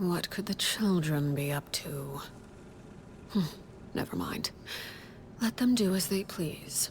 What could the children be up to? Never mind. Let them do as they please.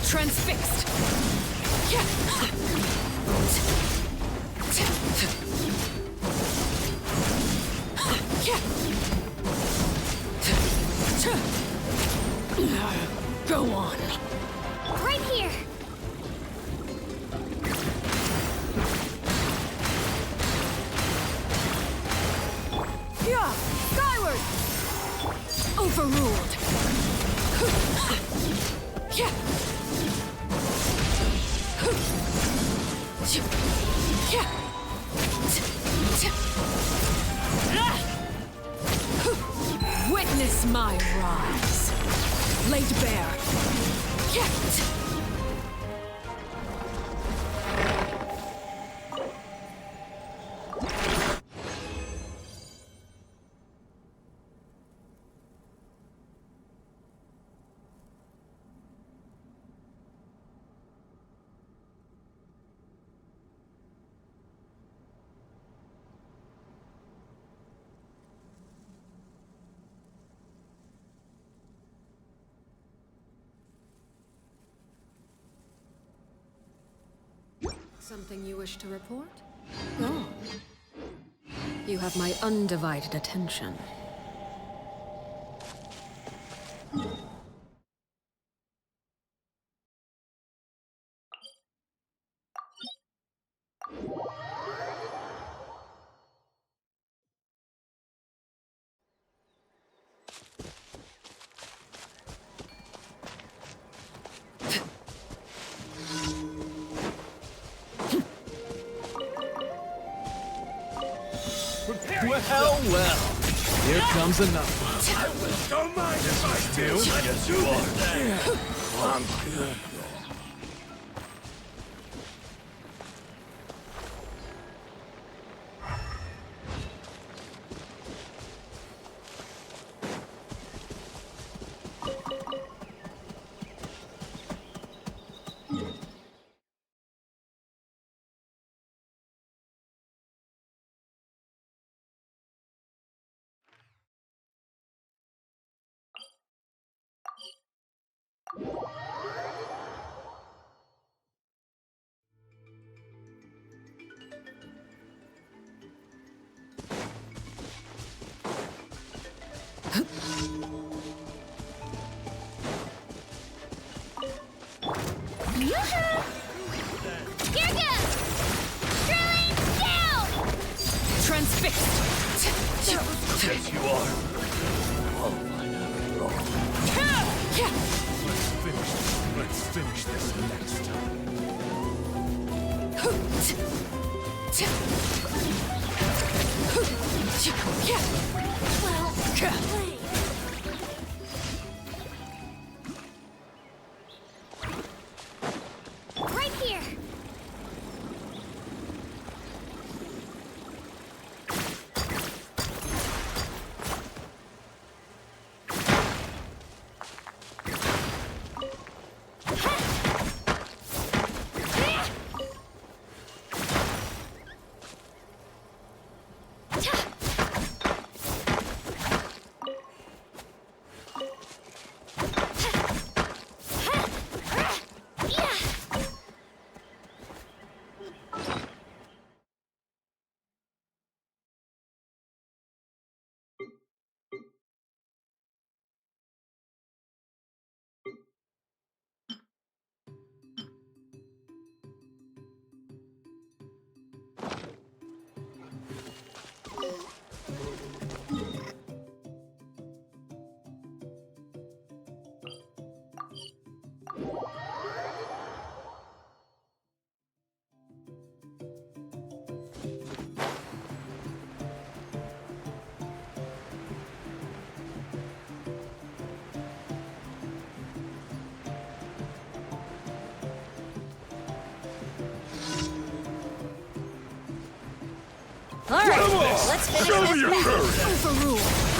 Transfixed! Go on! Right here! Yeah! Skyward! Overruled! Yeah! Witness my rise. Laid bare. Something you wish to report? Oh. You have my undivided attention. Well, here comes another one. Don't mind if I do. Yes, you are. I'm good. Transfixed! Yes, you are. Oh, I am wrong. Let's finish this next time. Right here! All right, Come on! let's finish Show this me your match. courage! Overrule.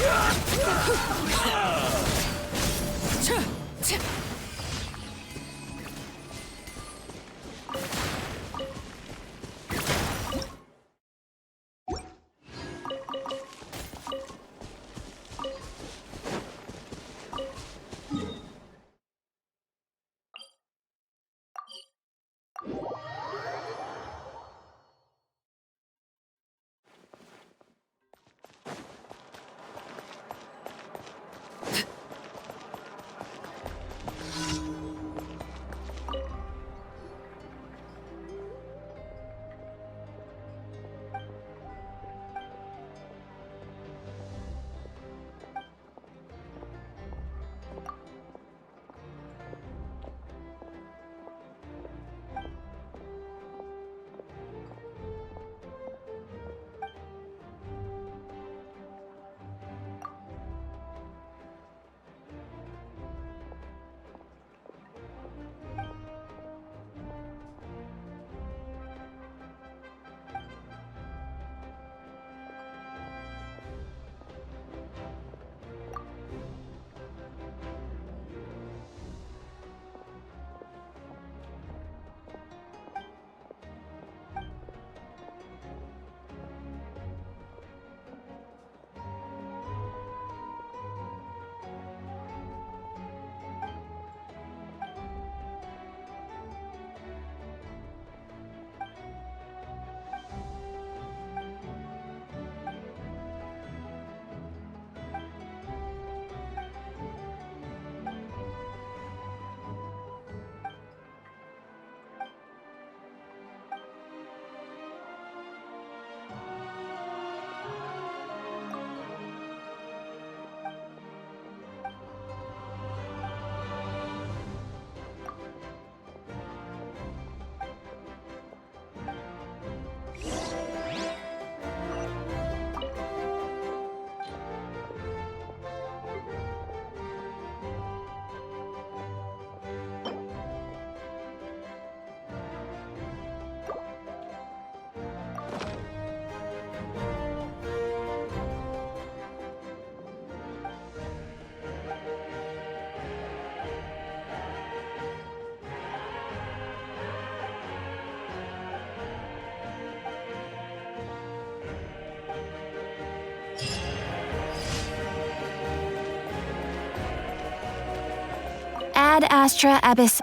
Ad Astra Abyss.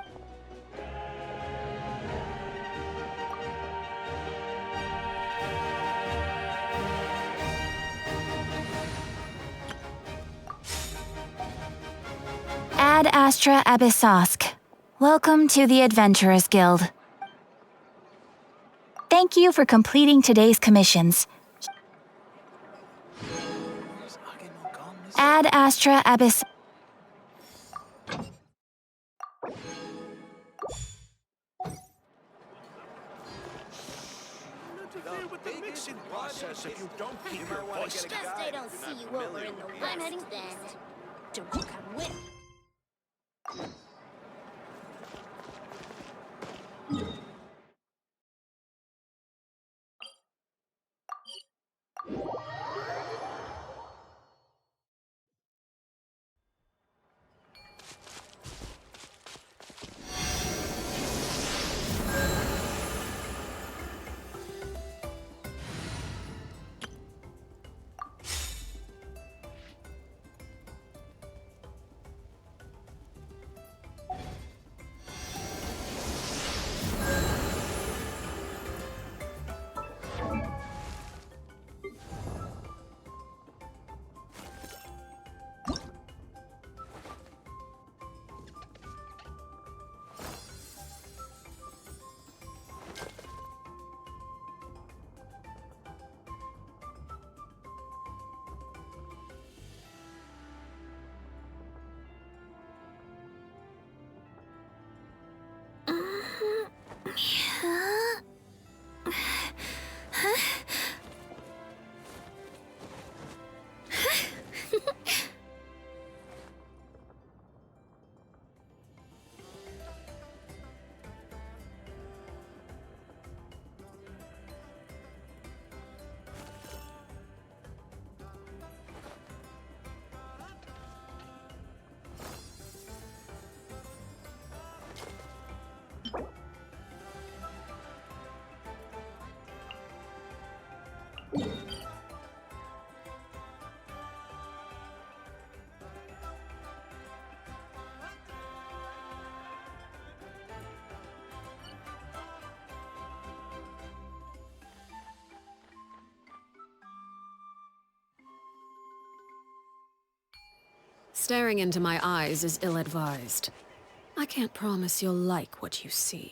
Ad Astra Abyssosk. Welcome to the Adventurers Guild. Thank you for completing today's commissions. Ad Astra Abyss. The mixing process, if you don't keep your voice down. Guess they don't see you over in the West. I'm heading then. Don't you come with. Staring into my eyes is ill-advised. I can't promise you'll like what you see.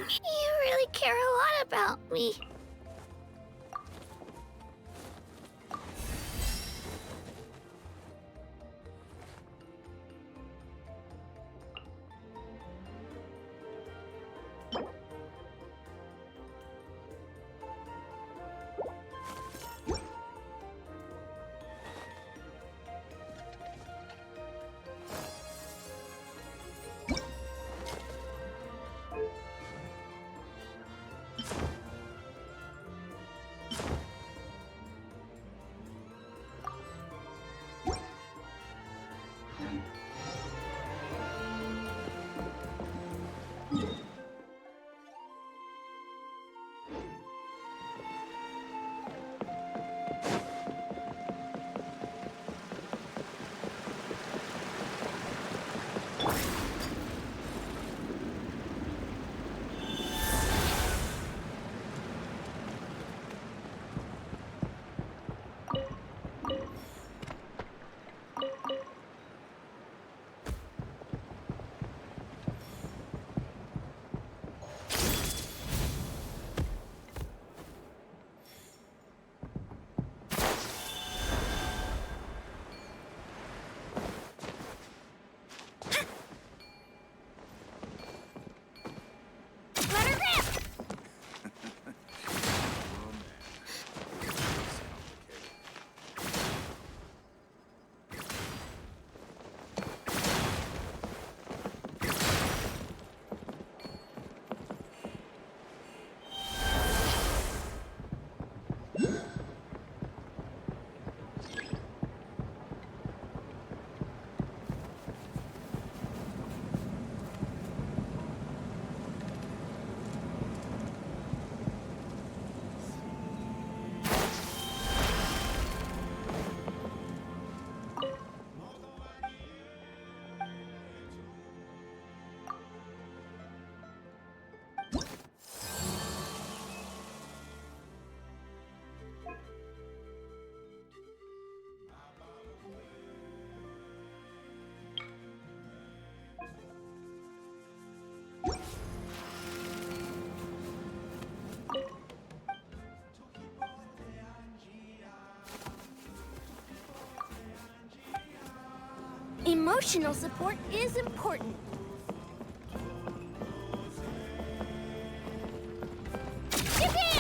You really care a lot about me. Emotional support is important. Japan!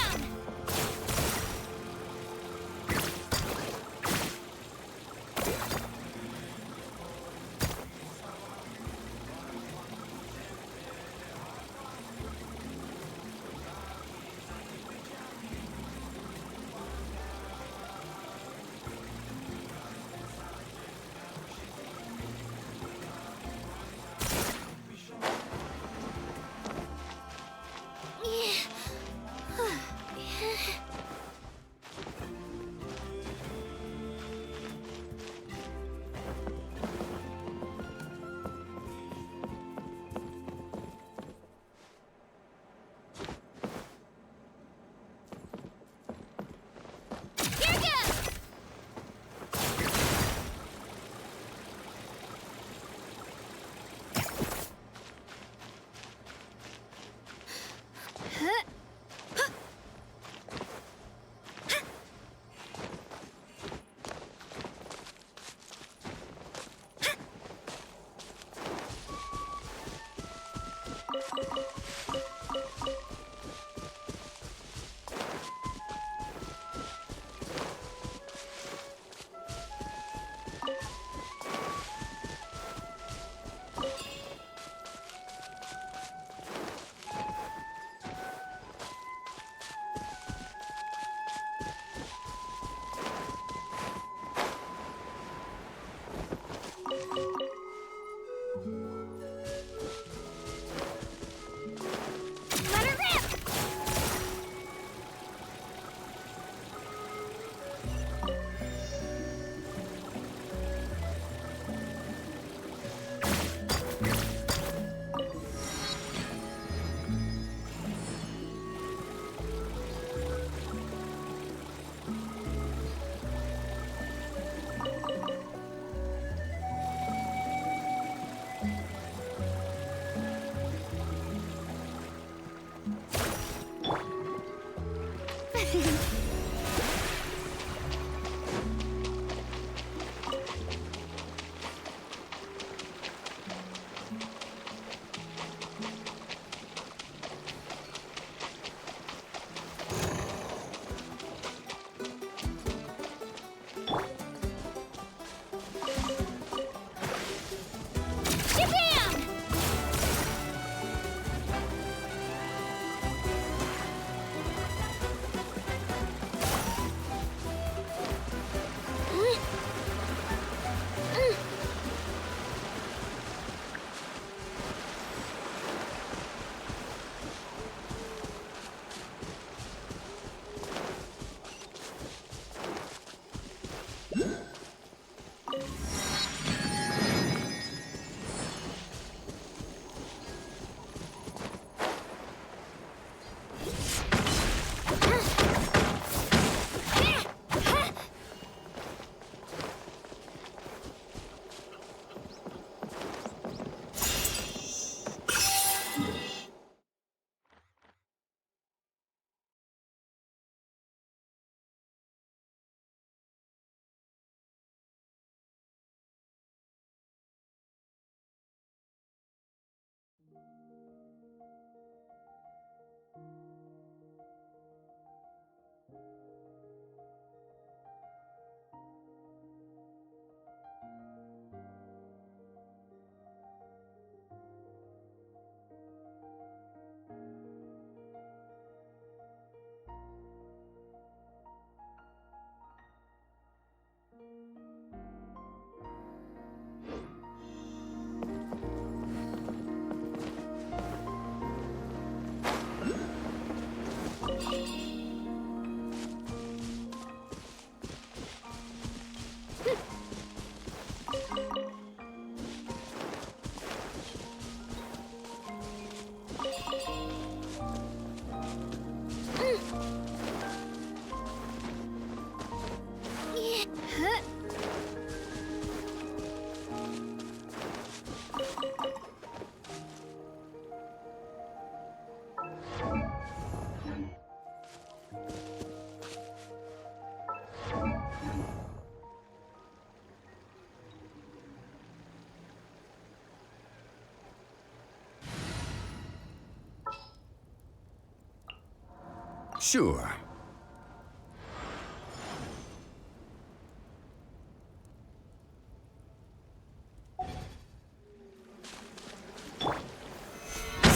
Sure.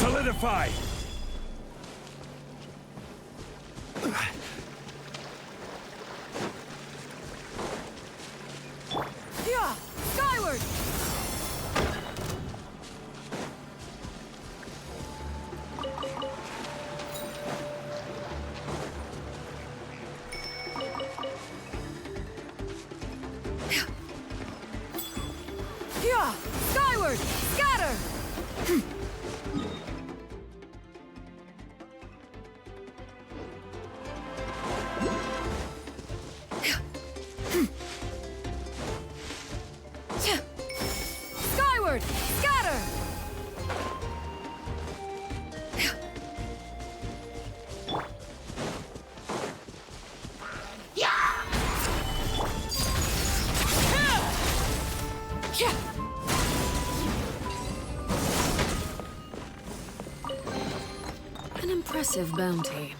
Solidify! Yeah! Skyward! Yeah! Skyward! Scatter! Skyward! Scatter! Yeah! An impressive bounty.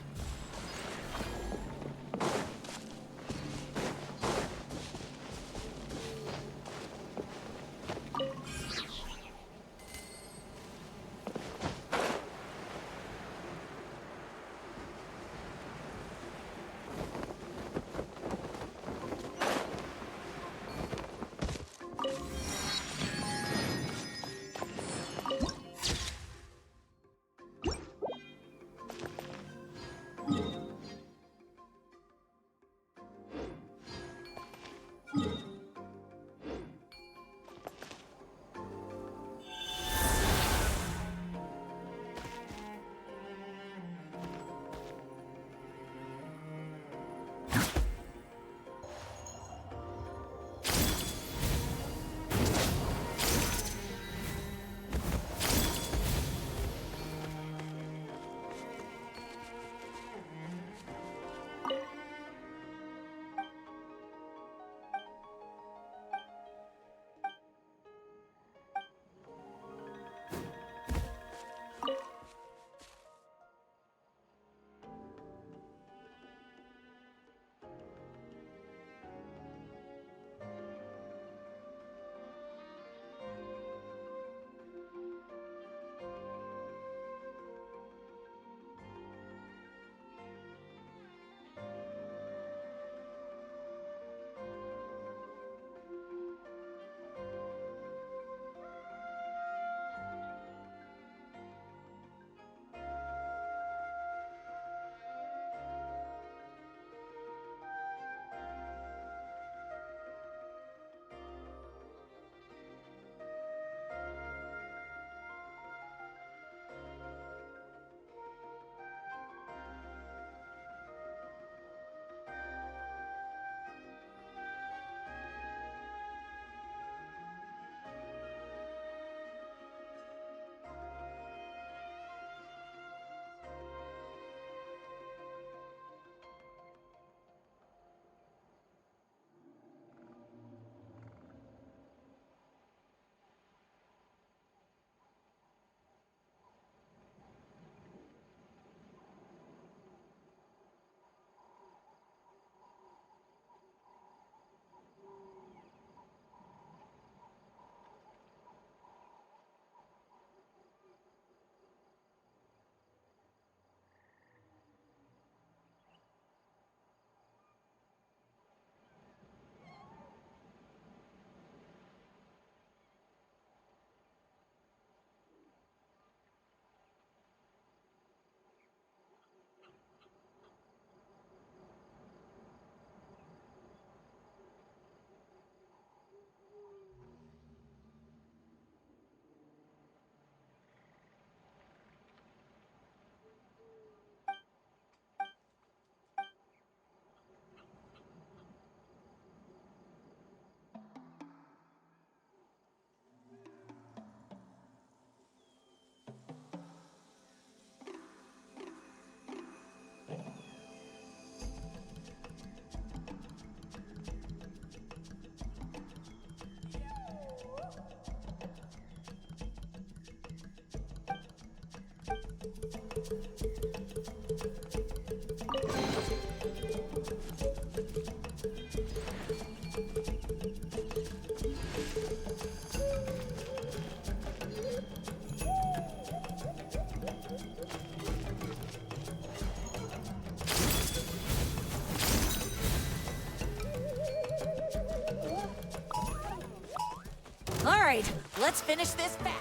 All right, let's finish this fast.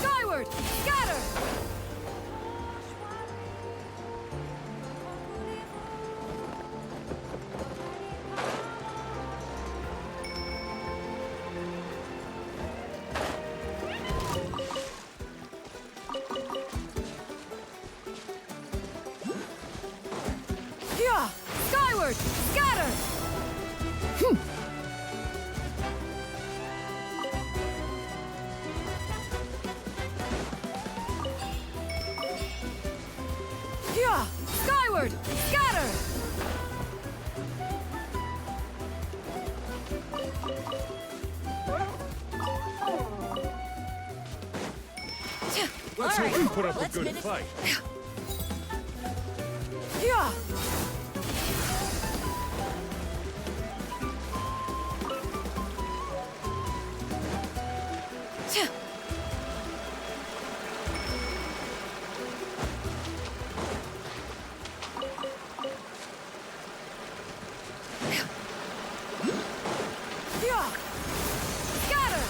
Skyward! Scatter! Yeah! Skyward! Scatter! Yeah! Skyward! Scatter! Let's All hope right, you put up a let's good finish- fight. Yeah! Yeah! Scatter!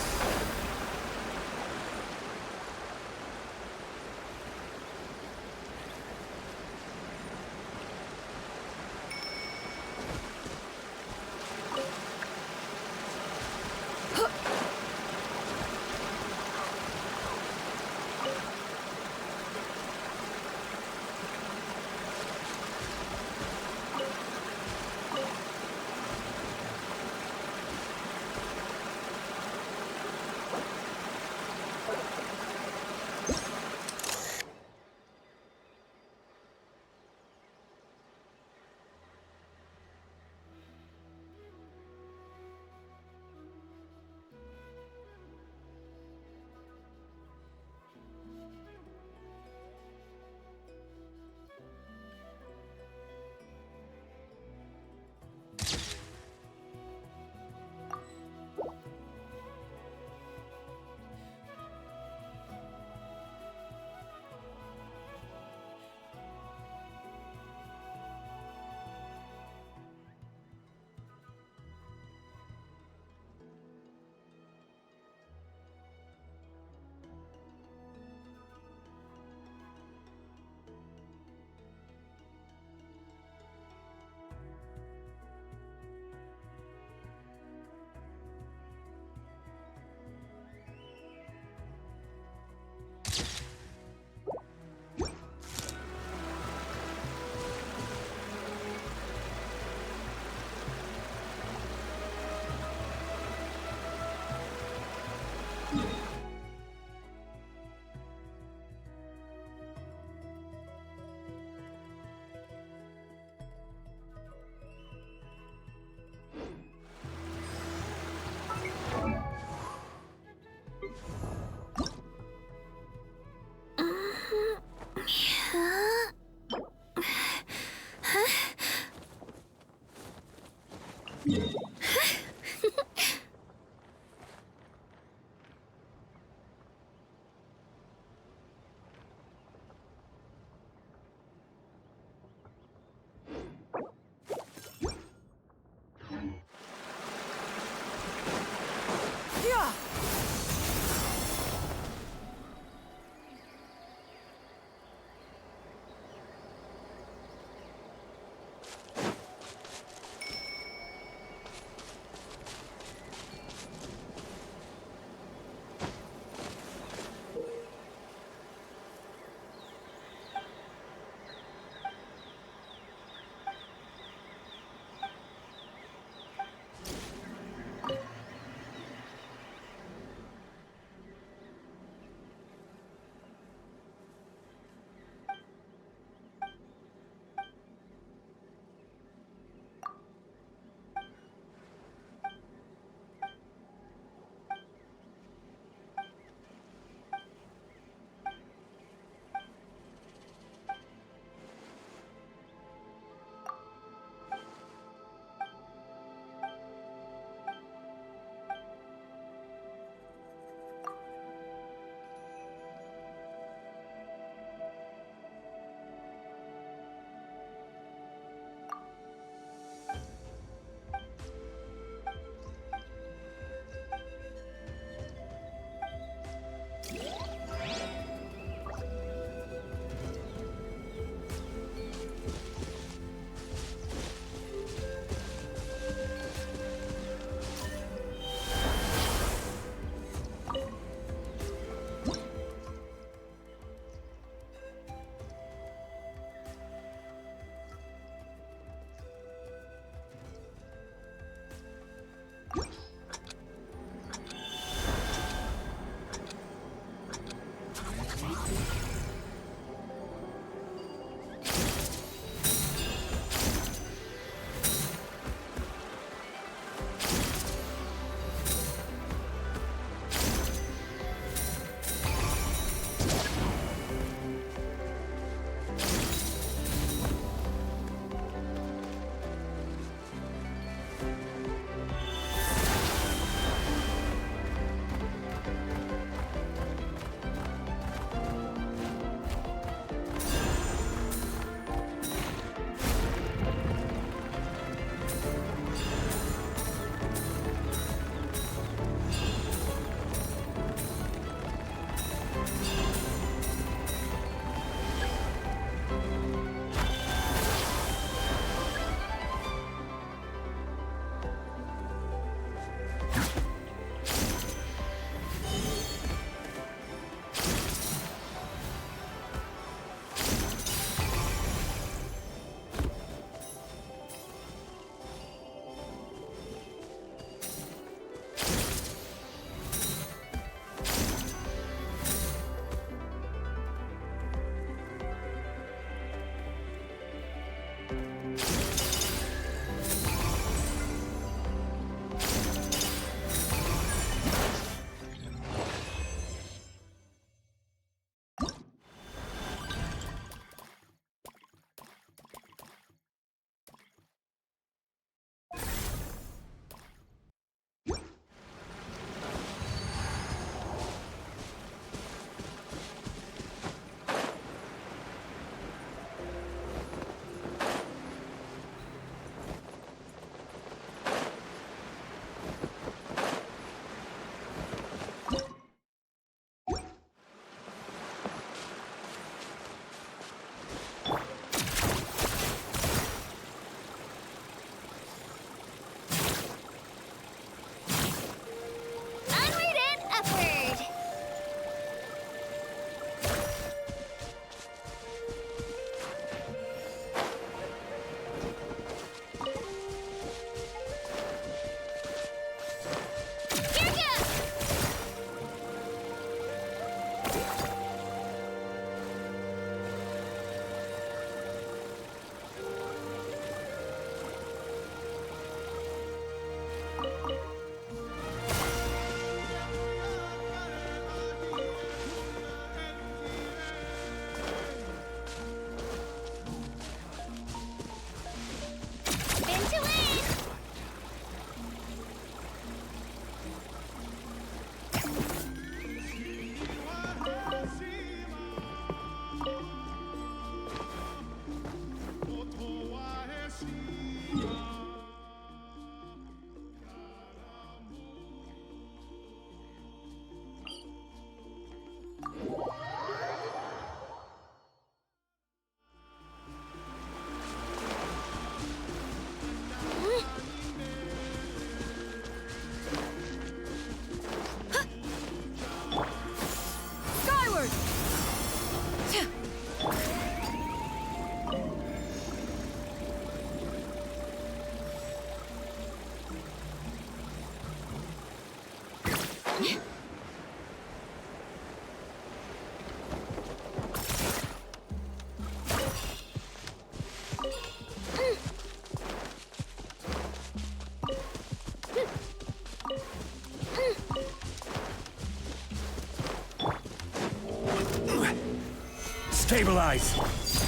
Stabilize!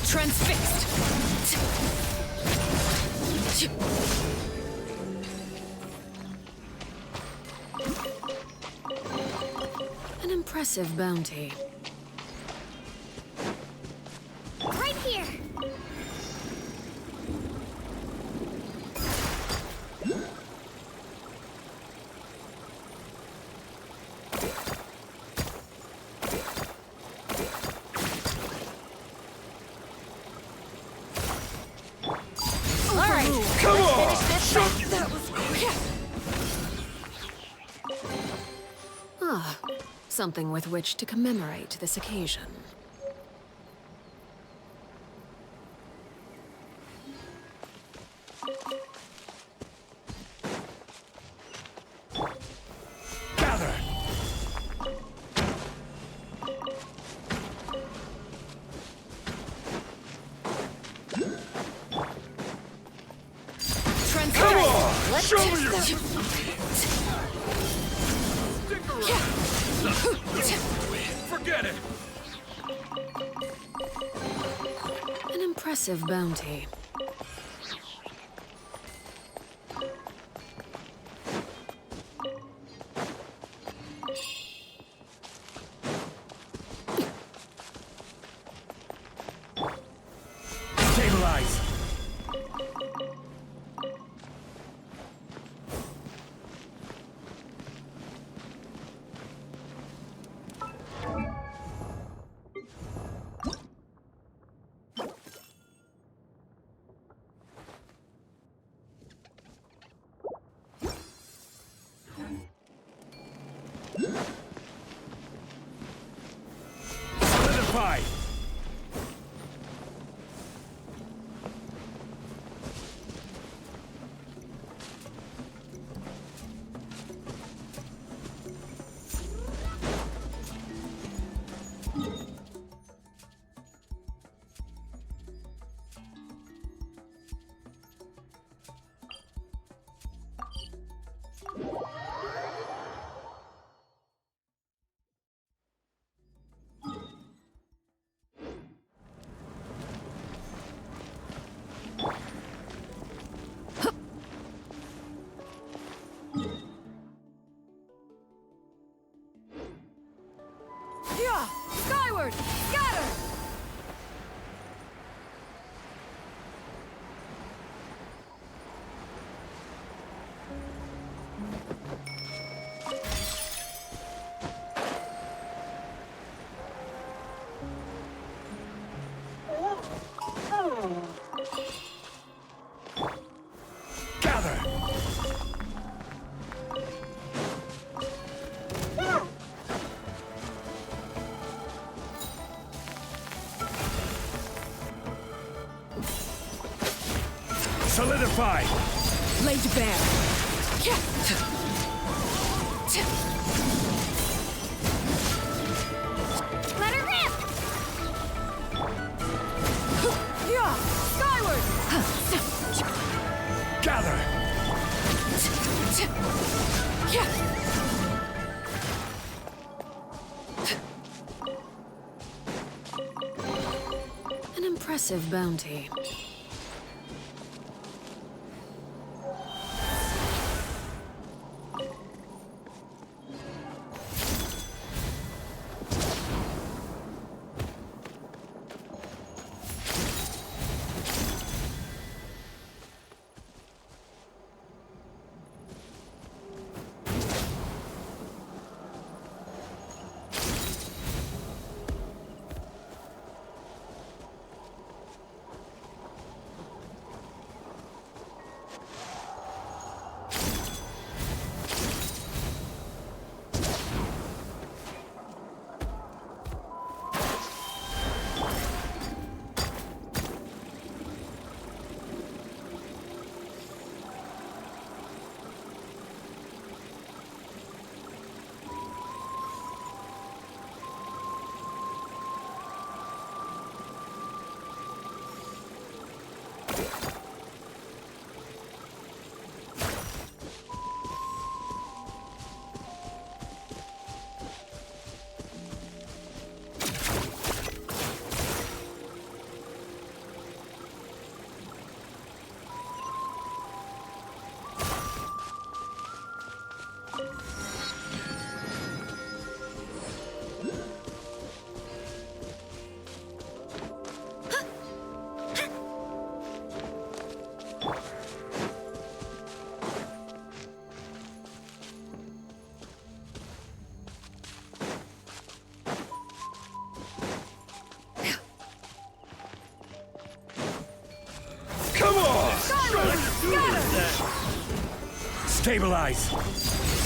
Transfixed! An impressive bounty. Right here. Come on! Shoot you! That was quick. Ah, something with which to commemorate this occasion. Gather! Come on! Let's Show test me your... them. Forget it! An impressive bounty. Stabilize! Solidify! Yeah! Skyward! Scatter! Gather! Solidify! Laid bare. Let her rip. Yeah! Skyward! Gather! An impressive bounty. Stabilize!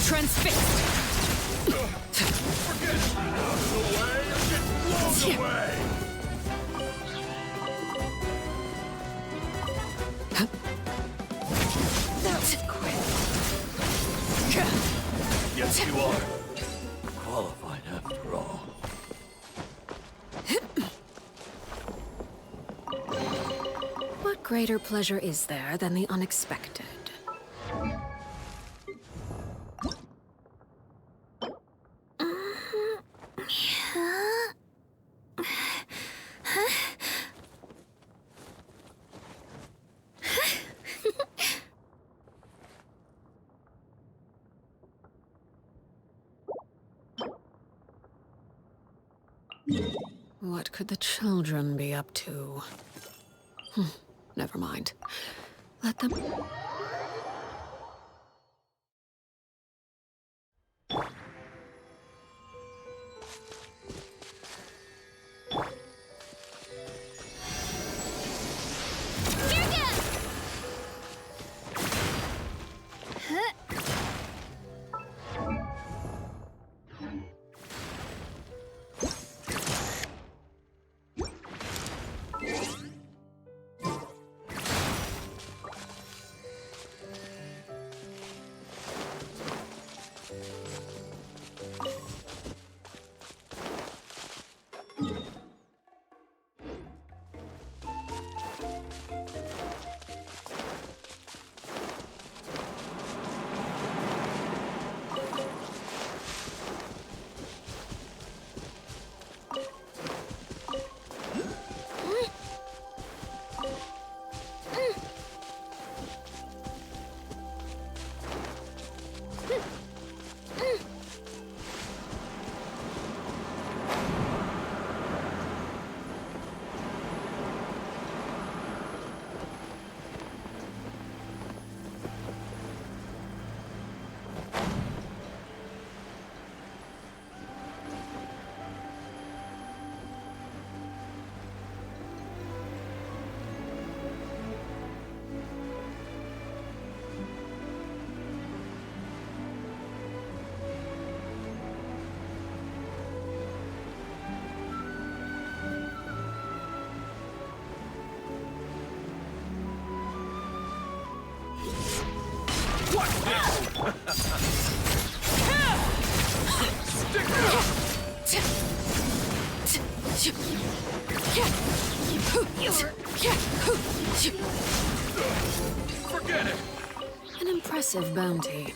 Transfixed! Forget it! Out of the way or get blown away! That's quick. Yes, you are. Qualified after all. What greater pleasure is there than the unexpected? What could the children be up to? Never mind. Let them... Forget it! An impressive bounty.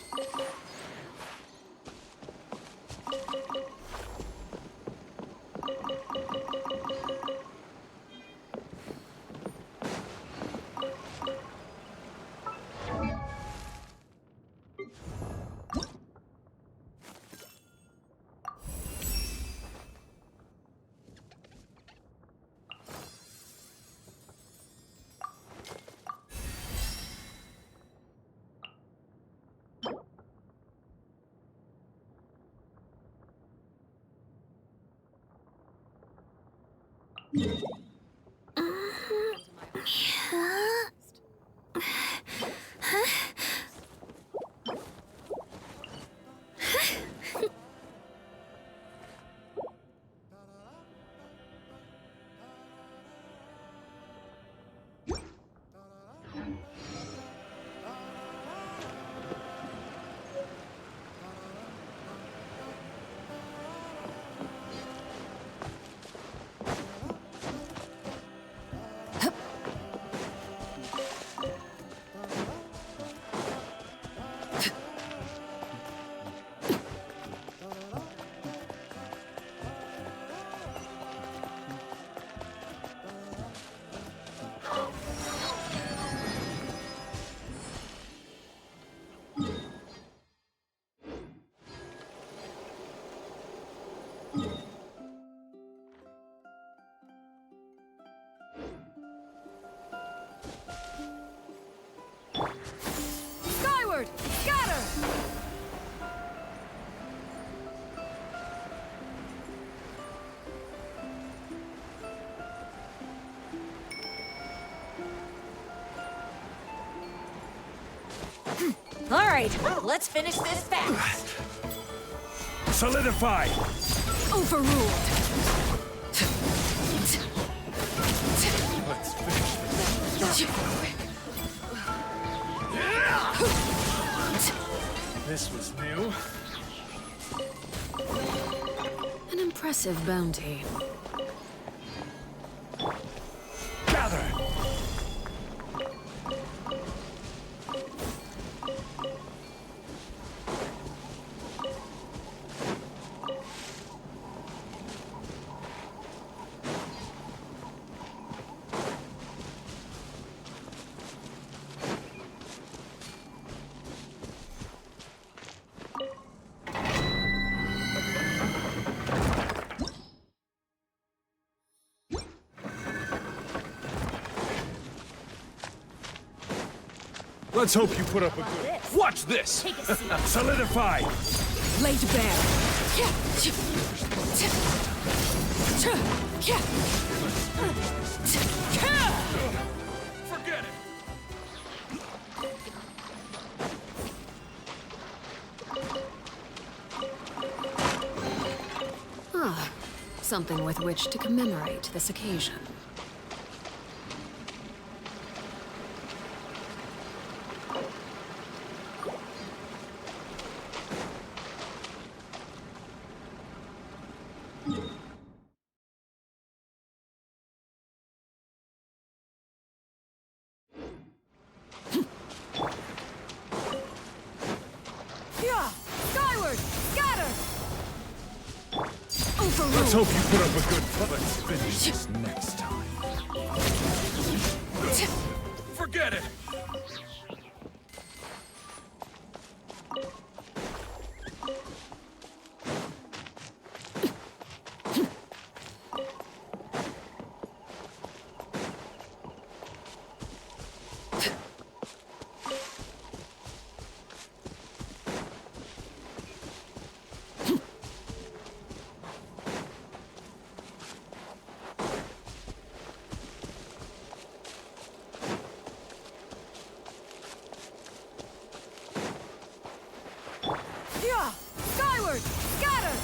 Skyward! Scatter! All right, let's finish this fast. Solidify! Overruled. Let's finish this. This was new. An impressive bounty. Gather! Let's hope you put up a good... Watch this! Take a seat. Solidify! Laid bare. Forget it! Ah, something with which to commemorate this occasion. Yeah! Skyward! Scatter! Overruled. Let's hope you put up a good fight. Let's finish this next time. Forget it! Yeah! Skyward! Scatter!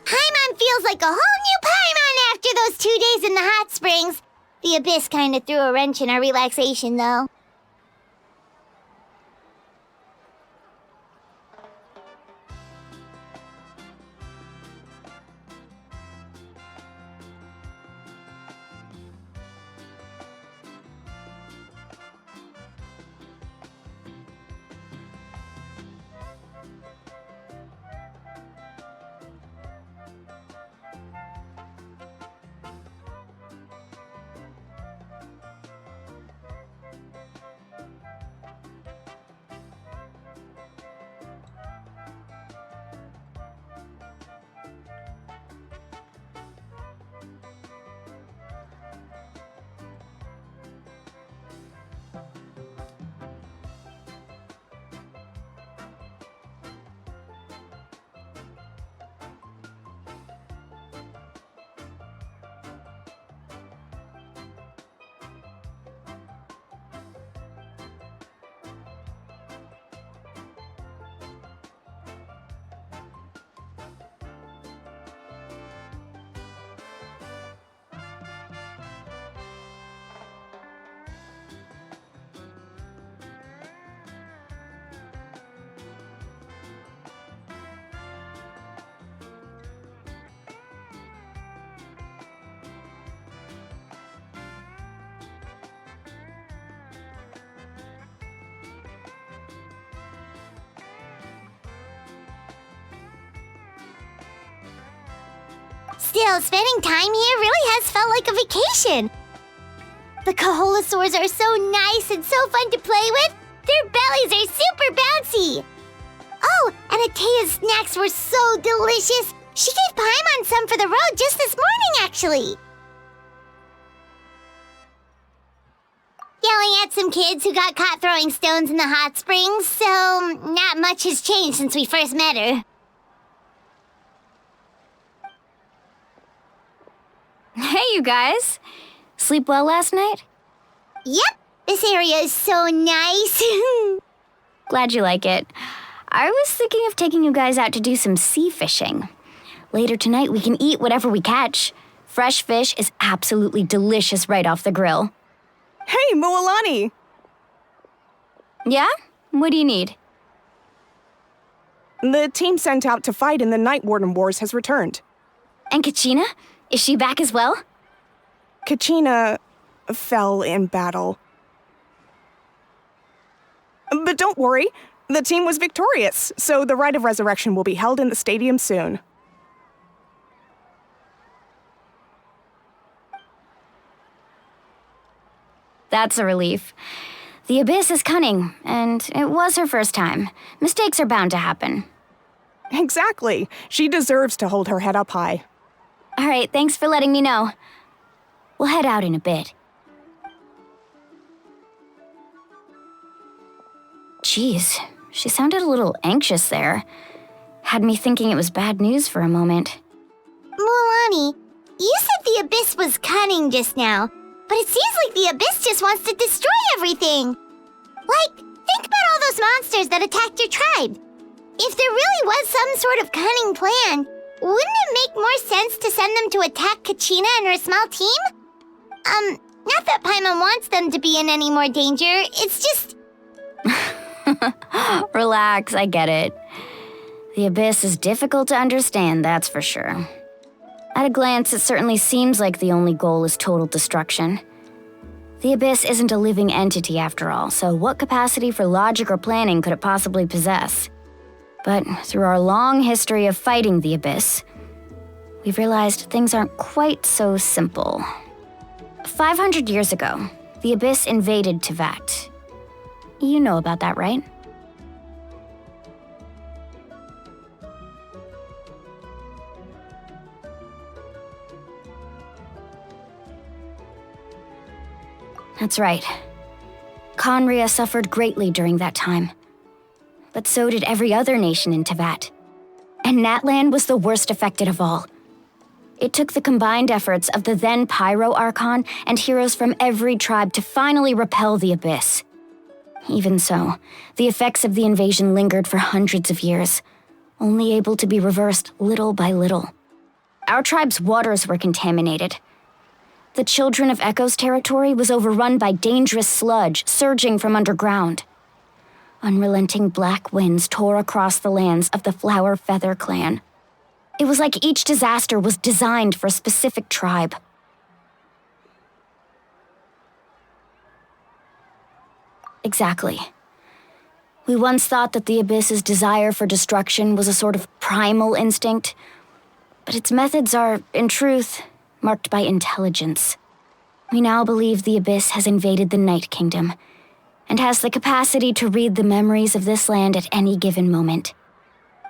Paimon feels like a whole new Paimon after those 2 days in the hot springs. The Abyss kinda threw a wrench in our relaxation, though. Still, spending time here really has felt like a vacation. The Kaholasaurs are so nice and so fun to play with. Their bellies are super bouncy. Oh, and Atea's snacks were so delicious. She gave Paimon some for the road just this morning, actually. Yelling at some kids who got caught throwing stones in the hot springs, so not much has changed since we first met her. Hey, you guys. Sleep well last night? Yep, this area is so nice. Glad you like it. I was thinking of taking you guys out to do some sea fishing. Later tonight, we can eat whatever we catch. Fresh fish is absolutely delicious right off the grill. Hey, Mualani! Yeah? What do you need? The team sent out to fight in the Night Warden Wars has returned. And Kachina? Is she back as well? Kachina fell in battle. But don't worry, the team was victorious, so the rite of resurrection will be held in the stadium soon. That's a relief. The Abyss is cunning, and it was her first time. Mistakes are bound to happen. Exactly. She deserves to hold her head up high. All right, thanks for letting me know. We'll head out in a bit. Jeez, she sounded a little anxious there. Had me thinking it was bad news for a moment. Mualani, you said the Abyss was cunning just now, but it seems like the Abyss just wants to destroy everything. Like, think about all those monsters that attacked your tribe. If there really was some sort of cunning plan, wouldn't it make more sense to send them to attack Kachina and her small team? Not that Paimon wants them to be in any more danger, it's just... Relax, I get it. The Abyss is difficult to understand, that's for sure. At a glance, it certainly seems like the only goal is total destruction. The Abyss isn't a living entity after all, so what capacity for logic or planning could it possibly possess? But through our long history of fighting the Abyss, we've realized things aren't quite so simple. 500 years ago, the Abyss invaded Teyvat. You know about that, right? That's right. Conria suffered greatly during that time. But so did every other nation in Teyvat. And Natlan was the worst affected of all. It took the combined efforts of the then Pyro Archon and heroes from every tribe to finally repel the Abyss. Even so, the effects of the invasion lingered for hundreds of years, only able to be reversed little by little. Our tribe's waters were contaminated. The Children of Echo's territory was overrun by dangerous sludge surging from underground. Unrelenting black winds tore across the lands of the Flower Feather clan. It was like each disaster was designed for a specific tribe. Exactly. We once thought that the Abyss's desire for destruction was a sort of primal instinct, but its methods are, in truth, marked by intelligence. We now believe the Abyss has invaded the Night Kingdom, and has the capacity to read the memories of this land at any given moment.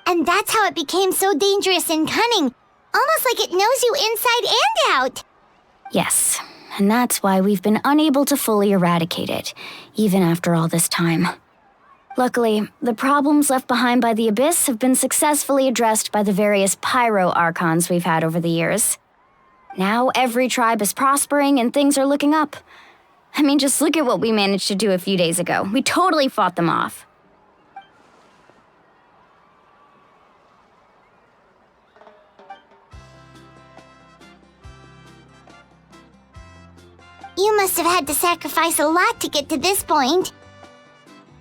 And that's how it became so dangerous and cunning, almost like it knows you inside and out. Yes, and that's why we've been unable to fully eradicate it, even after all this time. Luckily, the problems left behind by the Abyss have been successfully addressed by the various Pyro Archons we've had over the years. Now every tribe is prospering and things are looking up. I mean, just look at what we managed to do a few days ago. We totally fought them off. You must have had to sacrifice a lot to get to this point.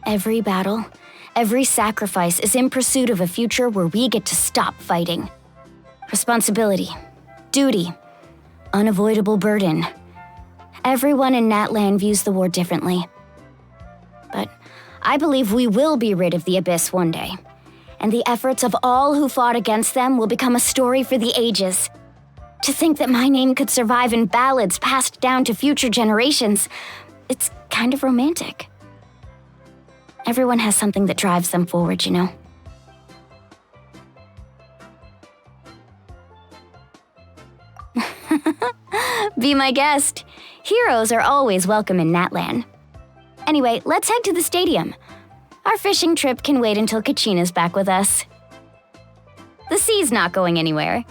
Every battle, every sacrifice is in pursuit of a future where we get to stop fighting. Responsibility, duty, unavoidable burden. Everyone in Natlan views the war differently. But I believe we will be rid of the Abyss one day, and the efforts of all who fought against them will become a story for the ages. To think that my name could survive in ballads passed down to future generations, it's kind of romantic. Everyone has something that drives them forward, you know? Be my guest. Heroes are always welcome in Natlan. Anyway, let's head to the stadium. Our fishing trip can wait until Kachina's back with us. The sea's not going anywhere.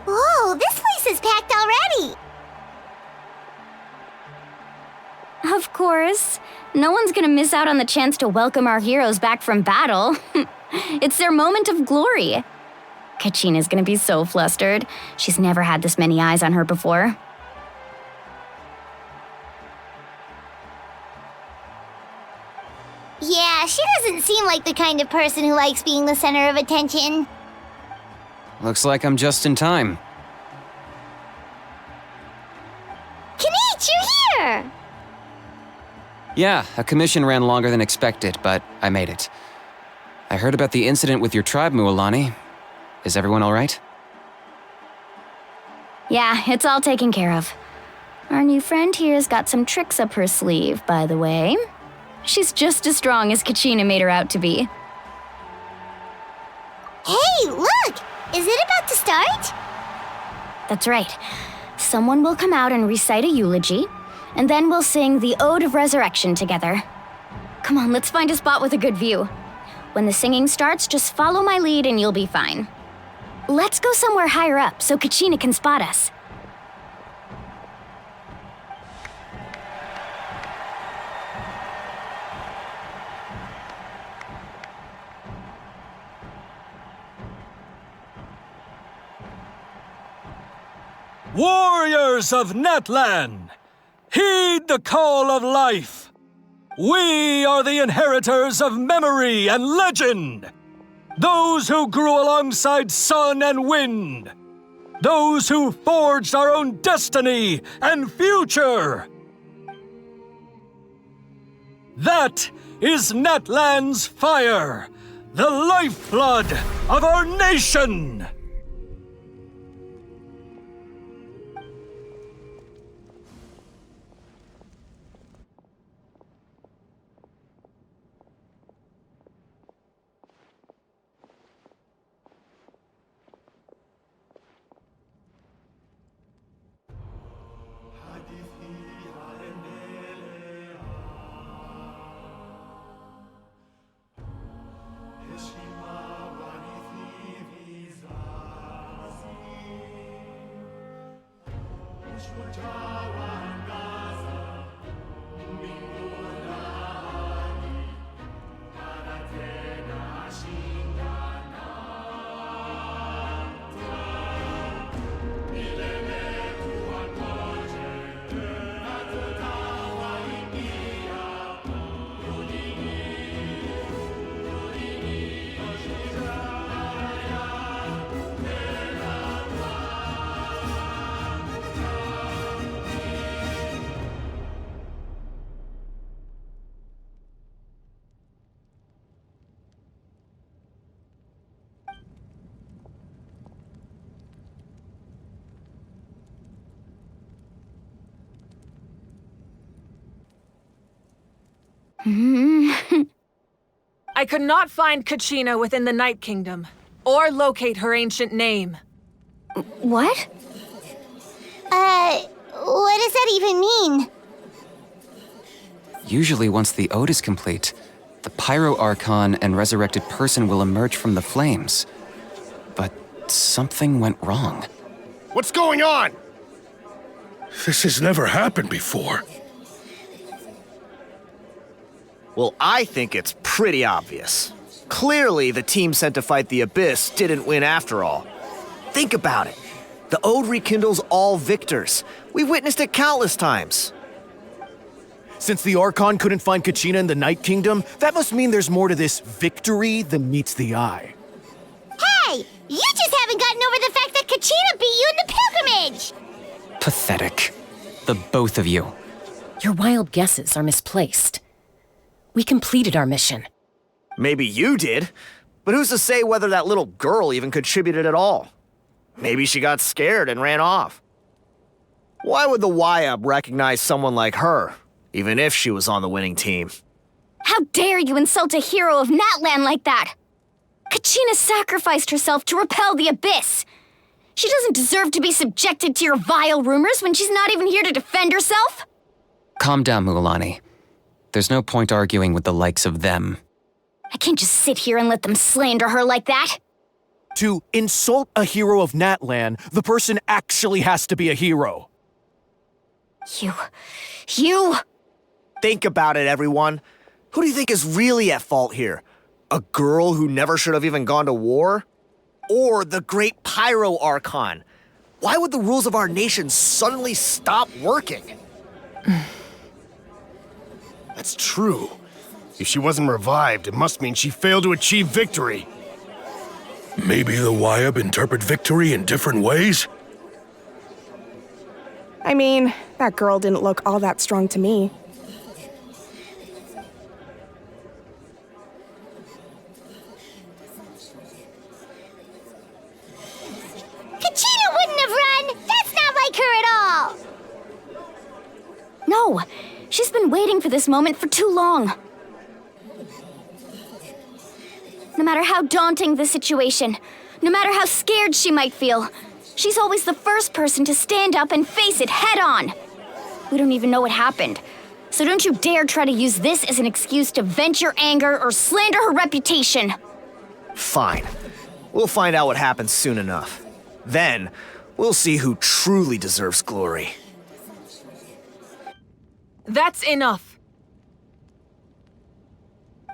Whoa, this place is packed already! Of course. No one's gonna miss out on the chance to welcome our heroes back from battle. It's their moment of glory. Kachina's gonna be so flustered. She's never had this many eyes on her before. Yeah, she doesn't seem like the kind of person who likes being the center of attention. Looks like I'm just in time. Kinich, you're here! Yeah, a commission ran longer than expected, but I made it. I heard about the incident with your tribe, Mualani. Is everyone all right? Yeah, it's all taken care of. Our new friend here's got some tricks up her sleeve, by the way. She's just as strong as Kachina made her out to be. Hey, look! Is it about to start? That's right. Someone will come out and recite a eulogy, and then we'll sing the Ode of Resurrection together. Come on, let's find a spot with a good view. When the singing starts, just follow my lead and you'll be fine. Let's go somewhere higher up so Kachina can spot us. Warriors of Natlan, heed the call of life. We are the inheritors of memory and legend. Those who grew alongside sun and wind. Those who forged our own destiny and future. That is Natlan's fire, the lifeblood of our nation. I could not find Kachina within the Night Kingdom, or locate her ancient name. What? What does that even mean? Usually once the ode is complete, the Pyro Archon and resurrected person will emerge from the flames. But something went wrong. What's going on? This has never happened before. Well, I think it's pretty obvious. Clearly, the team sent to fight the Abyss didn't win after all. Think about it. The Ode rekindles all victors. We've witnessed it countless times. Since the Archon couldn't find Kachina in the Night Kingdom, that must mean there's more to this victory than meets the eye. Hey! You just haven't gotten over the fact that Kachina beat you in the pilgrimage! Pathetic. The both of you. Your wild guesses are misplaced. We completed our mission. Maybe you did, but who's to say whether that little girl even contributed at all? Maybe she got scared and ran off. Why would the YUB recognize someone like her, even if she was on the winning team? How dare you insult a hero of Natlan like that? Kachina sacrificed herself to repel the Abyss. She doesn't deserve to be subjected to your vile rumors when she's not even here to defend herself. Calm down, Mualani. There's no point arguing with the likes of them. I can't just sit here and let them slander her like that. To insult a hero of Natlan, the person actually has to be a hero. You... Think about it, everyone. Who do you think is really at fault here? A girl who never should have even gone to war? Or the great Pyro Archon? Why would the rules of our nation suddenly stop working? That's true. If she wasn't revived, it must mean she failed to achieve victory. Maybe the YUB interpret victory in different ways? I mean, that girl didn't look all that strong to me. Kachina wouldn't have run! That's not like her at all! No, she's been waiting for this moment for too long. No matter how daunting the situation, no matter how scared she might feel, she's always the first person to stand up and face it head on. We don't even know what happened, so don't you dare try to use this as an excuse to vent your anger or slander her reputation. Fine. We'll find out what happens soon enough. Then, we'll see who truly deserves glory. That's enough.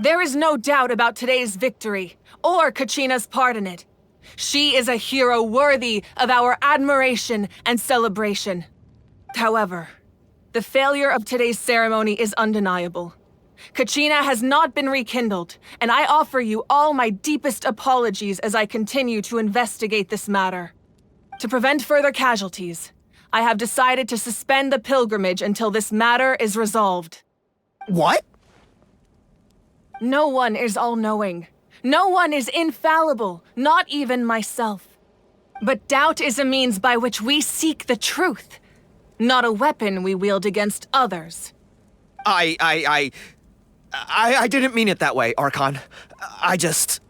There is no doubt about today's victory, or Kachina's part in it. She is a hero worthy of our admiration and celebration. However, the failure of today's ceremony is undeniable. Kachina has not been rekindled, and I offer you all my deepest apologies as I continue to investigate this matter. To prevent further casualties, I have decided to suspend the pilgrimage until this matter is resolved. What? No one is all-knowing. No one is infallible, not even myself. But doubt is a means by which we seek the truth, not a weapon we wield against others. I didn't mean it that way, Archon. I just...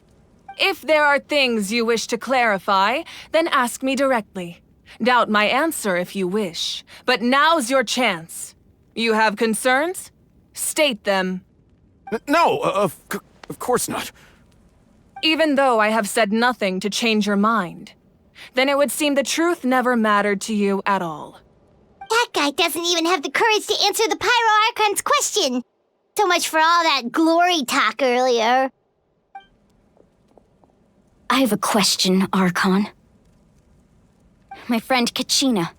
If there are things you wish to clarify, then ask me directly. Doubt my answer if you wish, but now's your chance. You have concerns? State them. No, of course not. Even though I have said nothing to change your mind, then it would seem the truth never mattered to you at all. That guy doesn't even have the courage to answer the Pyro Archon's question. So much for all that glory talk earlier. I have a question, Archon. My friend Kachina.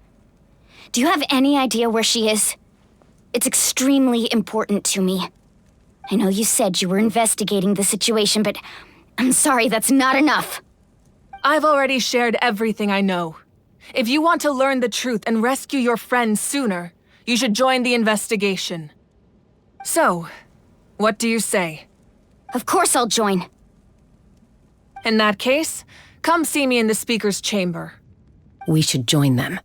Do you have any idea where she is? It's extremely important to me. I know you said you were investigating the situation, but I'm sorry, that's not enough. I've already shared everything I know. If you want to learn the truth and rescue your friend sooner, you should join the investigation. So, what do you say? Of course I'll join. In that case, come see me in the speaker's chamber. We should join them.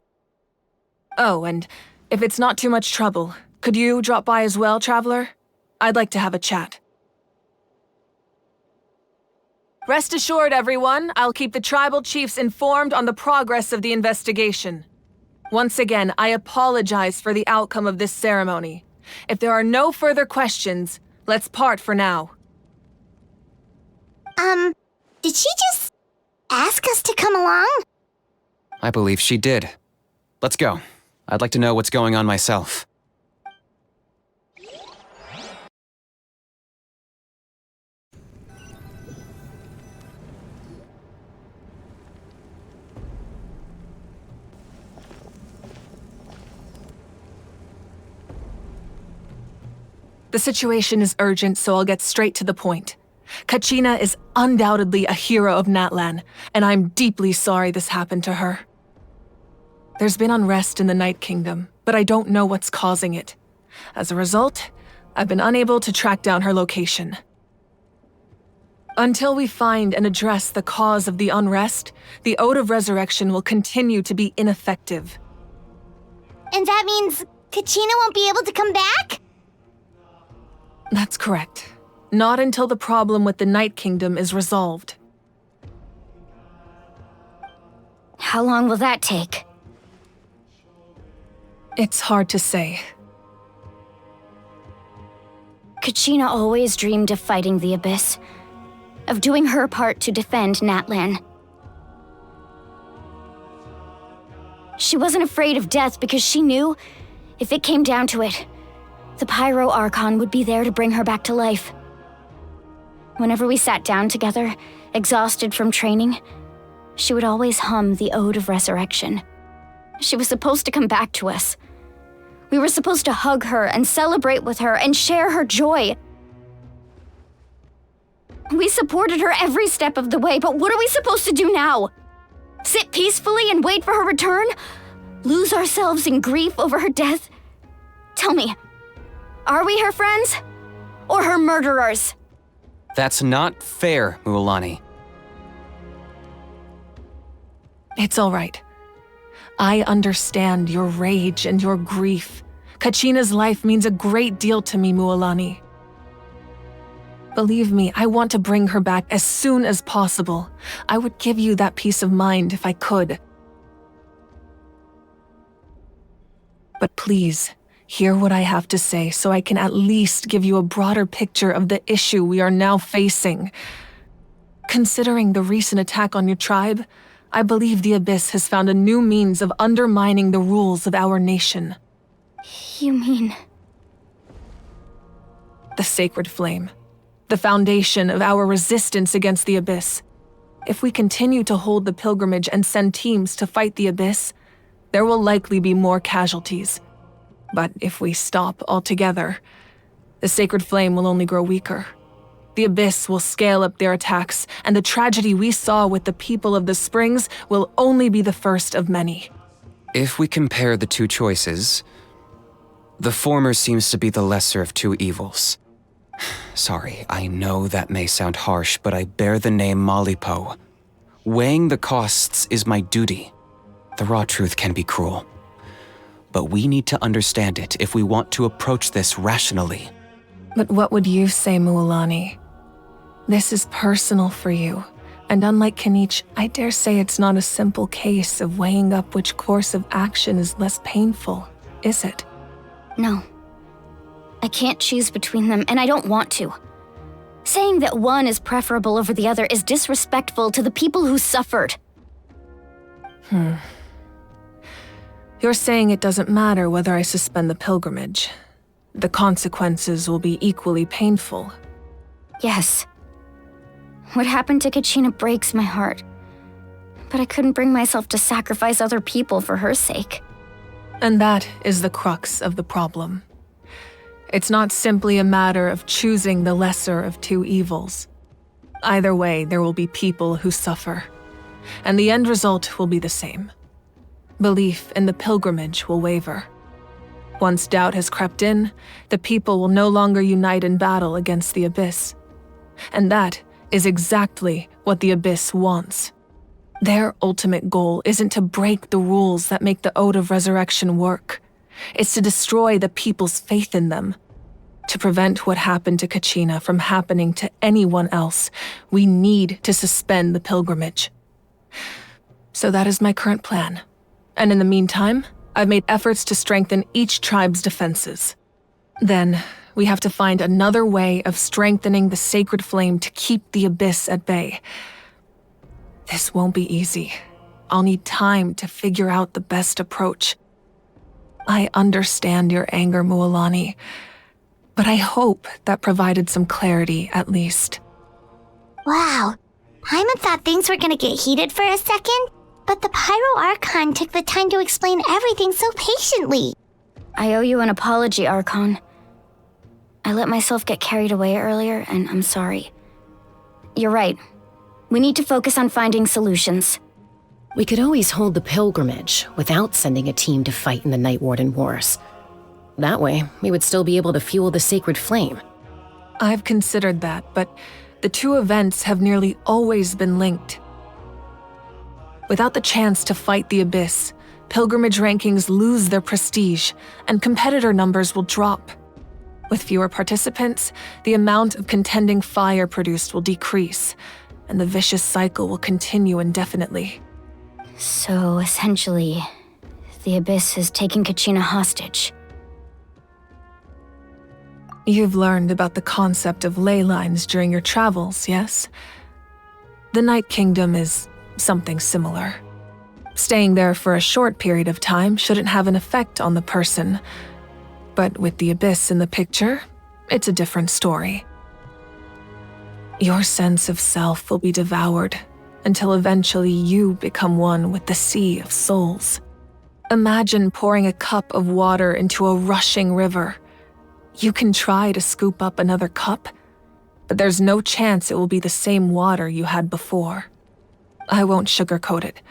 Oh, and if it's not too much trouble, could you drop by as well, Traveler? I'd like to have a chat. Rest assured, everyone, I'll keep the tribal chiefs informed on the progress of the investigation. Once again, I apologize for the outcome of this ceremony. If there are no further questions, let's part for now. Did she just ask us to come along? I believe she did. Let's go. I'd like to know what's going on myself. The situation is urgent, so I'll get straight to the point. Kachina is undoubtedly a hero of Natlan, and I'm deeply sorry this happened to her. There's been unrest in the Night Kingdom, but I don't know what's causing it. As a result, I've been unable to track down her location. Until we find and address the cause of the unrest, the Ode of Resurrection will continue to be ineffective. And that means Kachina won't be able to come back? That's correct. Not until the problem with the Night Kingdom is resolved. How long will that take? It's hard to say. Kachina always dreamed of fighting the Abyss, of doing her part to defend Natlan. She wasn't afraid of death because she knew, if it came down to it, the Pyro Archon would be there to bring her back to life. Whenever we sat down together, exhausted from training, she would always hum the Ode of Resurrection. She was supposed to come back to us. We were supposed to hug her and celebrate with her and share her joy. We supported her every step of the way, but what are we supposed to do now? Sit peacefully and wait for her return? Lose ourselves in grief over her death? Tell me, are we her friends? Or her murderers? That's not fair, Mualani. It's all right. I understand your rage and your grief. Kachina's life means a great deal to me, Mualani. Believe me, I want to bring her back as soon as possible. I would give you that peace of mind if I could. But please, hear what I have to say so I can at least give you a broader picture of the issue we are now facing. Considering the recent attack on your tribe, I believe the Abyss has found a new means of undermining the rules of our nation. You mean... The Sacred Flame. The foundation of our resistance against the Abyss. If we continue to hold the pilgrimage and send teams to fight the Abyss, there will likely be more casualties. But if we stop altogether, the Sacred Flame will only grow weaker. The Abyss will scale up their attacks, and the tragedy we saw with the people of the Springs will only be the first of many. If we compare the two choices, the former seems to be the lesser of two evils. Sorry, I know that may sound harsh, but I bear the name Malipo. Weighing the costs is my duty. The raw truth can be cruel. But we need to understand it if we want to approach this rationally. But what would you say, Mualani? This is personal for you, and unlike Kanich, I dare say it's not a simple case of weighing up which course of action is less painful, is it? No. I can't choose between them, and I don't want to. Saying that one is preferable over the other is disrespectful to the people who suffered. You're saying it doesn't matter whether I suspend the pilgrimage. The consequences will be equally painful. Yes. What happened to Kachina breaks my heart. But I couldn't bring myself to sacrifice other people for her sake. And that is the crux of the problem. It's not simply a matter of choosing the lesser of two evils. Either way, there will be people who suffer. And the end result will be the same. Belief in the pilgrimage will waver. Once doubt has crept in, the people will no longer unite in battle against the Abyss. And that is exactly what the Abyss wants. Their ultimate goal isn't to break the rules that make the Ode of Resurrection work. It's to destroy the people's faith in them. To prevent what happened to Kachina from happening to anyone else, we need to suspend the pilgrimage. So that is my current plan. And in the meantime, I've made efforts to strengthen each tribe's defenses. Then, we have to find another way of strengthening the Sacred Flame to keep the Abyss at bay. This won't be easy. I'll need time to figure out the best approach. I understand your anger, Mualani, but I hope that provided some clarity at least. Wow. Paimon thought things were gonna get heated for a second, but the Pyro Archon took the time to explain everything so patiently. I owe you an apology, Archon. I let myself get carried away earlier, and I'm sorry. You're right. We need to focus on finding solutions. We could always hold the pilgrimage without sending a team to fight in the Night Warden Wars. That way, we would still be able to fuel the sacred flame. I've considered that, but the two events have nearly always been linked. Without the chance to fight the Abyss, pilgrimage rankings lose their prestige, and competitor numbers will drop. With fewer participants, the amount of contending fire produced will decrease, and the vicious cycle will continue indefinitely. So, essentially, the Abyss has taken Kachina hostage. You've learned about the concept of ley lines during your travels, yes? The Night Kingdom is something similar. Staying there for a short period of time shouldn't have an effect on the person. But with the Abyss in the picture, it's a different story. Your sense of self will be devoured until eventually you become one with the sea of souls. Imagine pouring a cup of water into a rushing river. You can try to scoop up another cup, but there's no chance it will be the same water you had before. I won't sugarcoat it.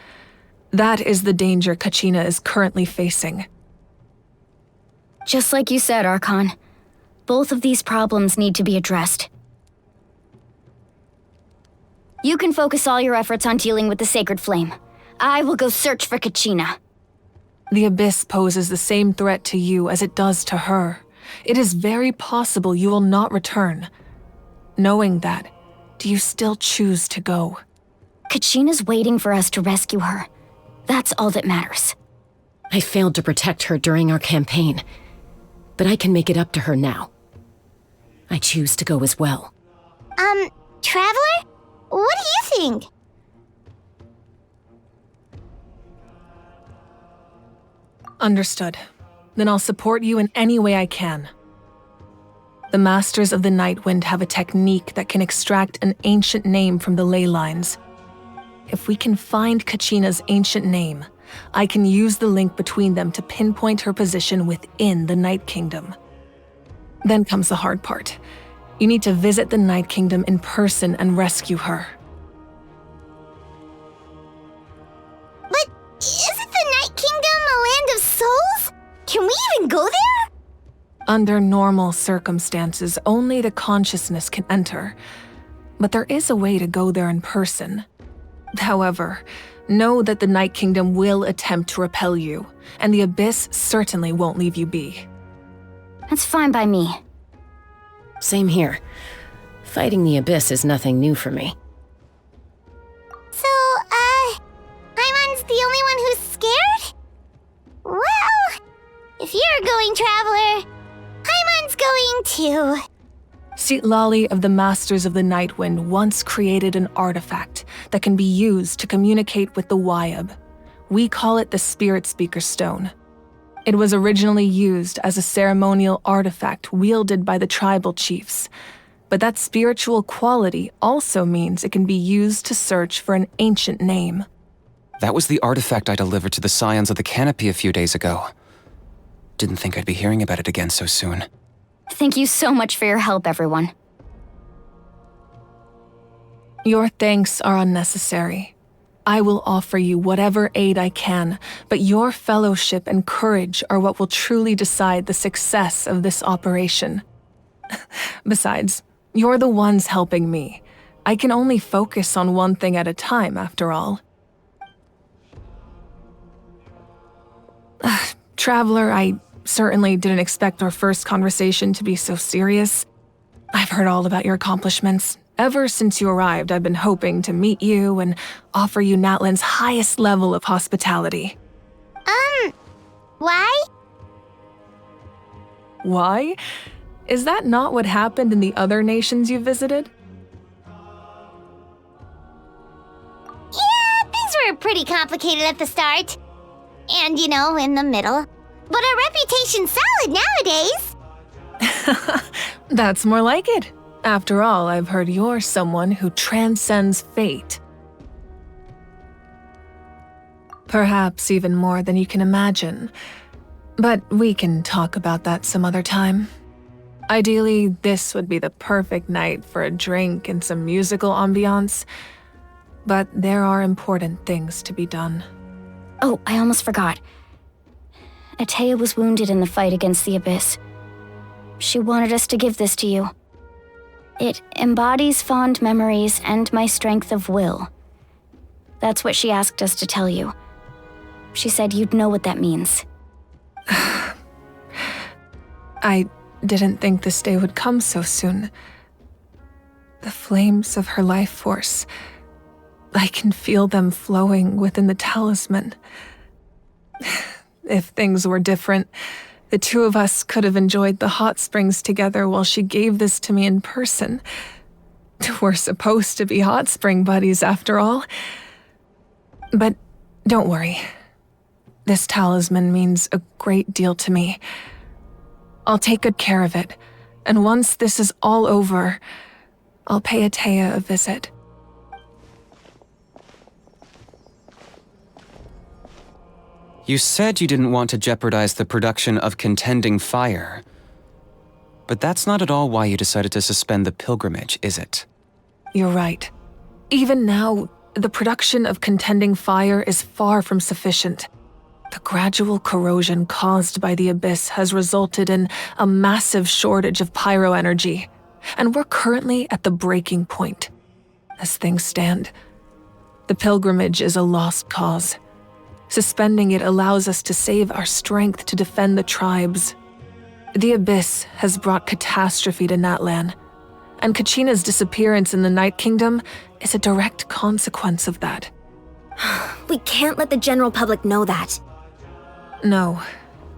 That is the danger Kachina is currently facing. Just like you said, Archon. Both of these problems need to be addressed. You can focus all your efforts on dealing with the Sacred Flame. I will go search for Kachina. The Abyss poses the same threat to you as it does to her. It is very possible you will not return. Knowing that, do you still choose to go? Kachina's waiting for us to rescue her. That's all that matters. I failed to protect her during our campaign, but I can make it up to her now. I choose to go as well. Traveler? What do you think? Understood. Then I'll support you in any way I can. The Masters of the Nightwind have a technique that can extract an ancient name from the ley lines. If we can find Kachina's ancient name, I can use the link between them to pinpoint her position within the Night Kingdom. Then comes the hard part. You need to visit the Night Kingdom in person and rescue her. But isn't the Night Kingdom a land of souls? Can we even go there? Under normal circumstances, only the consciousness can enter. But there is a way to go there in person. However, know that the Night Kingdom will attempt to repel you, and the Abyss certainly won't leave you be. That's fine by me. Same here. Fighting the Abyss is nothing new for me. So, Paimon's the only one who's scared? Well, if you're going, Traveler, Paimon's going too. Citlali of the Masters of the Nightwind once created an artifact that can be used to communicate with the Wyab. We call it the Spirit Speaker Stone. It was originally used as a ceremonial artifact wielded by the tribal chiefs, but that spiritual quality also means it can be used to search for an ancient name. That was the artifact I delivered to the Scions of the Canopy a few days ago. Didn't think I'd be hearing about it again so soon. Thank you so much for your help, everyone. Your thanks are unnecessary. I will offer you whatever aid I can, but your fellowship and courage are what will truly decide the success of this operation. Besides, you're the ones helping me. I can only focus on one thing at a time, after all. Traveler, I certainly didn't expect our first conversation to be so serious. I've heard all about your accomplishments. Ever since you arrived, I've been hoping to meet you and offer you Natlan's highest level of hospitality. Why? Why? Is that not what happened in the other nations you visited? Yeah, things were pretty complicated at the start. And, in the middle. But our reputation's solid nowadays. That's more like it. After all, I've heard you're someone who transcends fate. Perhaps even more than you can imagine. But we can talk about that some other time. Ideally, this would be the perfect night for a drink and some musical ambiance, but there are important things to be done. Oh, I almost forgot. Atea was wounded in the fight against the Abyss. She wanted us to give this to you. It embodies fond memories and my strength of will. That's what she asked us to tell you. She said you'd know what that means. I didn't think this day would come so soon. The flames of her life force, I can feel them flowing within the talisman. If things were different, the two of us could have enjoyed the hot springs together while she gave this to me in person. We're supposed to be hot spring buddies after all. But don't worry. This talisman means a great deal to me. I'll take good care of it, and once this is all over, I'll pay Atea a visit. You said you didn't want to jeopardize the production of Contending Fire. But that's not at all why you decided to suspend the pilgrimage, is it? You're right. Even now, the production of Contending Fire is far from sufficient. The gradual corrosion caused by the Abyss has resulted in a massive shortage of pyro energy, and we're currently at the breaking point. As things stand, the pilgrimage is a lost cause. Suspending it allows us to save our strength to defend the tribes. The Abyss has brought catastrophe to Natlan, and Kachina's disappearance in the Night Kingdom is a direct consequence of that. We can't let the general public know that. No.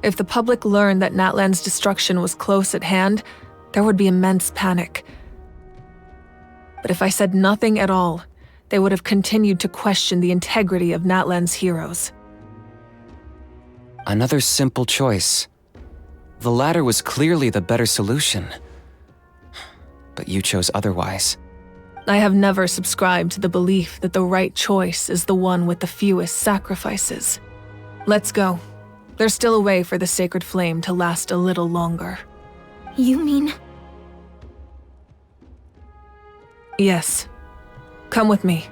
If the public learned that Natlan's destruction was close at hand, there would be immense panic. But if I said nothing at all, they would have continued to question the integrity of Natlan's heroes. Another simple choice. The latter was clearly the better solution. But you chose otherwise. I have never subscribed to the belief that the right choice is the one with the fewest sacrifices. Let's go. There's still a way for the sacred flame to last a little longer. You mean? Yes. Come with me.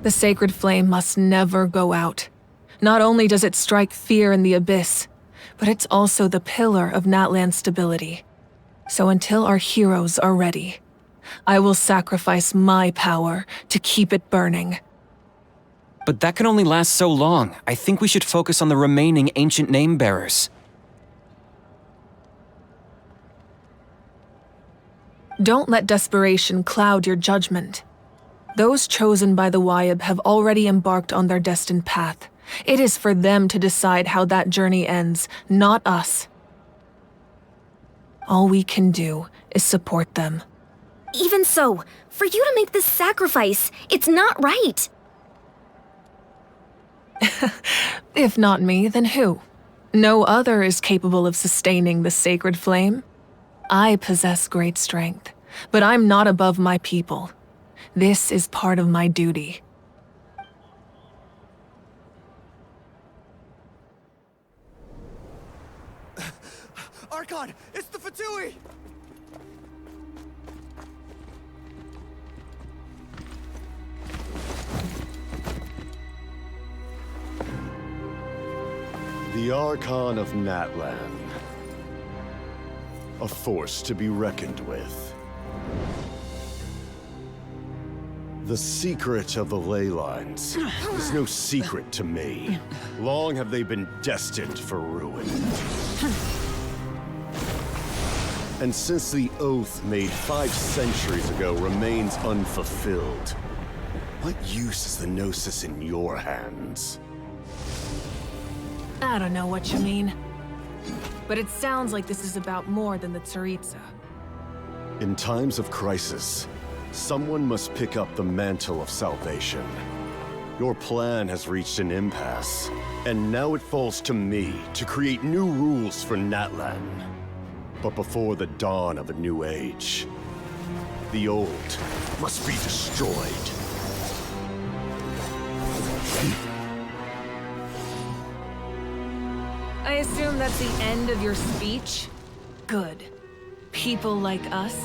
The sacred flame must never go out. Not only does it strike fear in the Abyss, but it's also the pillar of Natlan's stability. So until our heroes are ready, I will sacrifice my power to keep it burning. But that can only last so long. I think we should focus on the remaining ancient name-bearers. Don't let desperation cloud your judgment. Those chosen by the Wayab have already embarked on their destined path. It is for them to decide how that journey ends, not us. All we can do is support them. Even so, for you to make this sacrifice, it's not right. If not me, then who? No other is capable of sustaining the sacred flame. I possess great strength, but I'm not above my people. This is part of my duty. Archon, it's the Fatui! The Archon of Natlan. A force to be reckoned with. The secret of the ley lines is no secret to me. Long have they been destined for ruin. And since the oath made 5 centuries ago remains unfulfilled, what use is the Gnosis in your hands? I don't know what you mean. But it sounds like this is about more than the Tsaritsa. In times of crisis, someone must pick up the mantle of salvation. Your plan has reached an impasse, and now it falls to me to create new rules for Natlan. but before the dawn of a new age. The old must be destroyed. I assume that's the end of your speech? Good. People like us.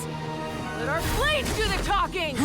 Let our blades do the talking!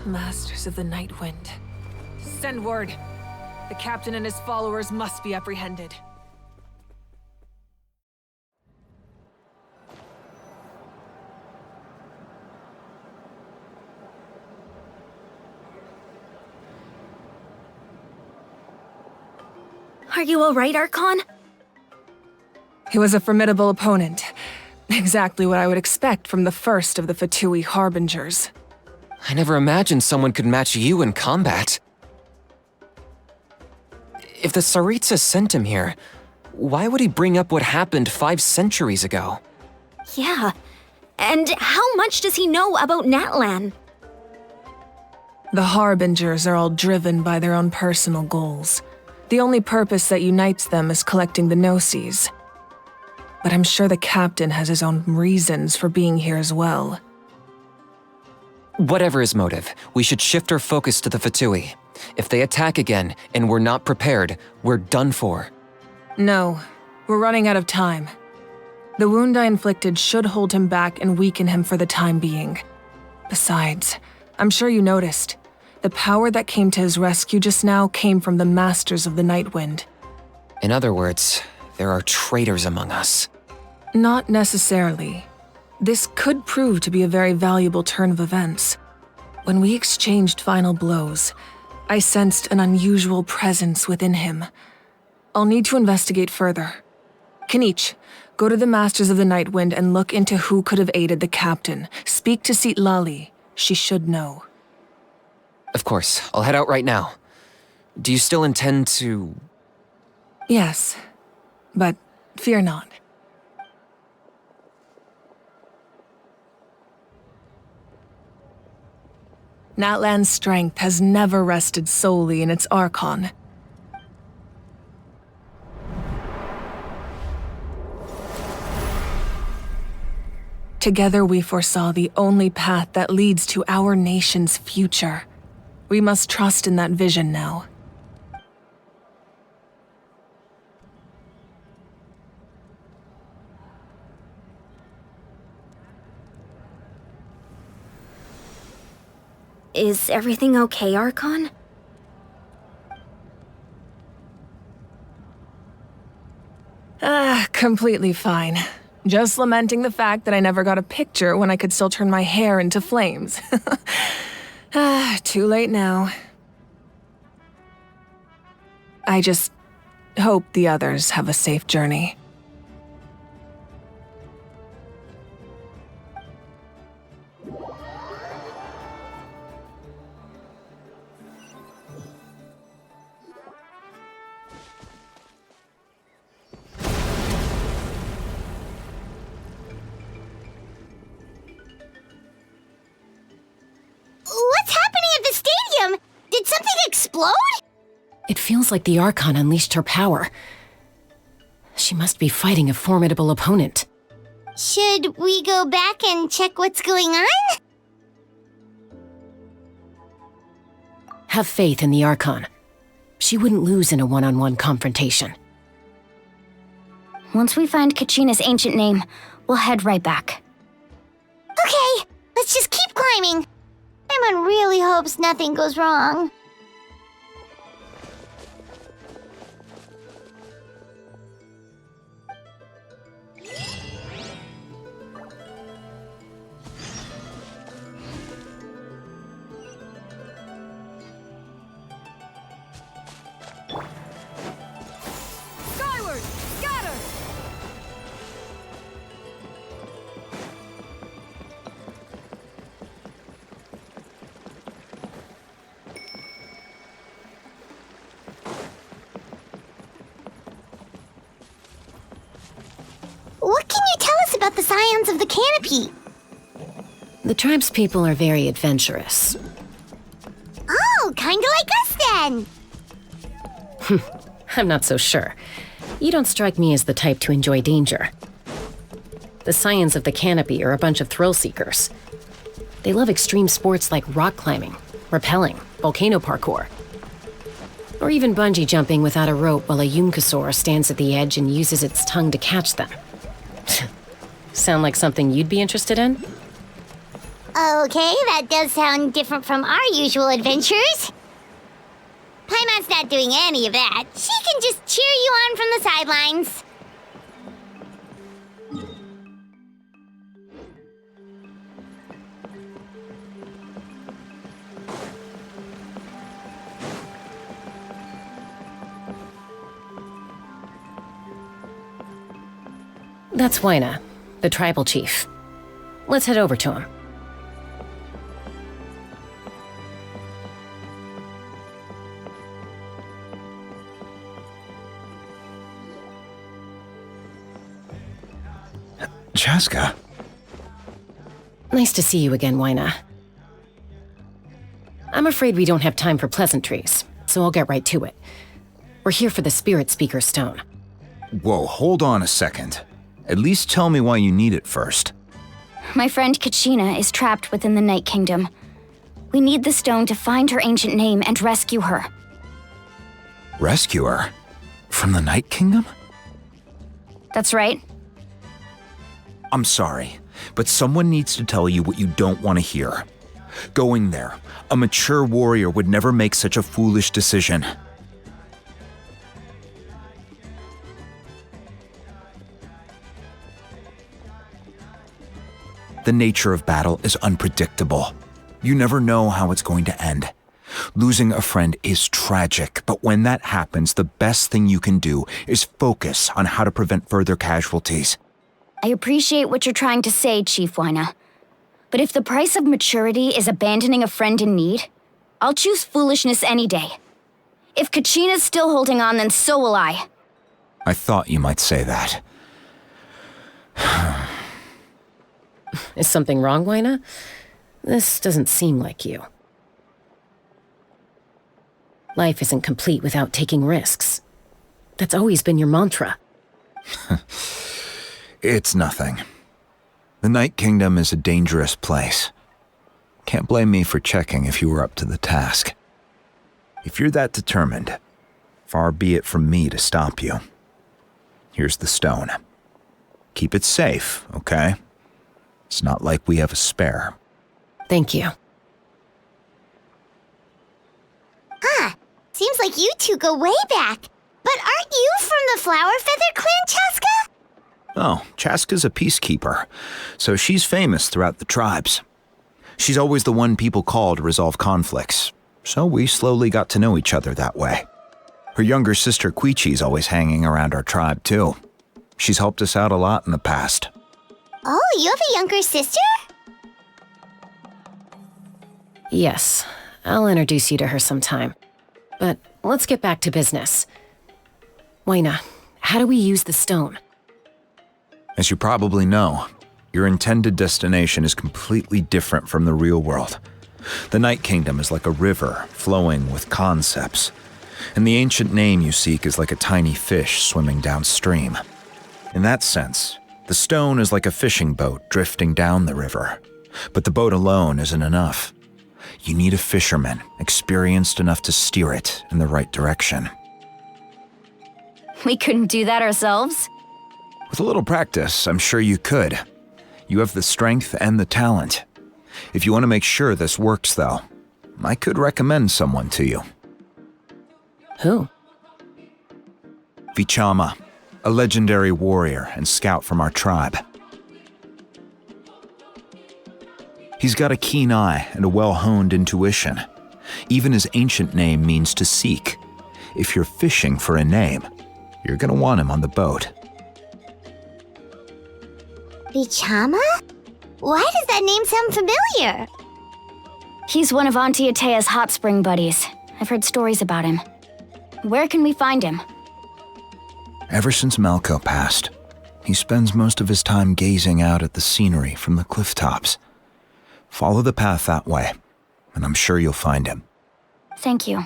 Masters of the Night Wind. Send word. The captain and his followers must be apprehended. Are you alright, Archon? He was a formidable opponent. Exactly what I would expect from the first of the Fatui Harbingers. I never imagined someone could match you in combat. If the Tsaritsa sent him here, why would he bring up what happened 5 centuries ago? Yeah. And how much does he know about Natlan? The Harbingers are all driven by their own personal goals. The only purpose that unites them is collecting the Gnosis. But I'm sure the captain has his own reasons for being here as well. Whatever his motive, we should shift our focus to the Fatui. If they attack again and we're not prepared, we're done for. No, we're running out of time. The wound I inflicted should hold him back and weaken him for the time being. Besides, I'm sure you noticed, the power that came to his rescue just now came from the Masters of the Night Wind. In other words, there are traitors among us. Not necessarily. This could prove to be a very valuable turn of events. When we exchanged final blows, I sensed an unusual presence within him. I'll need to investigate further. Kenichi, go to the Masters of the Night Wind and look into who could have aided the captain. Speak to Citlali. She should know. Of course, I'll head out right now. Do you still intend to... Yes, but fear not. Natlan's strength has never rested solely in its Archon. Together we foresaw the only path that leads to our nation's future. We must trust in that vision now. Is everything okay, Archon? Completely fine. Just lamenting the fact that I never got a picture when I could still turn my hair into flames. Too late now. I just hope the others have a safe journey. What's happening at the stadium? Did something explode? It feels like the Archon unleashed her power. She must be fighting a formidable opponent. Should we go back and check what's going on? Have faith in the Archon. She wouldn't lose in a one-on-one confrontation. Once we find Kachina's ancient name, we'll head right back. Okay, let's just keep climbing. Everyone really hopes nothing goes wrong. Skyward! Scatter! What can you tell us about the scions of the canopy? The tribespeople are very adventurous. Oh, kinda like us then. I'm not so sure. You don't strike me as the type to enjoy danger. The Scions of the Canopy are a bunch of thrill seekers. They love extreme sports like rock climbing, rappelling, volcano parkour, or even bungee jumping without a rope while a Yunkasaur stands at the edge and uses its tongue to catch them. Sound like something you'd be interested in? Okay, that does sound different from our usual adventures. Paimon's not doing any of that. She can just cheer you on from the sidelines. That's Wyna, the tribal chief. Let's head over to him. Chaska. Nice to see you again, Wyna. I'm afraid we don't have time for pleasantries, so I'll get right to it. We're here for the Spirit Speaker Stone. Whoa, hold on a second. At least tell me why you need it first. My friend Kachina is trapped within the Night Kingdom. We need the stone to find her ancient name and rescue her. Rescue her? From the Night Kingdom? That's right. I'm sorry, but someone needs to tell you what you don't want to hear. Going there, a mature warrior would never make such a foolish decision. The nature of battle is unpredictable. You never know how it's going to end. Losing a friend is tragic, but when that happens, the best thing you can do is focus on how to prevent further casualties. I appreciate what you're trying to say, Chief Wyna. But if the price of maturity is abandoning a friend in need, I'll choose foolishness any day. If Kachina's still holding on, then so will I. I thought you might say that. Is something wrong, Wyna? This doesn't seem like you. Life isn't complete without taking risks. That's always been your mantra. It's nothing. The Night Kingdom is a dangerous place. Can't blame me for checking if you were up to the task. If you're that determined, far be it from me to stop you. Here's the stone. Keep it safe, okay? It's not like we have a spare. Thank you. Seems like you two go way back. But aren't you from the Flower Feather Clan, Chaska? Oh, Chaska's a peacekeeper, so she's famous throughout the tribes. She's always the one people call to resolve conflicts, so we slowly got to know each other that way. Her younger sister Quichi's always hanging around our tribe, too. She's helped us out a lot in the past. Oh, you have a younger sister? Yes, I'll introduce you to her sometime. But let's get back to business. Waina, how do we use the stone? As you probably know, your intended destination is completely different from the real world. The Night Kingdom is like a river flowing with concepts, and the ancient name you seek is like a tiny fish swimming downstream. In that sense, the stone is like a fishing boat drifting down the river, but the boat alone isn't enough. You need a fisherman experienced enough to steer it in the right direction. We couldn't do that ourselves? With a little practice, I'm sure you could. You have the strength and the talent. If you want to make sure this works, though, I could recommend someone to you. Who? Vichama, a legendary warrior and scout from our tribe. He's got a keen eye and a well-honed intuition. Even his ancient name means to seek. If you're fishing for a name, you're gonna want him on the boat. Vichama? Why does that name sound familiar? He's one of Auntie Atea's hot spring buddies. I've heard stories about him. Where can we find him? Ever since Malco passed, he spends most of his time gazing out at the scenery from the cliff tops. Follow the path that way, and I'm sure you'll find him. Thank you.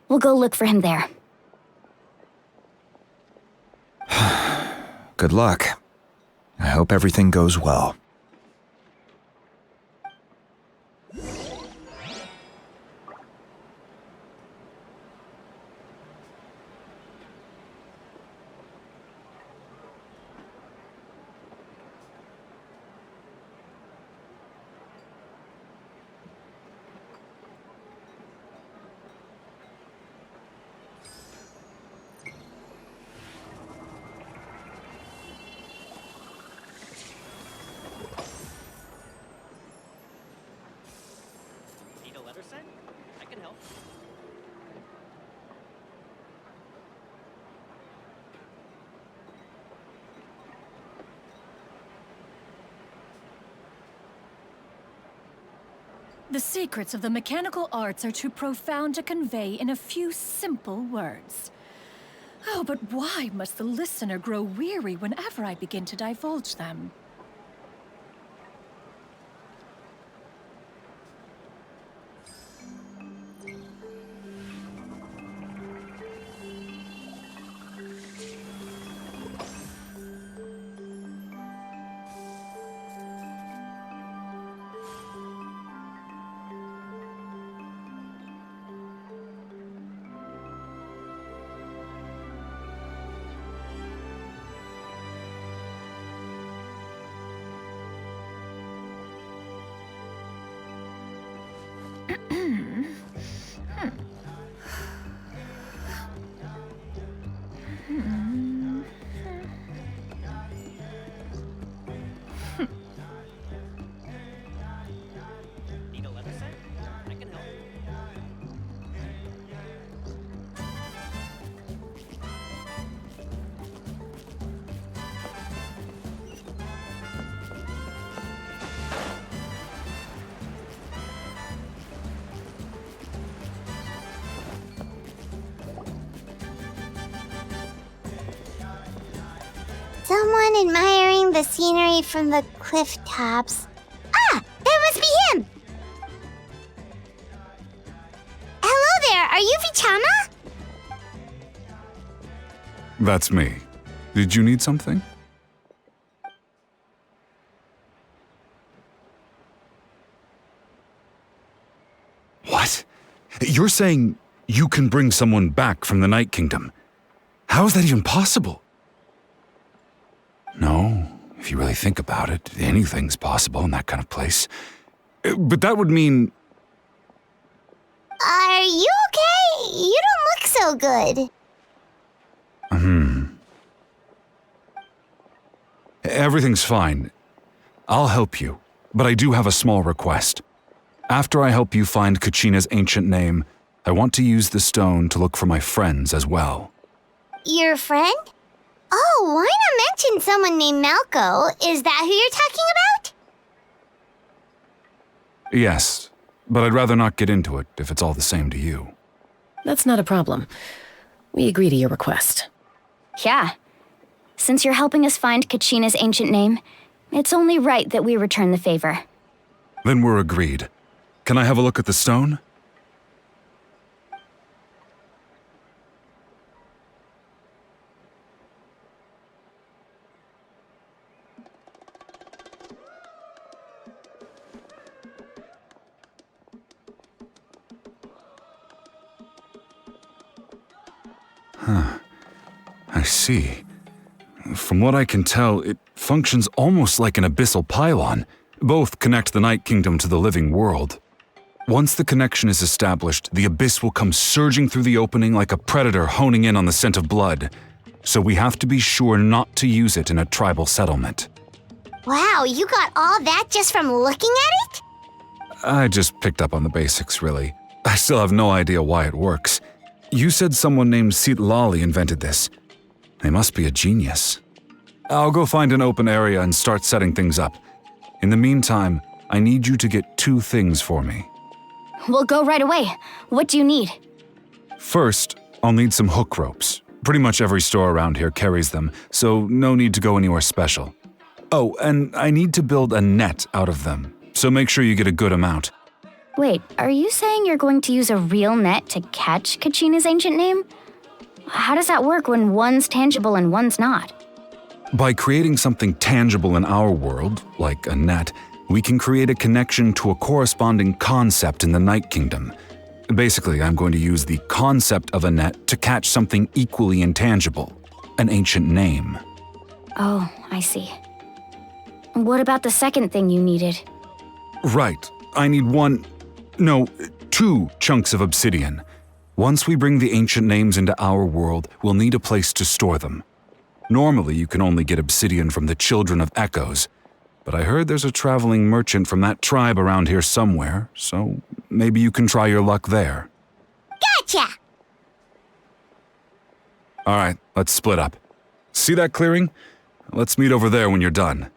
We'll go look for him there. Good luck. I hope everything goes well. The secrets of the mechanical arts are too profound to convey in a few simple words. Oh, but why must the listener grow weary whenever I begin to divulge them? Someone admiring the scenery from the cliff tops. Ah! That must be him! Hello there, are you Vichama? That's me. Did you need something? What? You're saying you can bring someone back from the Night Kingdom? How is that even possible? No, if you really think about it, anything's possible in that kind of place. But that would mean... Are you okay? You so good. Everything's fine. I'll help you, but I do have a small request. After I help you find Kachina's ancient name, I want to use the stone to look for my friends as well. Your friend? Oh, why not mention someone named Malco? Is that who you're talking about? Yes, but I'd rather not get into it if it's all the same to you. That's not a problem. We agree to your request. Yeah. Since you're helping us find Kachina's ancient name, it's only right that we return the favor. Then we're agreed. Can I have a look at the stone? I see. From what I can tell, it functions almost like an abyssal pylon. Both connect the Night Kingdom to the living world. Once the connection is established, the abyss will come surging through the opening like a predator honing in on the scent of blood. So we have to be sure not to use it in a tribal settlement. Wow, you got all that just from looking at it? I just picked up on the basics, really. I still have no idea why it works. You said someone named Lali invented this. They must be a genius. I'll go find an open area and start setting things up. In the meantime, I need you to get 2 things for me. We'll go right away. What do you need? First, I'll need some hook ropes. Pretty much every store around here carries them, so no need to go anywhere special. Oh, and I need to build a net out of them, so make sure you get a good amount. Wait, are you saying you're going to use a real net to catch Kachina's ancient name? How does that work when one's tangible and one's not? By creating something tangible in our world, like a net, we can create a connection to a corresponding concept in the Night Kingdom. Basically, I'm going to use the concept of a net to catch something equally intangible, an ancient name. Oh, I see. What about the second thing you needed? Right. I need 2 chunks of obsidian. Once we bring the ancient names into our world, we'll need a place to store them. Normally, you can only get obsidian from the Children of Echoes, but I heard there's a traveling merchant from that tribe around here somewhere, so maybe you can try your luck there. Gotcha! Alright, let's split up. See that clearing? Let's meet over there when you're done.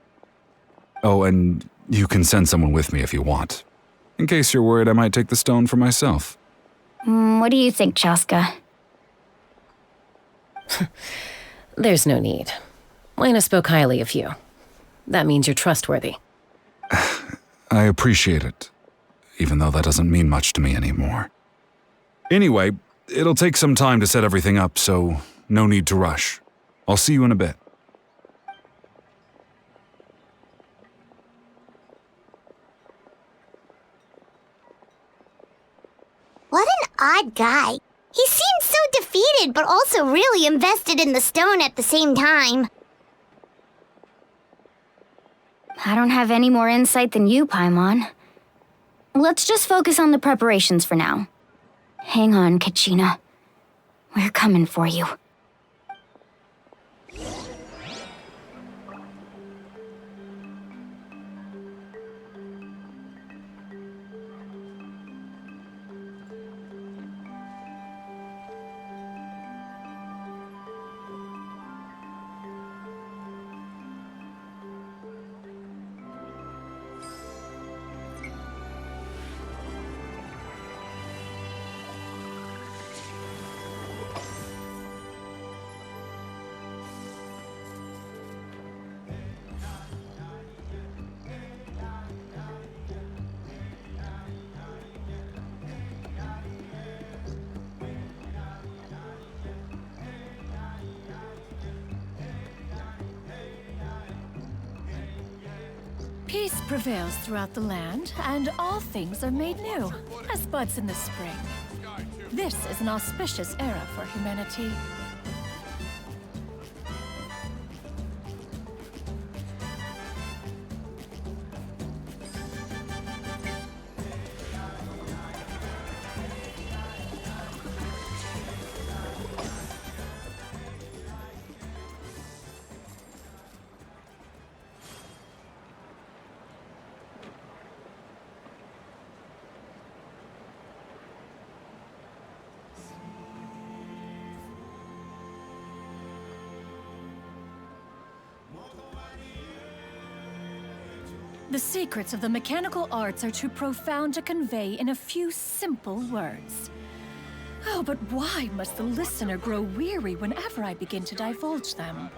Oh, and you can send someone with me if you want. In case you're worried I might take the stone for myself. What do you think, Chaska? There's no need. Lena spoke highly of you. That means you're trustworthy. I appreciate it, even though that doesn't mean much to me anymore. Anyway, it'll take some time to set everything up, so no need to rush. I'll see you in a bit. What an odd guy. He seems so defeated, but also really invested in the stone at the same time. I don't have any more insight than you, Paimon. Let's just focus on the preparations for now. Hang on, Kachina. We're coming for you. Peace prevails throughout the land, and all things are made new, as buds in the spring. This is an auspicious era for humanity. The secrets of the mechanical arts are too profound to convey in a few simple words. Oh, but why must the listener grow weary whenever I begin to divulge them?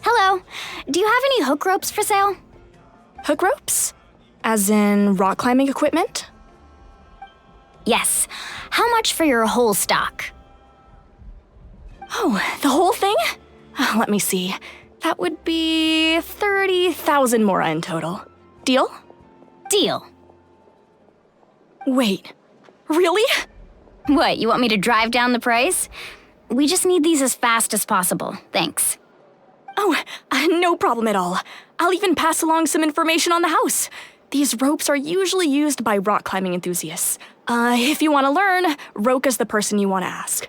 Hello. Do you have any hook ropes for sale? Hook ropes? As in rock climbing equipment? Yes. How much for your whole stock? Oh, the whole thing? Let me see. That would be 30,000 mora in total. Deal? Deal. Wait, really? What, you want me to drive down the price? We just need these as fast as possible. Thanks. Oh, no problem at all. I'll even pass along some information on the house. These ropes are usually used by rock climbing enthusiasts. If you want to learn, Roka's the person you want to ask.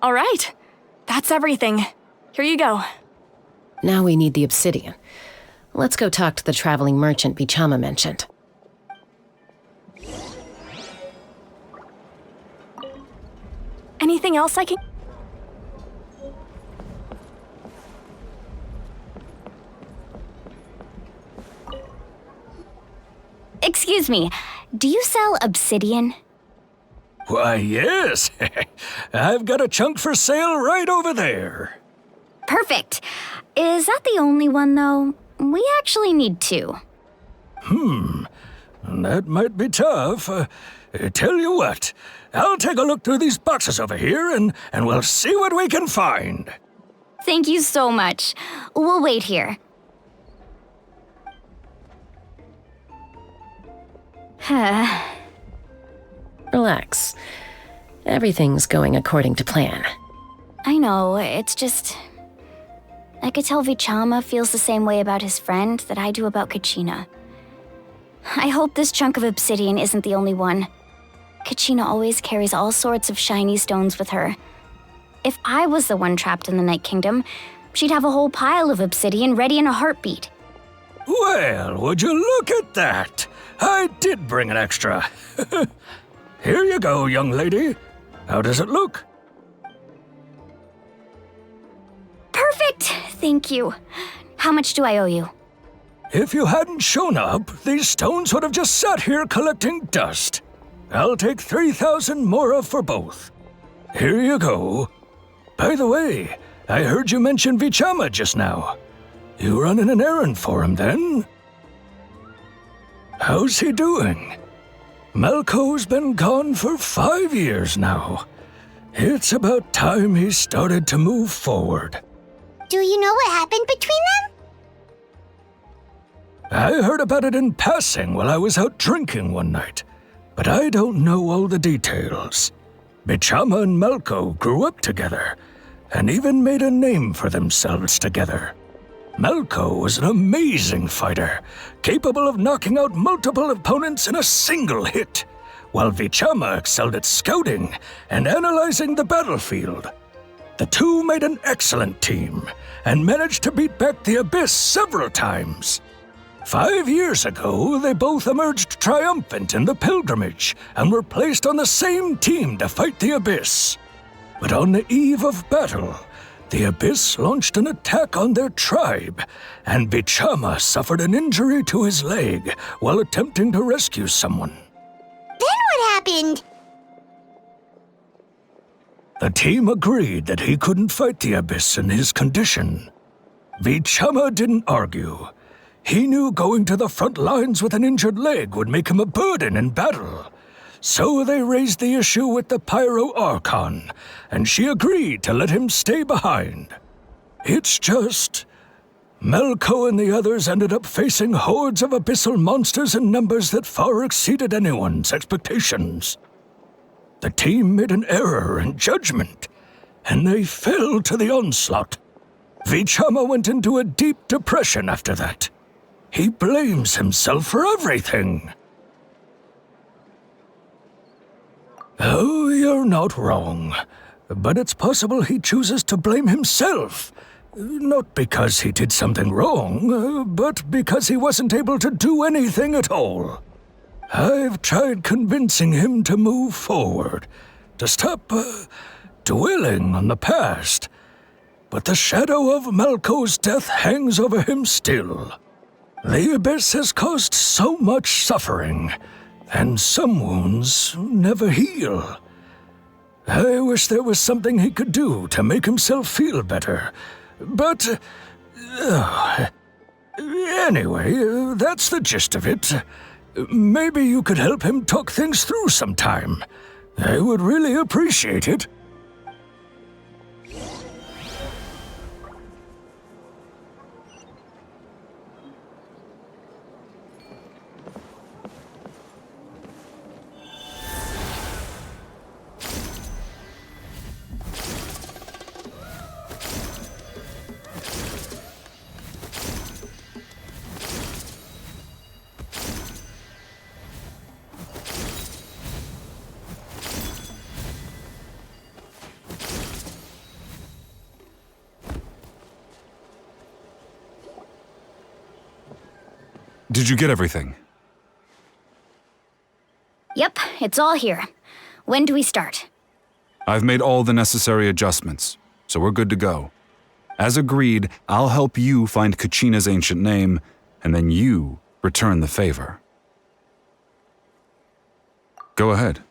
All right, that's everything. Here you go. Now we need the obsidian. Let's go talk to the traveling merchant Vichama mentioned. Anything else I can... Excuse me, do you sell obsidian? Why, yes. I've got a chunk for sale right over there. Perfect. Is that the only one, though? We actually need two. That might be tough. Tell you what, I'll take a look through these boxes over here and we'll see what we can find. Thank you so much. We'll wait here. Relax. Everything's going according to plan. I know, it's just... I could tell Vichama feels the same way about his friend that I do about Kachina. I hope this chunk of obsidian isn't the only one. Kachina always carries all sorts of shiny stones with her. If I was the one trapped in the Night Kingdom, she'd have a whole pile of obsidian ready in a heartbeat. Well, would you look at that? I did bring an extra. Here you go, young lady. How does it look? Perfect! Thank you. How much do I owe you? If you hadn't shown up, these stones would have just sat here collecting dust. I'll take 3,000 mora for both. Here you go. By the way, I heard you mention Vichama just now. You running an errand for him, then? How's he doing? Malco's been gone for 5 years now. It's about time he started to move forward. Do you know what happened between them? I heard about it in passing while I was out drinking one night, but I don't know all the details. Vichama and Malco grew up together, and even made a name for themselves together. Malco was an amazing fighter, capable of knocking out multiple opponents in a single hit, while Vichama excelled at scouting and analyzing the battlefield. The two made an excellent team, and managed to beat back the Abyss several times. 5 years ago, they both emerged triumphant in the pilgrimage, and were placed on the same team to fight the Abyss. But on the eve of battle, the Abyss launched an attack on their tribe, and Vichama suffered an injury to his leg while attempting to rescue someone. Then what happened? The team agreed that he couldn't fight the Abyss in his condition. Vichama didn't argue. He knew going to the front lines with an injured leg would make him a burden in battle. So they raised the issue with the Pyro Archon, and she agreed to let him stay behind. It's just... Melko and the others ended up facing hordes of abyssal monsters in numbers that far exceeded anyone's expectations. The team made an error in judgment, and they fell to the onslaught. Vichama went into a deep depression after that. He blames himself for everything. Oh, you're not wrong. But it's possible he chooses to blame himself. Not because he did something wrong, but because he wasn't able to do anything at all. I've tried convincing him to move forward, to stop dwelling on the past. But the shadow of Malko's death hangs over him still. The Abyss has caused so much suffering, and some wounds never heal. I wish there was something he could do to make himself feel better. But, anyway, that's the gist of it. Maybe you could help him talk things through sometime. I would really appreciate it. Did you get everything? Yep, it's all here. When do we start? I've made all the necessary adjustments, so we're good to go. As agreed, I'll help you find Kachina's ancient name, and then you return the favor. Go ahead.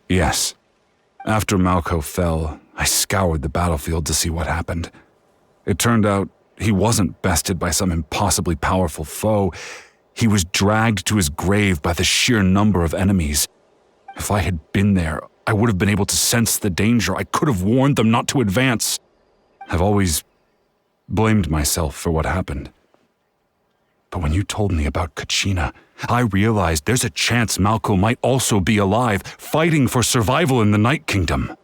Yes. After Malko fell, I scoured the battlefield to see what happened. It turned out he wasn't bested by some impossibly powerful foe. He was dragged to his grave by the sheer number of enemies. If I had been there, I would have been able to sense the danger. I could have warned them not to advance. I've always blamed myself for what happened. But when you told me about Kachina, I realized there's a chance Malko might also be alive, fighting for survival in the Night Kingdom.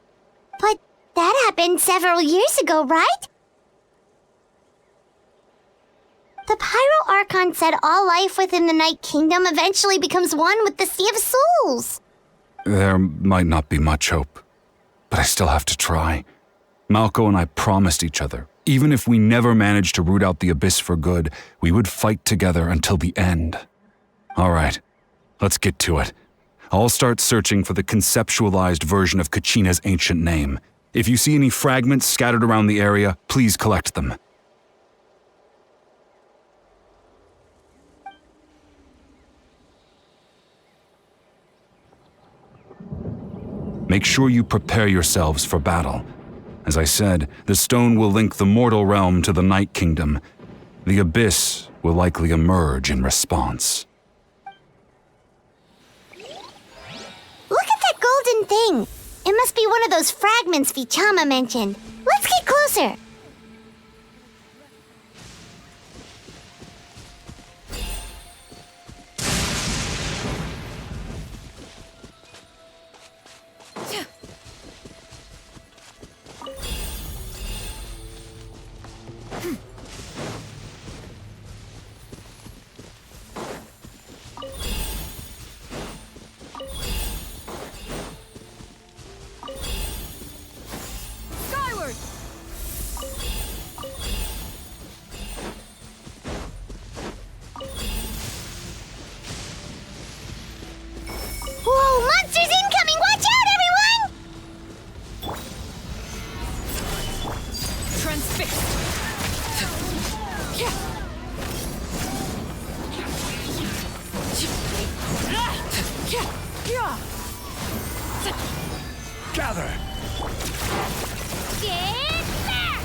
But that happened several years ago, right? The Pyro Archon said all life within the Night Kingdom eventually becomes one with the Sea of Souls. There might not be much hope, but I still have to try. Malko and I promised each other, even if we never managed to root out the Abyss for good, we would fight together until the end. All right, let's get to it. I'll start searching for the conceptualized version of Kachina's ancient name. If you see any fragments scattered around the area, please collect them. Make sure you prepare yourselves for battle. As I said, the stone will link the mortal realm to the Night Kingdom. The Abyss will likely emerge in response. Look at that golden thing! It must be one of those fragments Vichama mentioned. Let's get closer! Whoa, monsters incoming! Watch out, everyone! Transfixed. Gather! Get back!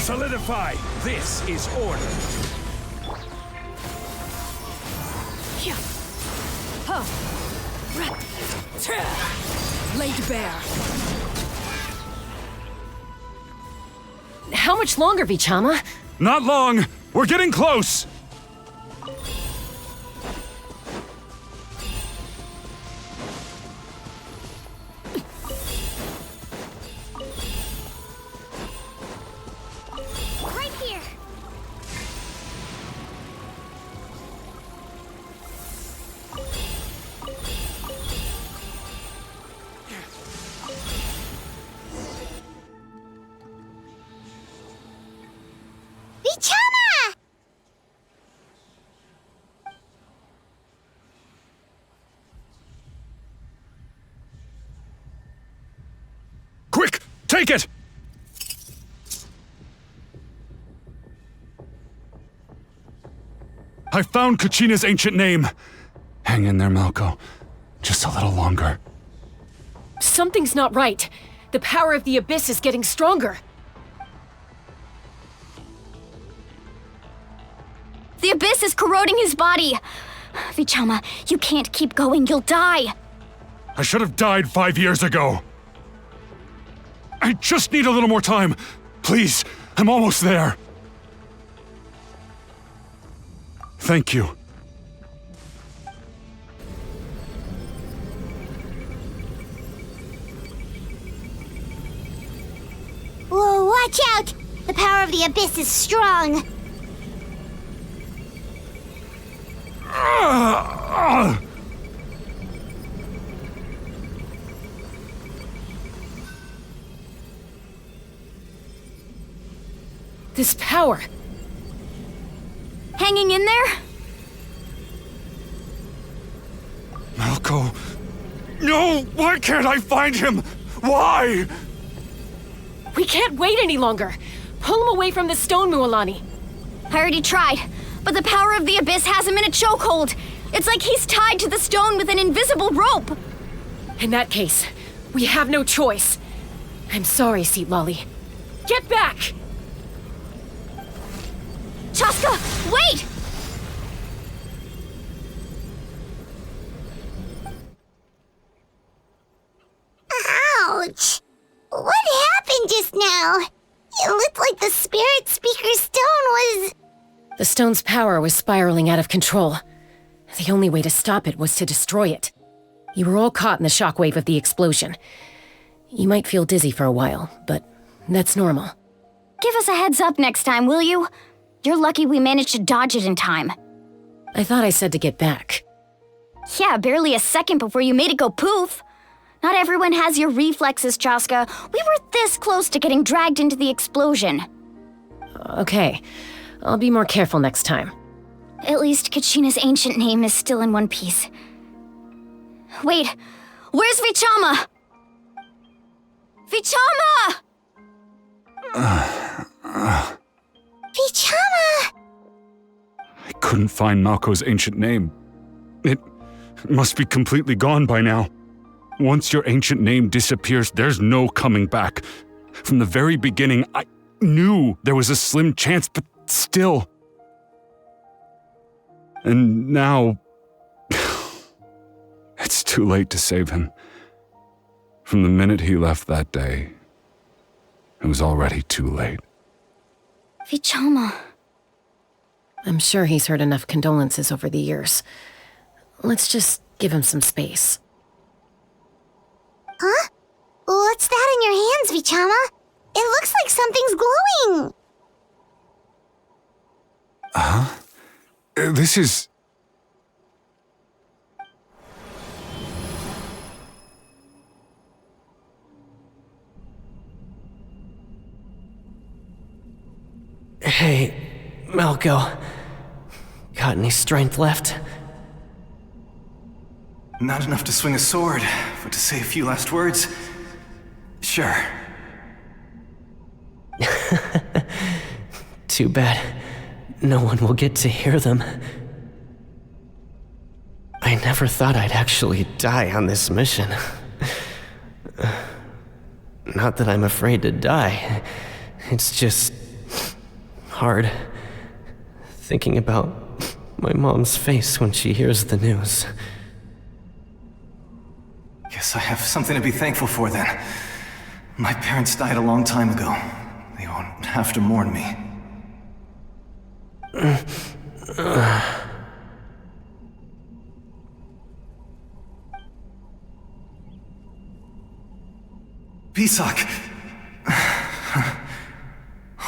Solidify! This is order! Laid bare. How much longer, Vichama? Not long! We're getting close! Right here. Vichama! Quick! Take it! I found Kachina's ancient name. Hang in there, Malco. Just a little longer. Something's not right. The power of the Abyss is getting stronger. The Abyss is corroding his body. Vichama, you can't keep going. You'll die. I should have died 5 years ago. I just need a little more time. Please, I'm almost there. Thank you. Whoa, watch out! The power of the Abyss is strong. This power. Hanging in there? Malco. No! Why can't I find him? Why? We can't wait any longer. Pull him away from the stone, Mualani. I already tried, but the power of the Abyss has him in a chokehold. It's like he's tied to the stone with an invisible rope. In that case, we have no choice. I'm sorry, Seat Lolly. Get back! Chaska, wait! Ouch! What happened just now? It looked like the Spirit Speaker's stone was... The stone's power was spiraling out of control. The only way to stop it was to destroy it. You were all caught in the shockwave of the explosion. You might feel dizzy for a while, but that's normal. Give us a heads up next time, will you? You're lucky we managed to dodge it in time. I thought I said to get back. Yeah, barely a second before you made it go poof. Not everyone has your reflexes, Chaska. We were this close to getting dragged into the explosion. Okay, I'll be more careful next time. At least Kachina's ancient name is still in one piece. Wait, where's Vichama? Vichama! Vichama! I couldn't find Malco's ancient name. It must be completely gone by now. Once your ancient name disappears, there's no coming back. From the very beginning, I knew there was a slim chance, but still. And now... it's too late to save him. From the minute he left that day, it was already too late. Vichama. I'm sure he's heard enough condolences over the years. Let's just give him some space. Huh? What's that in your hands, Vichama? It looks like something's glowing. Huh? This is... Hey, Malco. Got any strength left? Not enough to swing a sword, but to say a few last words? Sure. Too bad. No one will get to hear them. I never thought I'd actually die on this mission. Not that I'm afraid to die. It's just... hard. Thinking about my mom's face when she hears the news. Guess I have something to be thankful for then. My parents died a long time ago. They won't have to mourn me. Pisak!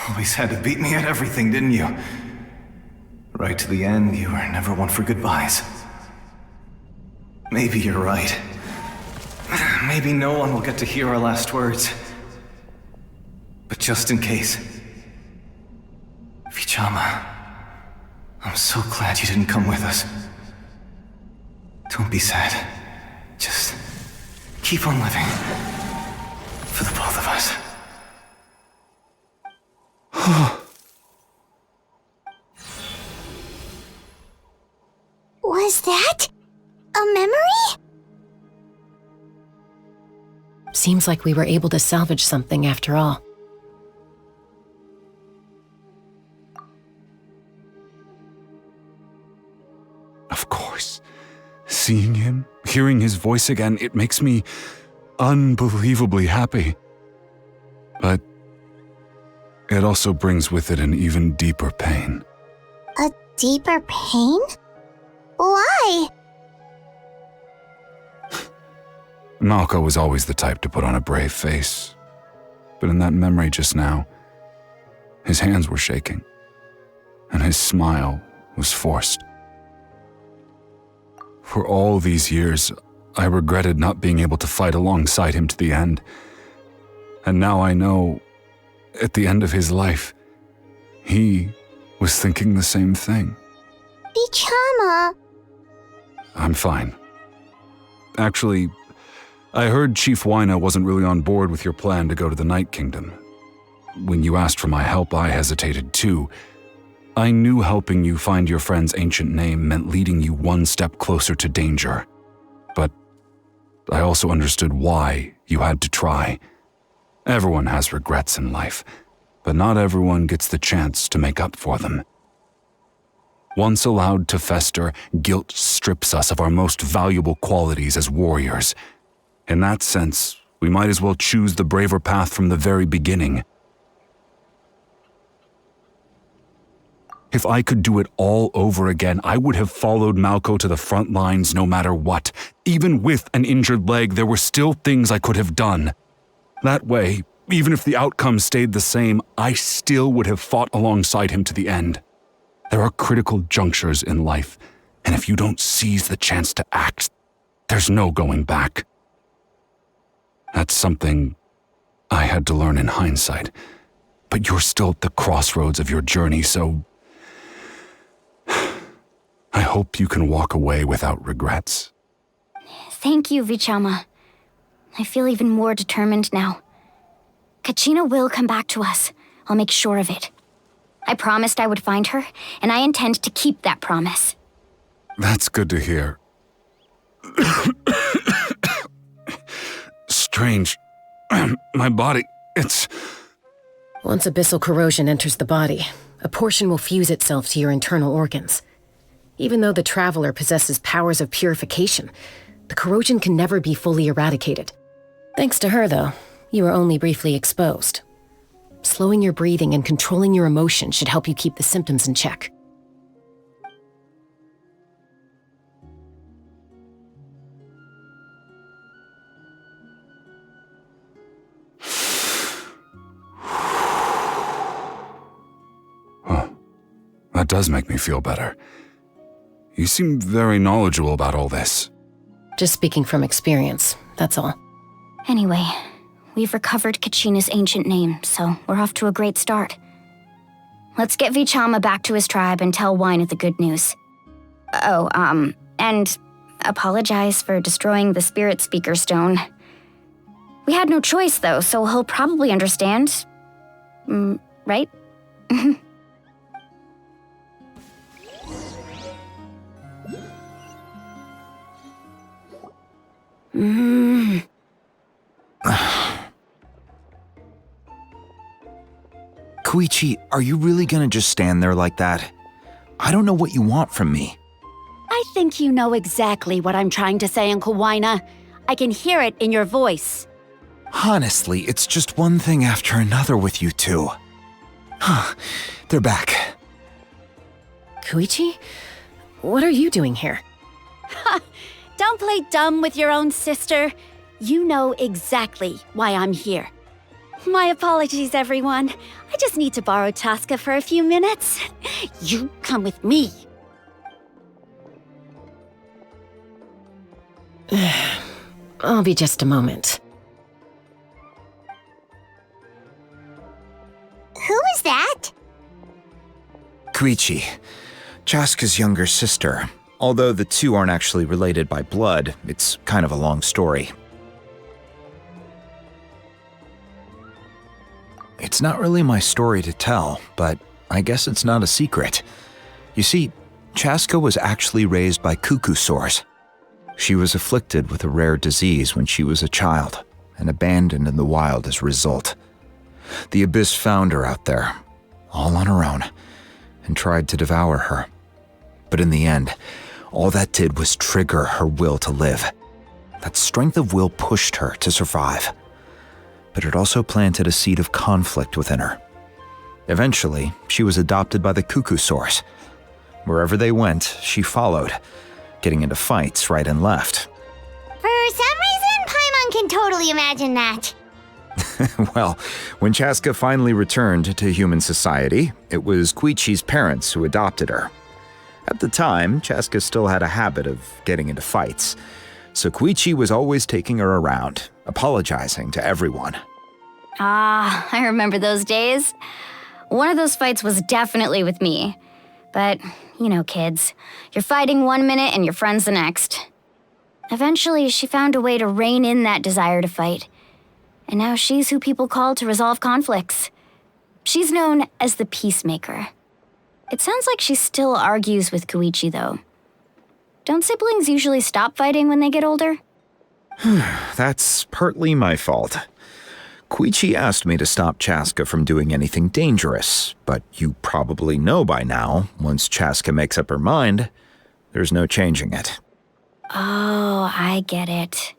Always had to beat me at everything, didn't you? Right to the end, you were never one for goodbyes. Maybe you're right. Maybe no one will get to hear our last words. But just in case... Vichama, I'm so glad you didn't come with us. Don't be sad. Just keep on living. For the both of us. Was that a memory? Seems like we were able to salvage something after all. Of course. Seeing him, hearing his voice again, it makes me unbelievably happy. But it also brings with it an even deeper pain. A deeper pain? Why? Malko was always the type to put on a brave face. But in that memory just now, his hands were shaking, and his smile was forced. For all these years, I regretted not being able to fight alongside him to the end. And now I know, at the end of his life, he was thinking the same thing. Vichama. I'm fine. Actually, I heard Chief Wyna wasn't really on board with your plan to go to the Night Kingdom. When you asked for my help, I hesitated too. I knew helping you find your friend's ancient name meant leading you one step closer to danger. But I also understood why you had to try. Everyone has regrets in life, but not everyone gets the chance to make up for them. Once allowed to fester, guilt strips us of our most valuable qualities as warriors. In that sense, we might as well choose the braver path from the very beginning. If I could do it all over again, I would have followed Malko to the front lines no matter what. Even with an injured leg, there were still things I could have done. That way, even if the outcome stayed the same, I still would have fought alongside him to the end. There are critical junctures in life, and if you don't seize the chance to act, there's no going back. That's something I had to learn in hindsight, but you're still at the crossroads of your journey, so I hope you can walk away without regrets. Thank you, Vichama. I feel even more determined now. Kachina will come back to us. I'll make sure of it. I promised I would find her, and I intend to keep that promise. That's good to hear. Strange. My body, it's... Once abyssal corrosion enters the body, a portion will fuse itself to your internal organs. Even though the Traveler possesses powers of purification, the corrosion can never be fully eradicated. Thanks to her, though, you were only briefly exposed. Slowing your breathing and controlling your emotions should help you keep the symptoms in check. Huh. That does make me feel better. You seem very knowledgeable about all this. Just speaking from experience, that's all. Anyway, we've recovered Kachina's ancient name, so we're off to a great start. Let's get Vichama back to his tribe and tell Wyna the good news. And apologize for destroying the Spirit Speaker Stone. We had no choice, though, so he'll probably understand. Right? Koichi, are you really gonna just stand there like that? I don't know what you want from me. I think you know exactly what I'm trying to say, Uncle Wina. I can hear it in your voice. Honestly, it's just one thing after another with you two. They're back. Koichi? What are you doing here? Don't play dumb with your own sister. You know exactly why I'm here. My apologies, everyone. I just need to borrow Chaska for a few minutes. You come with me. I'll be just a moment. Who is that? Koichi, Chaska's younger sister. Although the two aren't actually related by blood, it's kind of a long story. It's not really my story to tell, but I guess it's not a secret. You see, Chaska was actually raised by cuckoo sores. She was afflicted with a rare disease when she was a child and abandoned in the wild as a result. The Abyss found her out there, all on her own, and tried to devour her. But in the end, all that did was trigger her will to live. That strength of will pushed her to survive. But it also planted a seed of conflict within her. Eventually, she was adopted by the cuckoo sores. Wherever they went, she followed, getting into fights right and left. For some reason, Paimon can totally imagine that. Well, when Chaska finally returned to human society, it was Koichi's parents who adopted her. At the time, Chaska still had a habit of getting into fights, so Koichi was always taking her around, apologizing to everyone. I remember those days. One of those fights was definitely with me. But, you know, kids. You're fighting one minute and your friend's the next. Eventually, she found a way to rein in that desire to fight. And now she's who people call to resolve conflicts. She's known as the Peacemaker. It sounds like she still argues with Koichi, though. Don't siblings usually stop fighting when they get older? That's partly my fault. Koichi asked me to stop Chaska from doing anything dangerous, but you probably know by now, once Chaska makes up her mind, there's no changing it. Oh, I get it.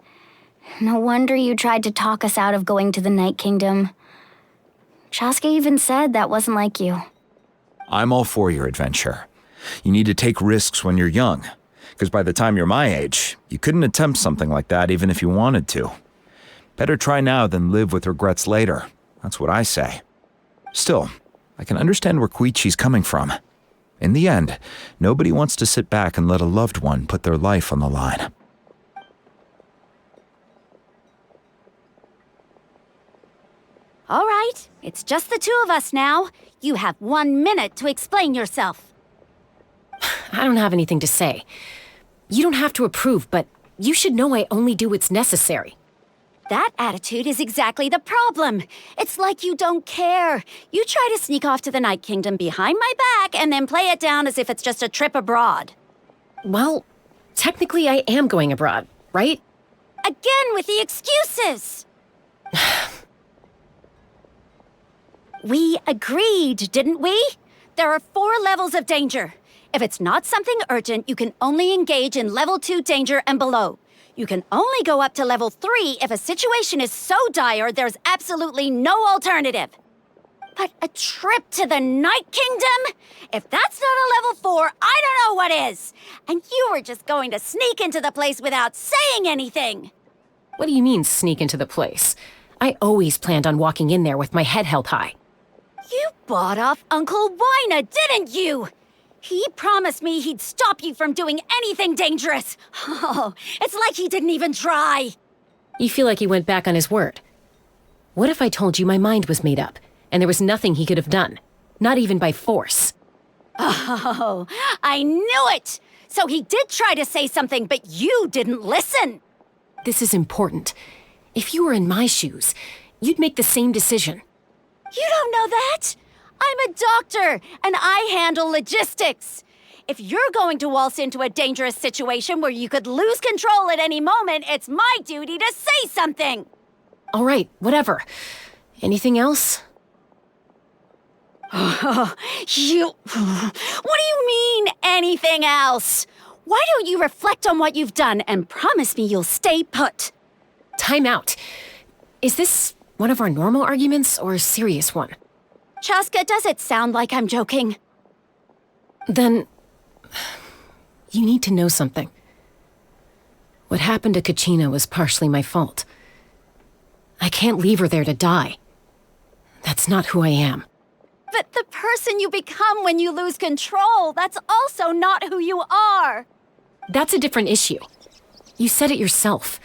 No wonder you tried to talk us out of going to the Night Kingdom. Chaska even said that wasn't like you. I'm all for your adventure. You need to take risks when you're young, because by the time you're my age, you couldn't attempt something like that even if you wanted to. Better try now than live with regrets later. That's what I say. Still, I can understand where Koichi's coming from. In the end, nobody wants to sit back and let a loved one put their life on the line. All right, it's just the two of us now. You have 1 minute to explain yourself. I don't have anything to say. You don't have to approve, but you should know I only do what's necessary. That attitude is exactly the problem. It's like you don't care. You try to sneak off to the Night Kingdom behind my back and then play it down as if it's just a trip abroad. Well, technically I am going abroad, right? Again with the excuses! We agreed, didn't we? There are 4 levels of danger. If it's not something urgent, you can only engage in level 2 danger and below. You can only go up to level 3 if a situation is so dire there's absolutely no alternative. But a trip to the Night Kingdom? If that's not a level 4, I don't know what is. And you were just going to sneak into the place without saying anything. What do you mean, sneak into the place? I always planned on walking in there with my head held high. You bought off Uncle Wina, didn't you? He promised me he'd stop you from doing anything dangerous. Oh, it's like he didn't even try. You feel like he went back on his word. What if I told you my mind was made up, and there was nothing he could have done? Not even by force. Oh, I knew it! So he did try to say something, but you didn't listen. This is important. If you were in my shoes, you'd make the same decision. You don't know that? I'm a doctor, and I handle logistics. If you're going to waltz into a dangerous situation where you could lose control at any moment, it's my duty to say something. All right, whatever. Anything else? You... What do you mean, anything else? Why don't you reflect on what you've done and promise me you'll stay put? Time out. Is this one of our normal arguments or a serious one? Chaska, does it sound like I'm joking? Then... you need to know something. What happened to Kachina was partially my fault. I can't leave her there to die. That's not who I am. But the person you become when you lose control, that's also not who you are. That's a different issue. You said it yourself.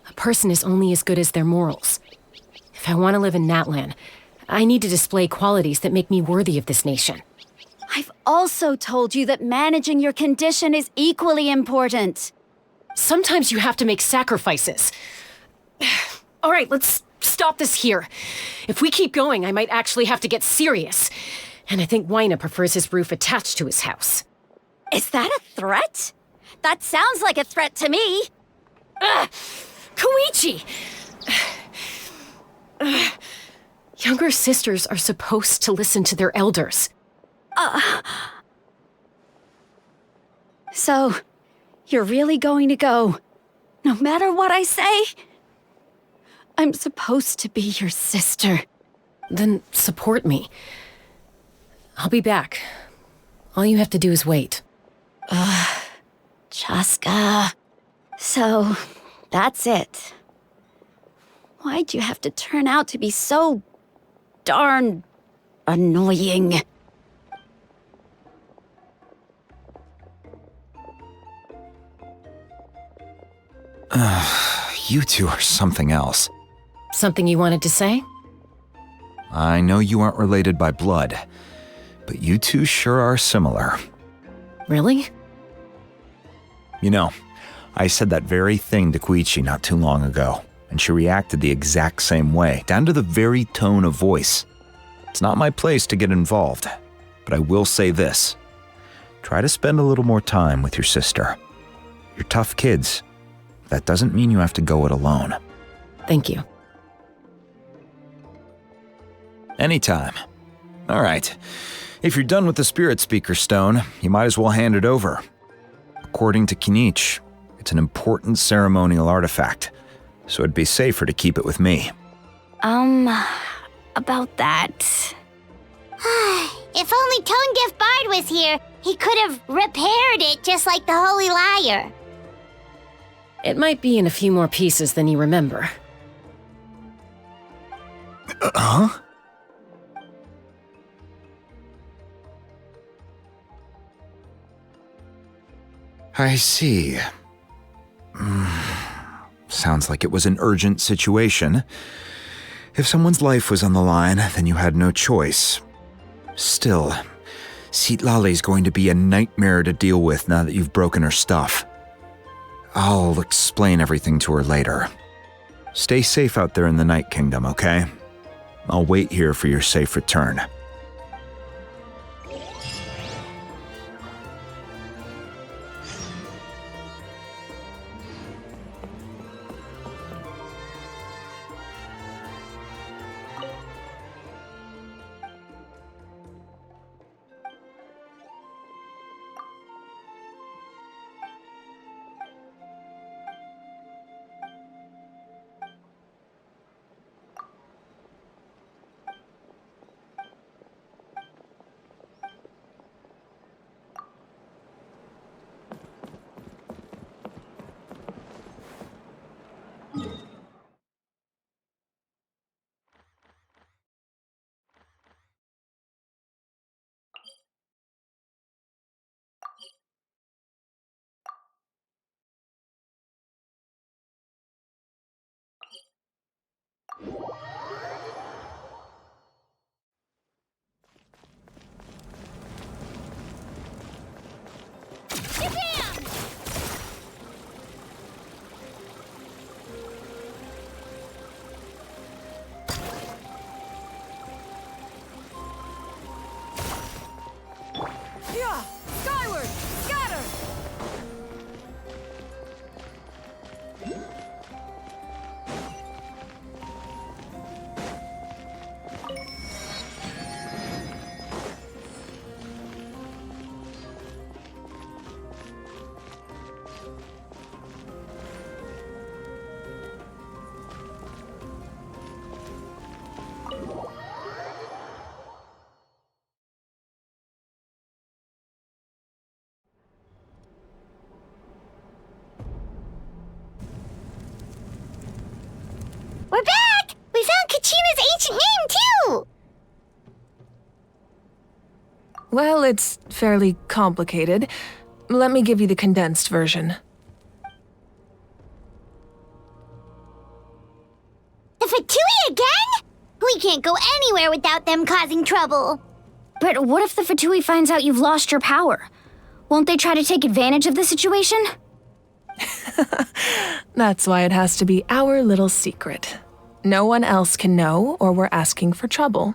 A person is only as good as their morals. If I want to live in Natlan, I need to display qualities that make me worthy of this nation. I've also told you that managing your condition is equally important. Sometimes you have to make sacrifices. All right, let's stop this here. If we keep going, I might actually have to get serious. And I think Wyna prefers his roof attached to his house. Is that a threat? That sounds like a threat to me. Koichi! Younger sisters are supposed to listen to their elders. So, you're really going to go, no matter what I say? I'm supposed to be your sister. Then support me. I'll be back. All you have to do is wait. Chaska. So, that's it. Why'd you have to turn out to be so darn annoying? You two are something else. Something you wanted to say? I know you aren't related by blood, but you two sure are similar. Really? You know, I said that very thing to Koichi not too long ago, and she reacted the exact same way, down to the very tone of voice. It's not my place to get involved, but I will say this. Try to spend a little more time with your sister. You're tough kids. That doesn't mean you have to go it alone. Thank you. Anytime. All right. If you're done with the Spirit Speaker Stone, you might as well hand it over. According to Kinich, it's an important ceremonial artifact, so it'd be safer to keep it with me. About that. If only Tonegif Bard was here, he could have repaired it just like the Holy Liar. It might be in a few more pieces than you remember. Huh? I see. Sounds like it was an urgent situation. If someone's life was on the line, then you had no choice. Still, Citlali's going to be a nightmare to deal with now that you've broken her stuff. I'll explain everything to her later. Stay safe out there in the Night Kingdom, okay? I'll wait here for your safe return. Kachina's ancient name, too! Well, it's fairly complicated. Let me give you the condensed version. The Fatui again? We can't go anywhere without them causing trouble. But what if the Fatui finds out you've lost your power? Won't they try to take advantage of the situation? That's why it has to be our little secret. No one else can know, or we're asking for trouble.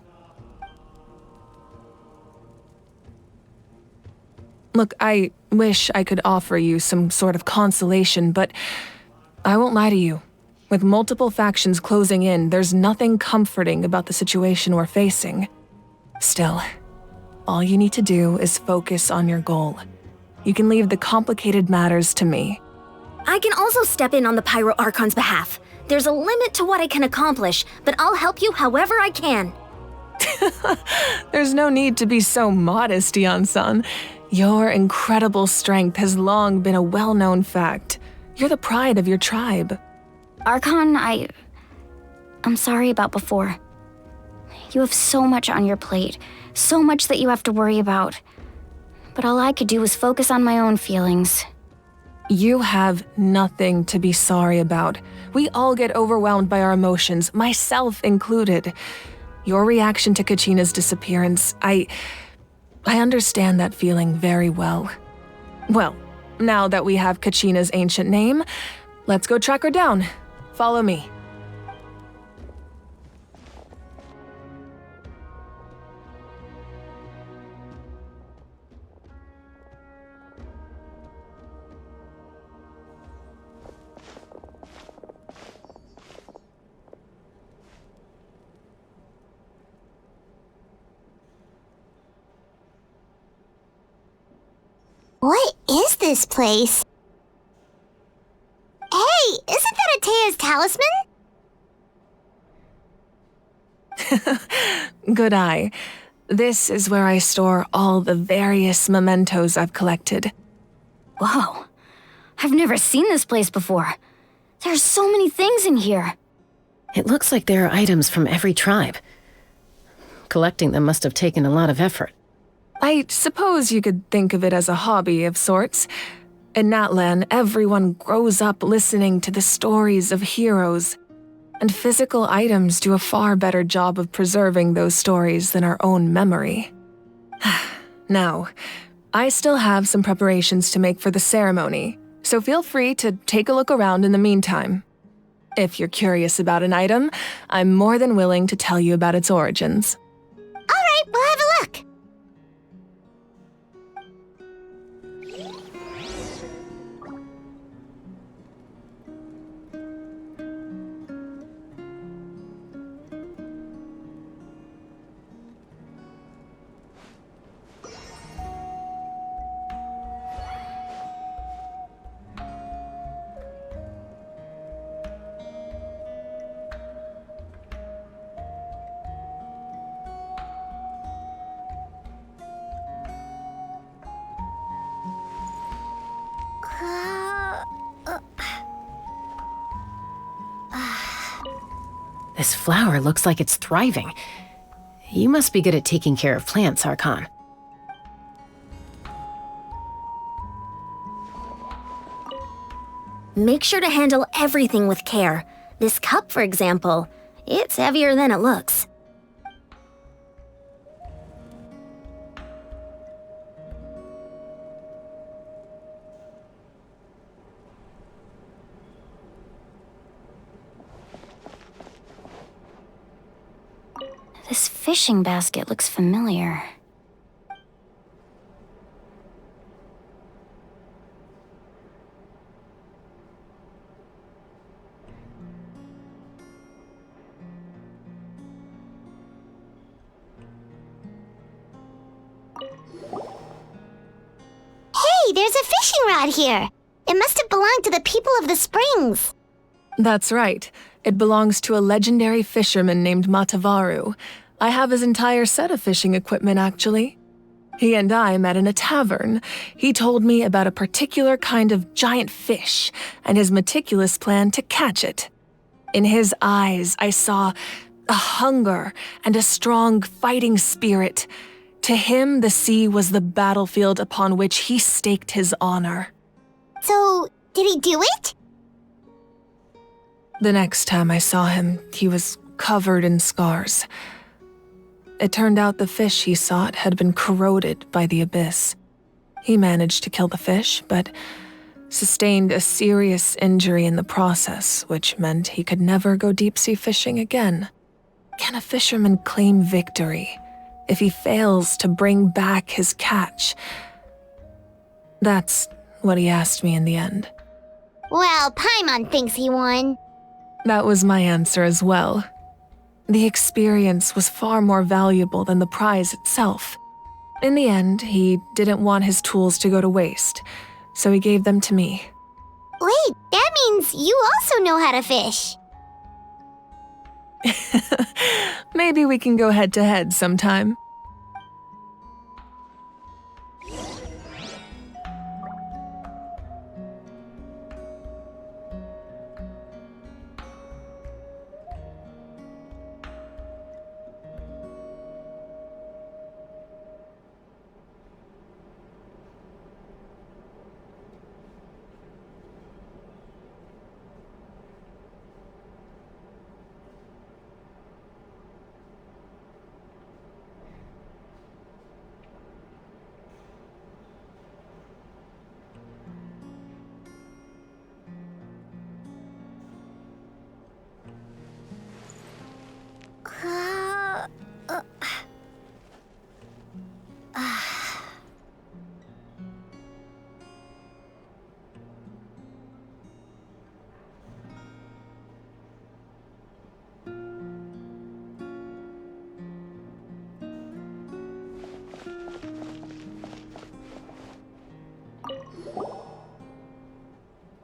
Look, I wish I could offer you some sort of consolation, but I won't lie to you. With multiple factions closing in, there's nothing comforting about the situation we're facing. Still, all you need to do is focus on your goal. You can leave the complicated matters to me. I can also step in on the Pyro Archon's behalf. There's a limit to what I can accomplish, but I'll help you however I can. There's no need to be so modest, Yan-san. Your incredible strength has long been a well-known fact. You're the pride of your tribe. Archon, I'm sorry about before. You have so much on your plate, so much that you have to worry about. But all I could do was focus on my own feelings. You have nothing to be sorry about. We all get overwhelmed by our emotions, myself included. Your reaction to Kachina's disappearance, I understand that feeling very well. Well, now that we have Kachina's ancient name, let's go track her down. Follow me. What is this place? Hey, isn't that Atea's talisman? Good eye. This is where I store all the various mementos I've collected. Whoa, I've never seen this place before. There's so many things in here. It looks like there are items from every tribe. Collecting them must have taken a lot of effort. I suppose you could think of it as a hobby of sorts. In Natlan, everyone grows up listening to the stories of heroes, and physical items do a far better job of preserving those stories than our own memory. Now, I still have some preparations to make for the ceremony, so feel free to take a look around in the meantime. If you're curious about an item, I'm more than willing to tell you about its origins. All right, we'll have a look. This flower looks like it's thriving. You must be good at taking care of plants, Archon. Make sure to handle everything with care. This cup, for example, it's heavier than it looks. This fishing basket looks familiar. Hey, there's a fishing rod here. It must have belonged to the people of the springs. That's right. It belongs to a legendary fisherman named Matavaru. I have his entire set of fishing equipment, actually. He and I met in a tavern. He told me about a particular kind of giant fish and his meticulous plan to catch it. In his eyes, I saw a hunger and a strong fighting spirit. To him, the sea was the battlefield upon which he staked his honor. So, did he do it? The next time I saw him, he was covered in scars. It turned out the fish he sought had been corroded by the abyss. He managed to kill the fish, but sustained a serious injury in the process, which meant he could never go deep-sea fishing again. Can a fisherman claim victory if he fails to bring back his catch? That's what he asked me in the end. Well, Paimon thinks he won. That was my answer as well. The experience was far more valuable than the prize itself. In the end, he didn't want his tools to go to waste, so he gave them to me. Wait, that means you also know how to fish. Maybe we can go head-to-head sometime.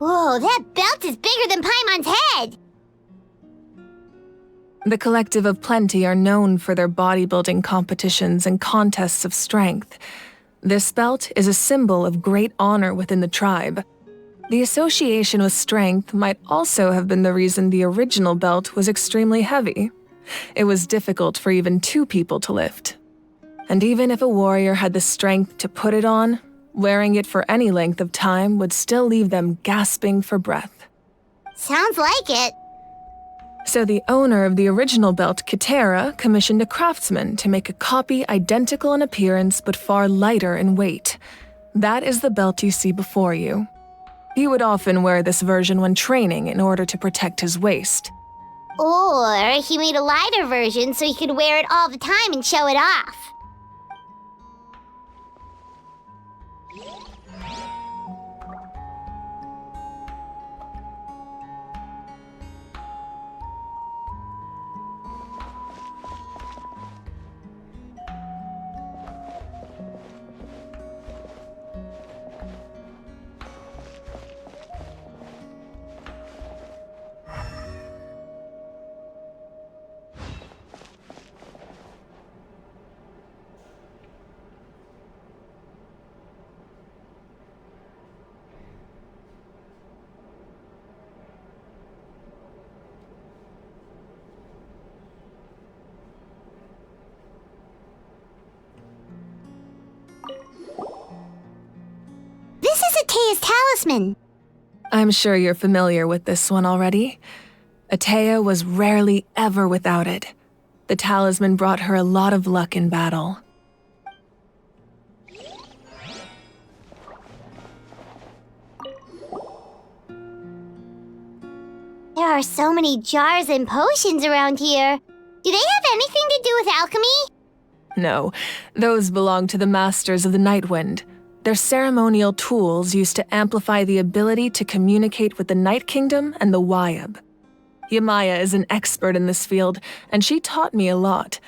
Whoa, that belt is bigger than Paimon's head! The Collective of Plenty are known for their bodybuilding competitions and contests of strength. This belt is a symbol of great honor within the tribe. The association with strength might also have been the reason the original belt was extremely heavy. It was difficult for even 2 people to lift. And even if a warrior had the strength to put it on, wearing it for any length of time would still leave them gasping for breath. Sounds like it. So the owner of the original belt, Katera, commissioned a craftsman to make a copy identical in appearance but far lighter in weight. That is the belt you see before you. He would often wear this version when training in order to protect his waist. Or he made a lighter version so he could wear it all the time and show it off. This is Atea's talisman. I'm sure you're familiar with this one already. Atea was rarely ever without it. The talisman brought her a lot of luck in battle. There are so many jars and potions around here. Do they have anything to do with alchemy? No, those belong to the Masters of the Nightwind. They're ceremonial tools used to amplify the ability to communicate with the Night Kingdom and the Wayab. Yamaya is an expert in this field, and she taught me a lot.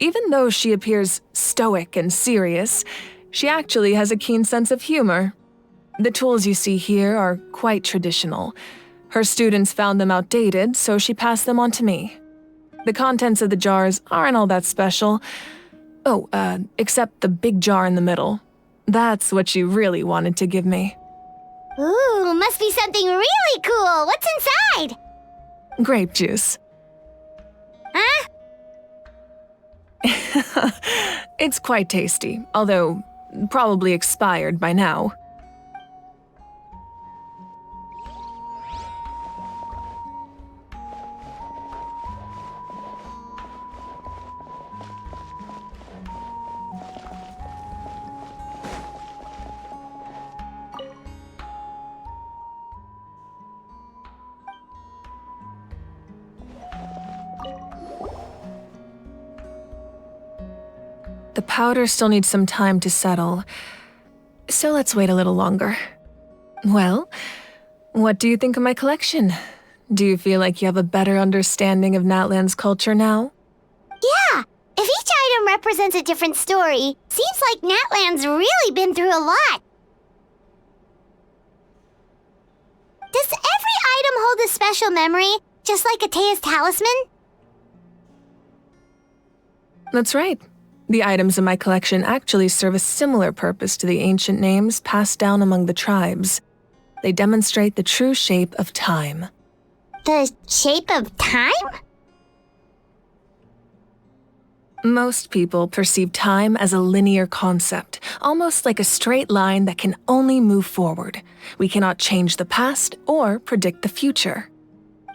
Even though she appears stoic and serious, she actually has a keen sense of humor. The tools you see here are quite traditional. Her students found them outdated, so she passed them on to me. The contents of the jars aren't all that special. Oh, except the big jar in the middle. That's what she really wanted to give me. Ooh, must be something really cool. What's inside? Grape juice. Huh? It's quite tasty, although probably expired by now. The powder still needs some time to settle, so let's wait a little longer. Well, what do you think of my collection? Do you feel like you have a better understanding of Natlan's culture now? Yeah, if each item represents a different story, seems like Natlan's really been through a lot. Does every item hold a special memory, just like Atea's talisman? That's right. The items in my collection actually serve a similar purpose to the ancient names passed down among the tribes. They demonstrate the true shape of time. The shape of time? Most people perceive time as a linear concept, almost like a straight line that can only move forward. We cannot change the past or predict the future.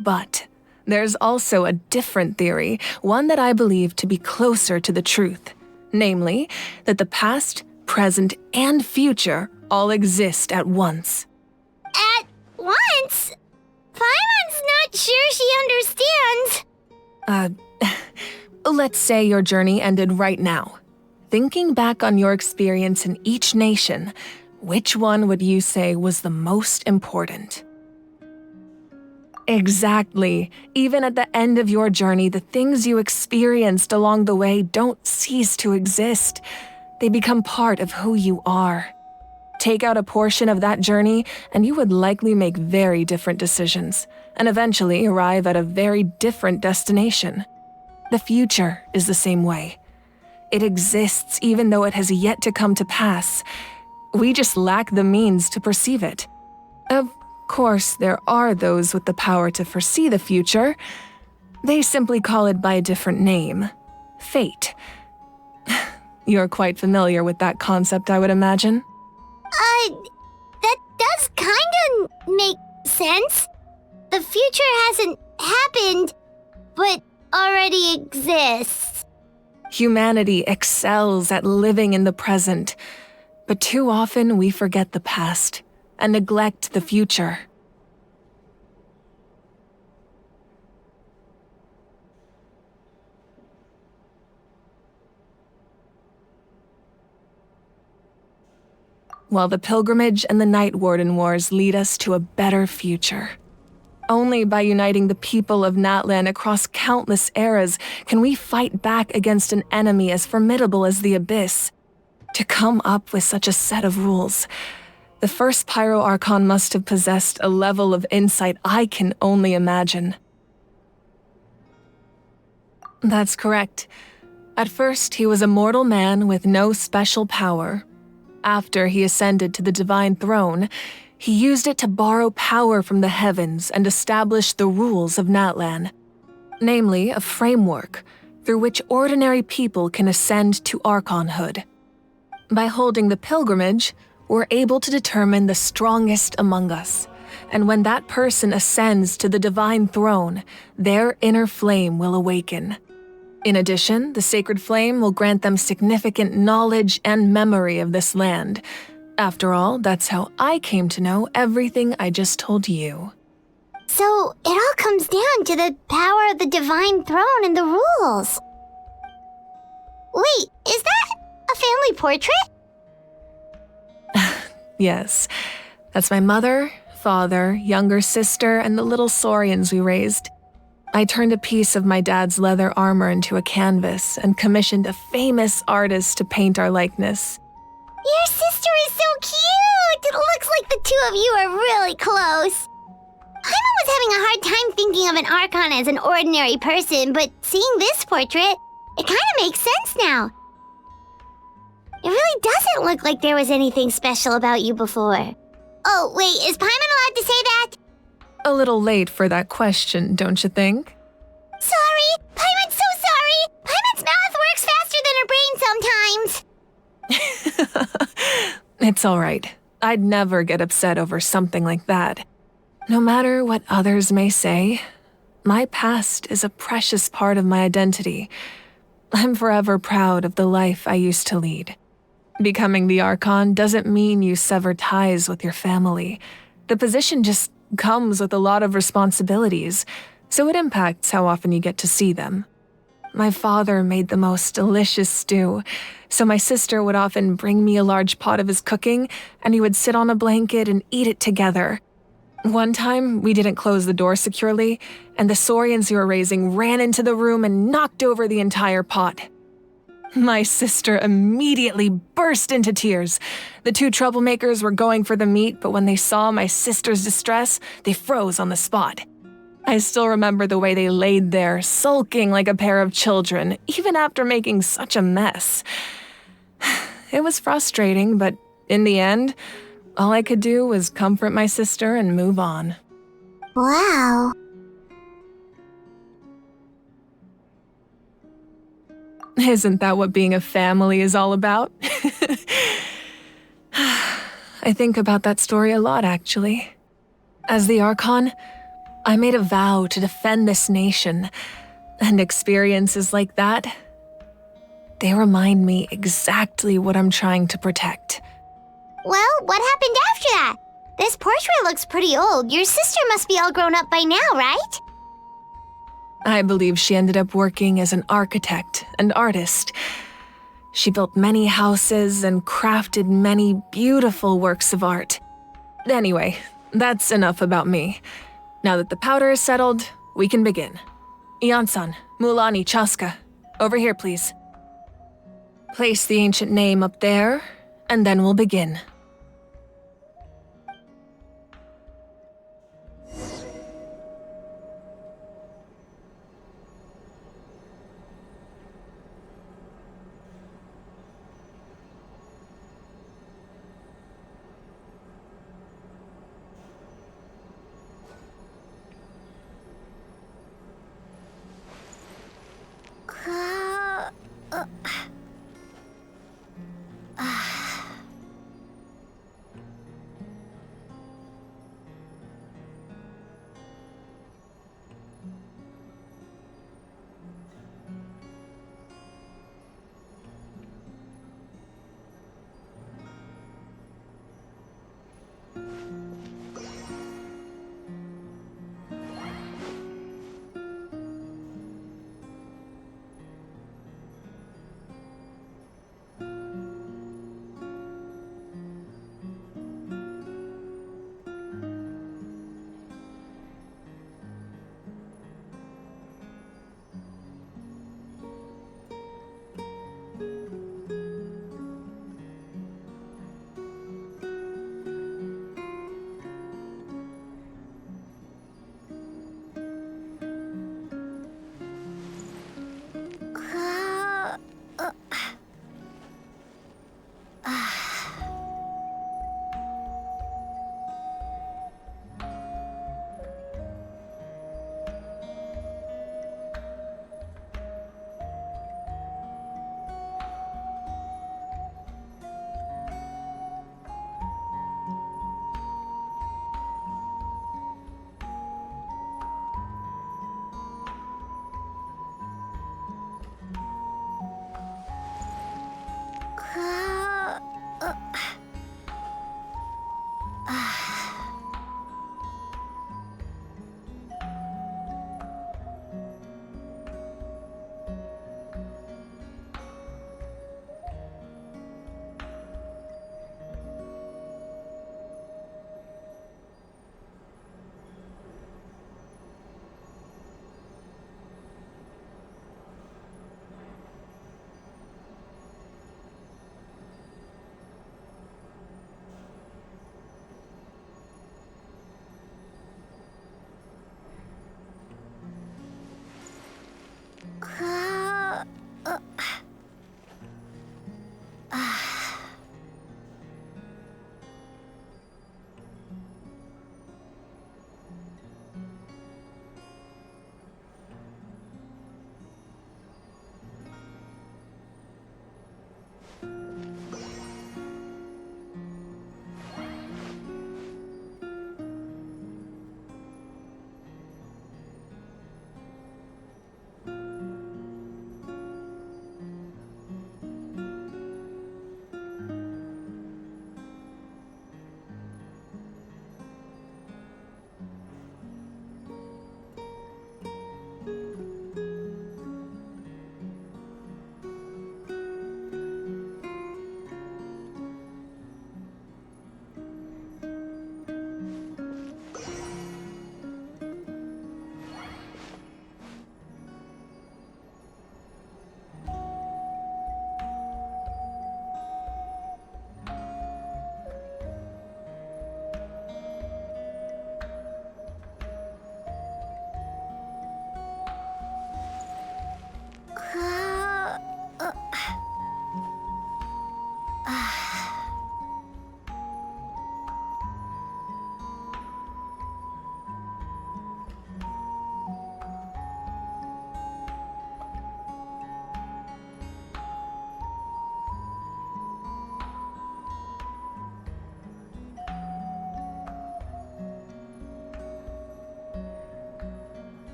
But there's also a different theory, one that I believe to be closer to the truth. Namely, that the past, present, and future all exist at once. At once? Paimon's not sure she understands. Let's say your journey ended right now. Thinking back on your experience in each nation, which one would you say was the most important? Exactly. Even at the end of your journey, the things you experienced along the way don't cease to exist. They become part of who you are. Take out a portion of that journey, and you would likely make very different decisions, and eventually arrive at a very different destination. The future is the same way. It exists even though it has yet to come to pass. We just lack the means to perceive it. Of course, there are those with the power to foresee the future. They simply call it by a different name. Fate. You're quite familiar with that concept, I would imagine. That does kinda make sense. The future hasn't happened, but already exists. Humanity excels at living in the present, but too often we forget the past and neglect the future. While the pilgrimage and the Night Warden Wars lead us to a better future. Only by uniting the people of Natlan across countless eras can we fight back against an enemy as formidable as the Abyss. To come up with such a set of rules, the first Pyro Archon must have possessed a level of insight I can only imagine. That's correct. At first, he was a mortal man with no special power. After he ascended to the Divine Throne, he used it to borrow power from the heavens and establish the rules of Natlan. Namely, a framework through which ordinary people can ascend to Archonhood. By holding the pilgrimage, we're able to determine the strongest among us, and when that person ascends to the Divine Throne, their inner flame will awaken. In addition, the sacred flame will grant them significant knowledge and memory of this land. After all, that's how I came to know everything I just told you. So, it all comes down to the power of the Divine Throne and the rules. Wait, is that a family portrait? Yes, that's my mother, father, younger sister, and the little saurians we raised. I turned a piece of my dad's leather armor into a canvas and commissioned a famous artist to paint our likeness. Your sister is so cute! It looks like the two of you are really close. Paimon was having a hard time thinking of an Archon as an ordinary person, but seeing this portrait, it kind of makes sense now. It really doesn't look like there was anything special about you before. Oh, wait, is Paimon allowed to say that? A little late for that question, don't you think? Sorry! Paimon's so sorry! Paimon's mouth works faster than her brain sometimes! It's all right. I'd never get upset over something like that. No matter what others may say, my past is a precious part of my identity. I'm forever proud of the life I used to lead. Becoming the Archon doesn't mean you sever ties with your family. The position just comes with a lot of responsibilities, so it impacts how often you get to see them. My father made the most delicious stew, so my sister would often bring me a large pot of his cooking, and we would sit on a blanket and eat it together. One time, we didn't close the door securely, and the Saurians we were raising ran into the room and knocked over the entire pot. My sister immediately burst into tears. The two troublemakers were going for the meat, but when they saw my sister's distress, they froze on the spot. I still remember the way they laid there, sulking like a pair of children, even after making such a mess. It was frustrating, but in the end, all I could do was comfort my sister and move on. Wow. Isn't that what being a family is all about? I think about that story a lot, actually. As the Archon, I made a vow to defend this nation, and experiences like that, they remind me exactly what I'm trying to protect. Well, what happened after that? This portrait looks pretty old. Your sister must be all grown up by now, right? I believe she ended up working as an architect and artist. She built many houses and crafted many beautiful works of art. Anyway, that's enough about me. Now that the powder is settled, we can begin. Ian-san, Mulani, Chaska, over here, please. Place the ancient name up there, and then we'll begin.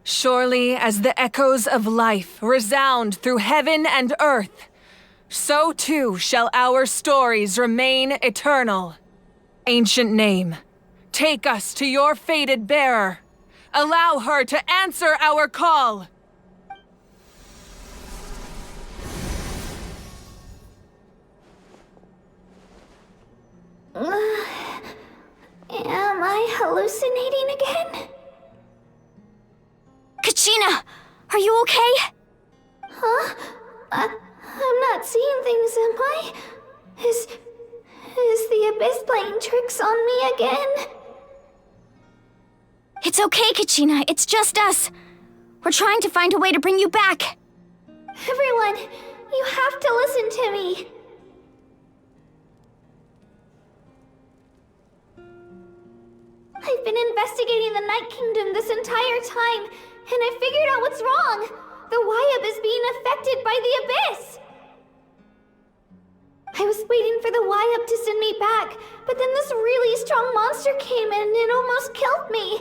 Surely as the echoes of life resound through heaven and earth, so too shall our stories remain eternal. Ancient name, take us to your fated bearer. Allow her to answer our call. Am I hallucinating again? Kachina, are you okay? Huh? I'm not seeing things, am I? Is the Abyss playing tricks on me again? It's okay, Kachina. It's just us. We're trying to find a way to bring you back. Everyone, you have to listen to me. I've been investigating the Night Kingdom this entire time, and I figured out what's wrong. The Wyab is being affected by the Abyss. I was waiting for the Wyab to send me back, but then this really strong monster came in and it almost killed me.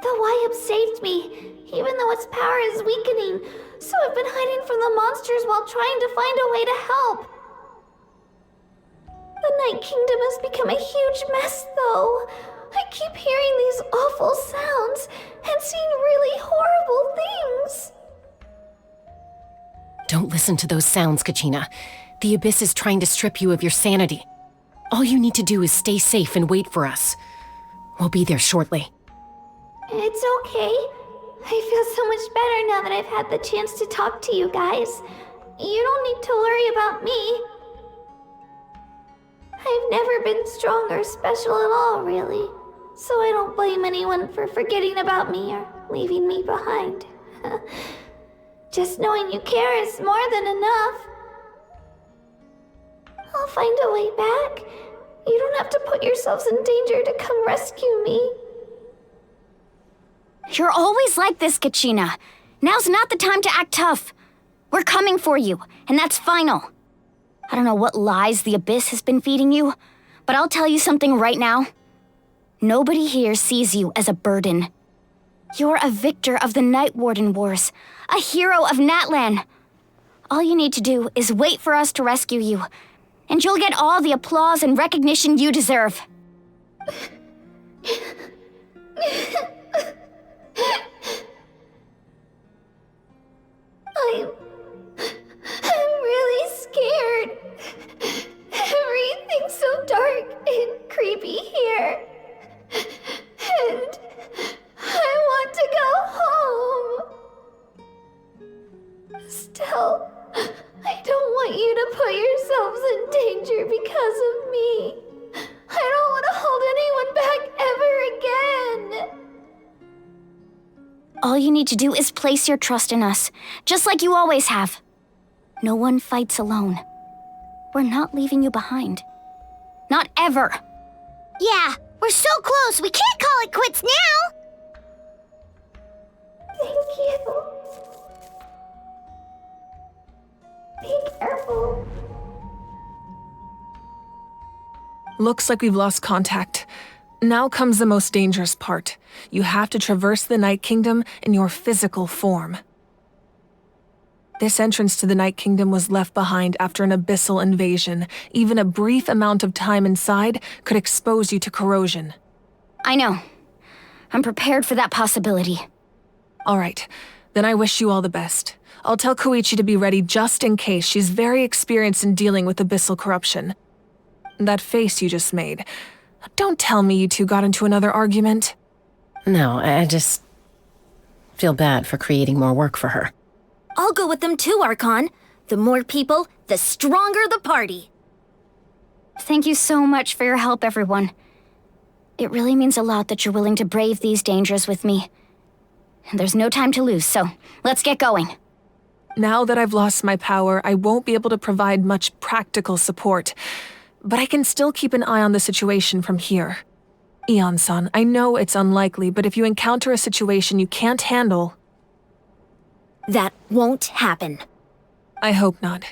The Wyab saved me, even though its power is weakening, so I've been hiding from the monsters while trying to find a way to help. The Night Kingdom has become a huge mess, though. I keep hearing these awful sounds and seeing really horrible things. Don't listen to those sounds, Kachina. The Abyss is trying to strip you of your sanity. All you need to do is stay safe and wait for us. We'll be there shortly. It's okay. I feel so much better now that I've had the chance to talk to you guys. You don't need to worry about me. I've never been strong or special at all, really. So I don't blame anyone for forgetting about me or leaving me behind. Just knowing you care is more than enough. I'll find a way back. You don't have to put yourselves in danger to come rescue me. You're always like this, Kachina. Now's not the time to act tough. We're coming for you, and that's final. I don't know what lies the Abyss has been feeding you, but I'll tell you something right now. Nobody here sees you as a burden. You're a victor of the Night Warden Wars, a hero of Natlan. All you need to do is wait for us to rescue you, and you'll get all the applause and recognition you deserve. I'm really scared. Everything's so dark and creepy here. And I want to go home. Still, I don't want you to put yourselves in danger because of me. I don't want to hold anyone back ever again. All you need to do is place your trust in us, just like you always have. No one fights alone. We're not leaving you behind. Not ever. Yeah, we're so close. We can't call it quits now. Thank you. Be careful. Looks like we've lost contact. Now comes the most dangerous part. You have to traverse the Night Kingdom in your physical form. This entrance to the Night Kingdom was left behind after an abyssal invasion. Even a brief amount of time inside could expose you to corrosion. I know. I'm prepared for that possibility. All right, then I wish you all the best. I'll tell Koichi to be ready just in case. She's very experienced in dealing with abyssal corruption. That face you just made. Don't tell me you two got into another argument. No, I just feel bad for creating more work for her. I'll go with them too, Archon. The more people, the stronger the party. Thank you so much for your help, everyone. It really means a lot that you're willing to brave these dangers with me. There's no time to lose, so let's get going. Now that I've lost my power, I won't be able to provide much practical support. But I can still keep an eye on the situation from here. Eon-san, I know it's unlikely, but if you encounter a situation you can't handle... That won't happen. I hope not.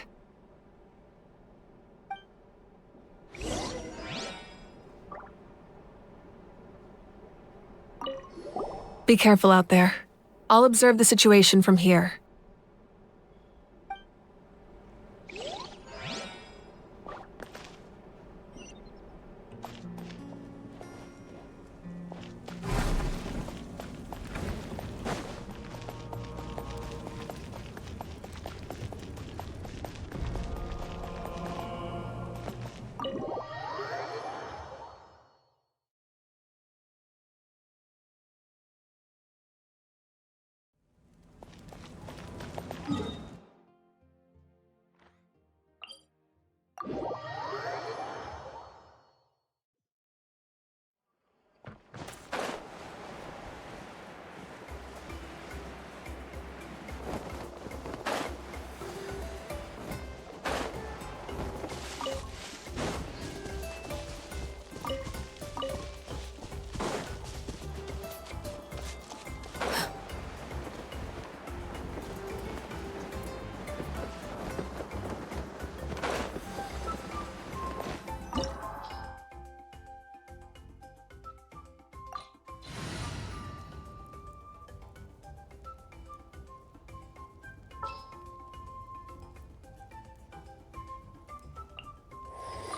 Be careful out there. I'll observe the situation from here.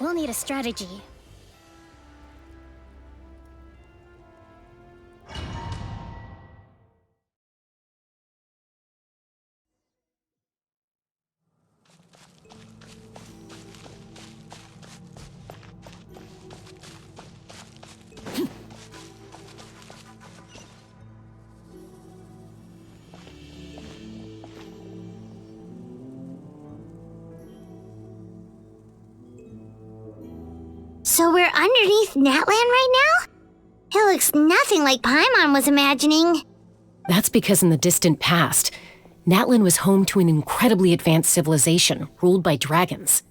We'll need a strategy. So we're underneath Natlan right now? It looks nothing like Paimon was imagining. That's because in the distant past, Natlan was home to an incredibly advanced civilization ruled by dragons.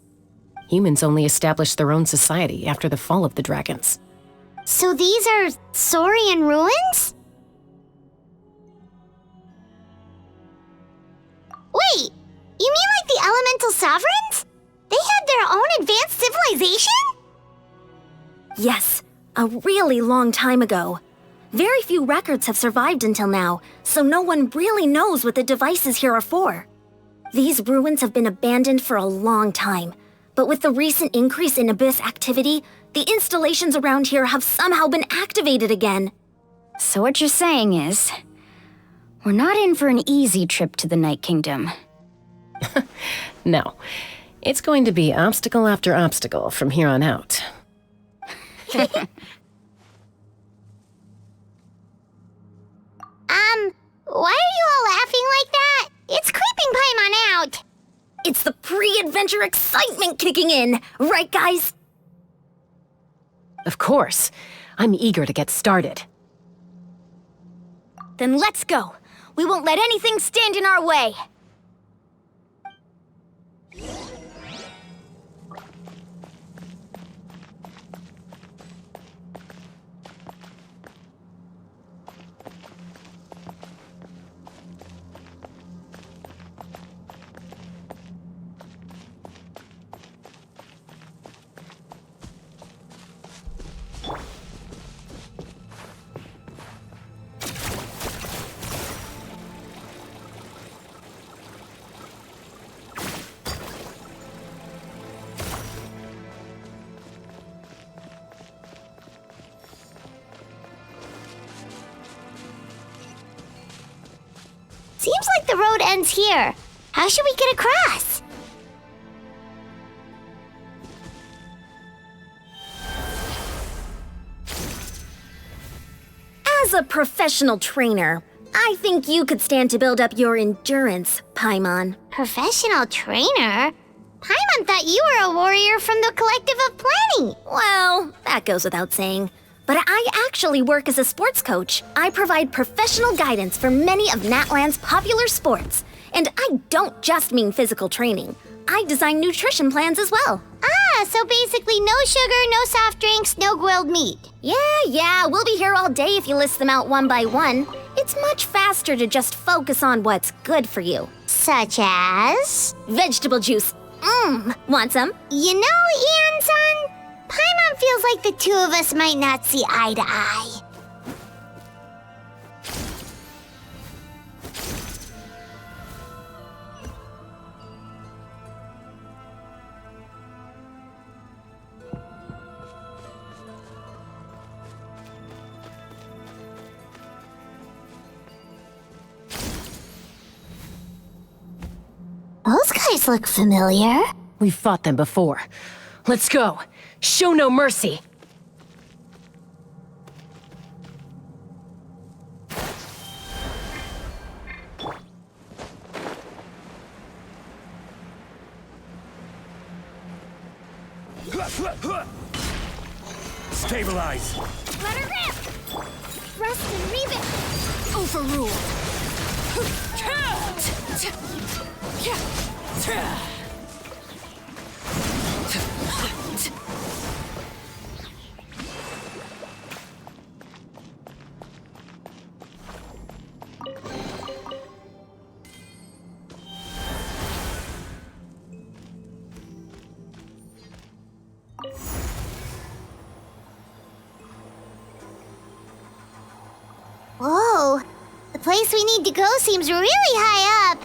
Humans only established their own society after the fall of the dragons. So these are Saurian ruins? Wait, you mean like the elemental sovereigns? They had their own advanced civilization? Yes, a really long time ago. Very few records have survived until now, so no one really knows what the devices here are for. These ruins have been abandoned for a long time, but with the recent increase in Abyss activity, the installations around here have somehow been activated again. So what you're saying is, we're not in for an easy trip to the Night Kingdom. No, it's going to be obstacle after obstacle from here on out. Why are you all laughing like that? It's creeping Paimon out. It's the pre-adventure excitement kicking in, right guys? Of course. I'm eager to get started. Then let's go. We won't let anything stand in our way. Seems like the road ends here. How should we get across? As a professional trainer, I think you could stand to build up your endurance, Paimon. Professional trainer? Paimon thought you were a warrior from the Collective of Planning. Well, that goes without saying. But I actually work as a sports coach. I provide professional guidance for many of Natlan's popular sports. And I don't just mean physical training. I design nutrition plans as well. Ah, so basically no sugar, no soft drinks, no grilled meat. Yeah, we'll be here all day if you list them out one by one. It's much faster to just focus on what's good for you. Such as? Vegetable juice. Want some? You know, Ian-san, Paimon feels like the two of us might not see eye to eye. colors look familiar. We've fought them before. Let's go. Show no mercy. Stabilize! Let her rip! Thrust and reave it! Overruled. Whoa! The place we need to go seems really high up.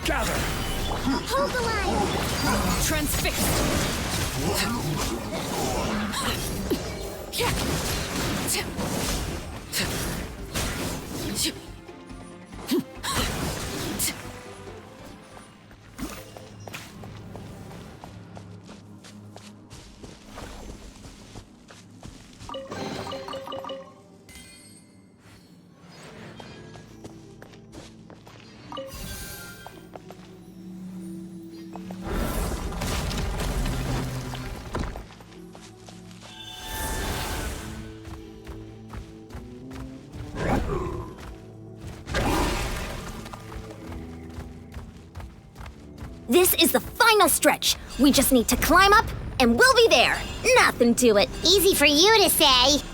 Gather! Hold the line! Transfixed. This is the final stretch. We just need to climb up, and we'll be there. Nothing to it. Easy for you to say.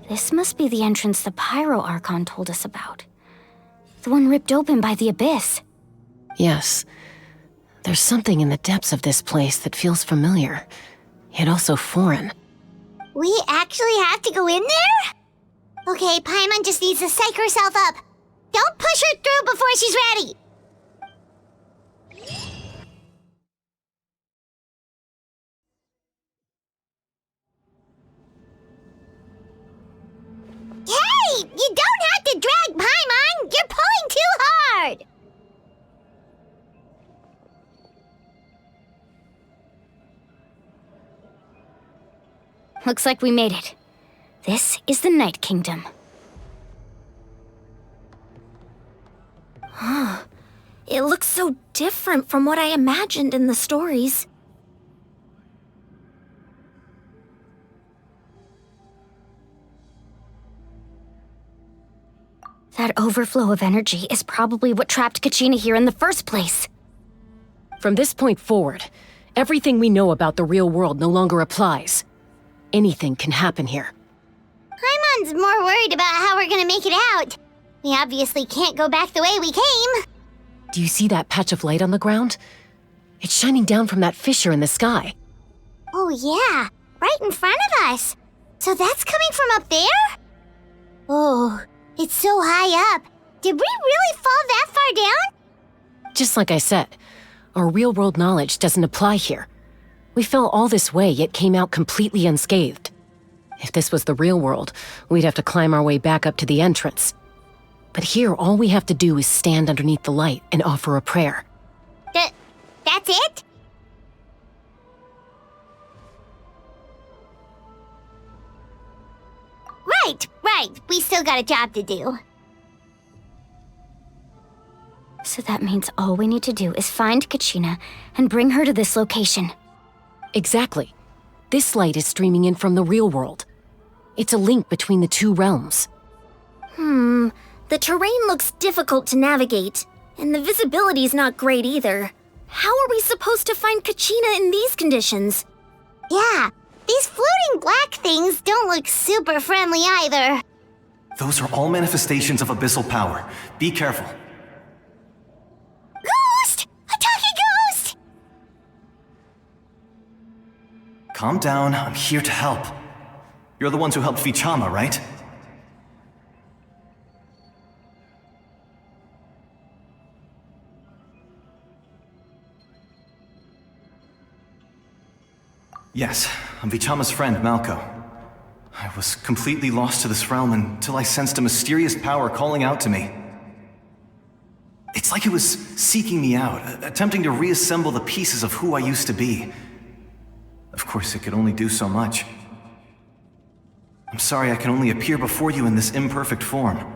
This must be the entrance the Pyro Archon told us about. The one ripped open by the Abyss. Yes. There's something in the depths of this place that feels familiar, yet also foreign. We actually have to go in there? Okay, Paimon just needs to psych herself up. Don't push her through before she's ready. Hey! You don't have to drag Paimon! You're pulling too hard! Looks like we made it. This is the Night Kingdom. Huh. It looks so different from what I imagined in the stories. That overflow of energy is probably what trapped Kachina here in the first place. From this point forward, everything we know about the real world no longer applies. Anything can happen here. Paimon's more worried about how we're gonna make it out. We obviously can't go back the way we came. Do you see that patch of light on the ground? It's shining down from that fissure in the sky. Oh yeah, right in front of us. So that's coming from up there? Oh, it's so high up. Did we really fall that far down? Just like I said, our real-world knowledge doesn't apply here. We fell all this way, yet came out completely unscathed. If this was the real world, we'd have to climb our way back up to the entrance. But here, all we have to do is stand underneath the light and offer a prayer. That's it? Right. We still got a job to do. So that means all we need to do is find Kachina and bring her to this location. Exactly. This light is streaming in from the real world. It's a link between the two realms. The terrain looks difficult to navigate, and the visibility's not great either. How are we supposed to find Kachina in these conditions? Yeah, these floating black things don't look super friendly either. Those are all manifestations of abyssal power. Be careful. Ghost! A talking ghost! Calm down, I'm here to help. You're the ones who helped Vichama, right? Yes, I'm Vichama's friend, Malko. I was completely lost to this realm until I sensed a mysterious power calling out to me. It's like it was seeking me out, attempting to reassemble the pieces of who I used to be. Of course, it could only do so much. I'm sorry I can only appear before you in this imperfect form.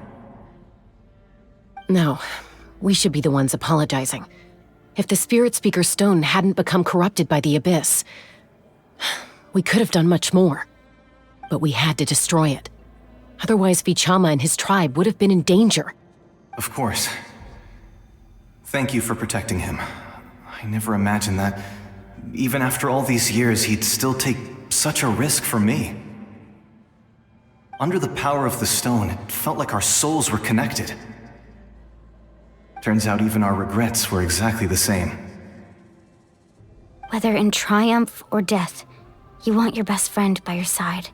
No, we should be the ones apologizing. If the Spirit Speaker's stone hadn't become corrupted by the Abyss, we could have done much more. But we had to destroy it. Otherwise, Vichama and his tribe would have been in danger. Of course. Thank you for protecting him. I never imagined that, even after all these years, he'd still take such a risk for me. Under the power of the stone, it felt like our souls were connected. Turns out even our regrets were exactly the same. Whether in triumph or death, you want your best friend by your side.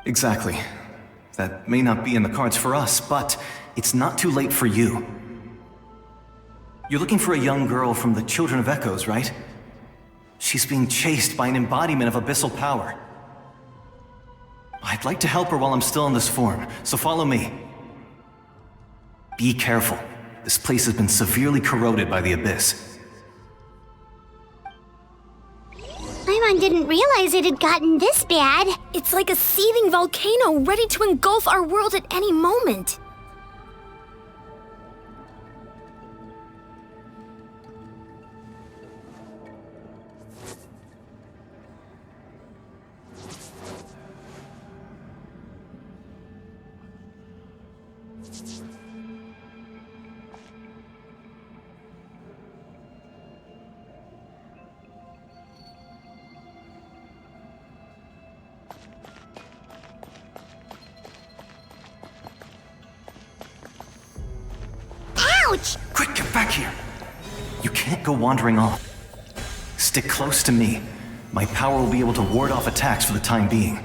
Exactly. That may not be in the cards for us, but it's not too late for you. You're looking for a young girl from the Children of Echoes, right? She's being chased by an embodiment of abyssal power. I'd like to help her while I'm still in this form, so follow me. Be careful. This place has been severely corroded by the Abyss. Paimon didn't realize it had gotten this bad. It's like a seething volcano ready to engulf our world at any moment. Ouch! Quick, get back here! You can't go wandering off. Stick close to me. My power will be able to ward off attacks for the time being.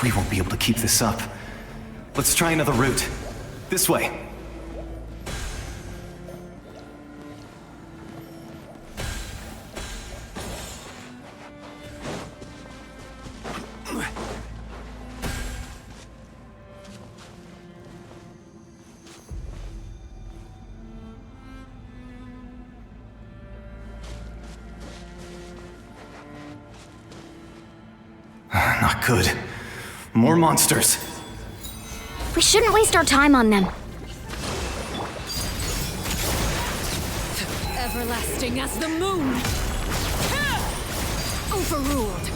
We won't be able to keep this up. Let's try another route. This way. Not good. More monsters. We shouldn't waste our time on them. everlasting as the moon. Overruled.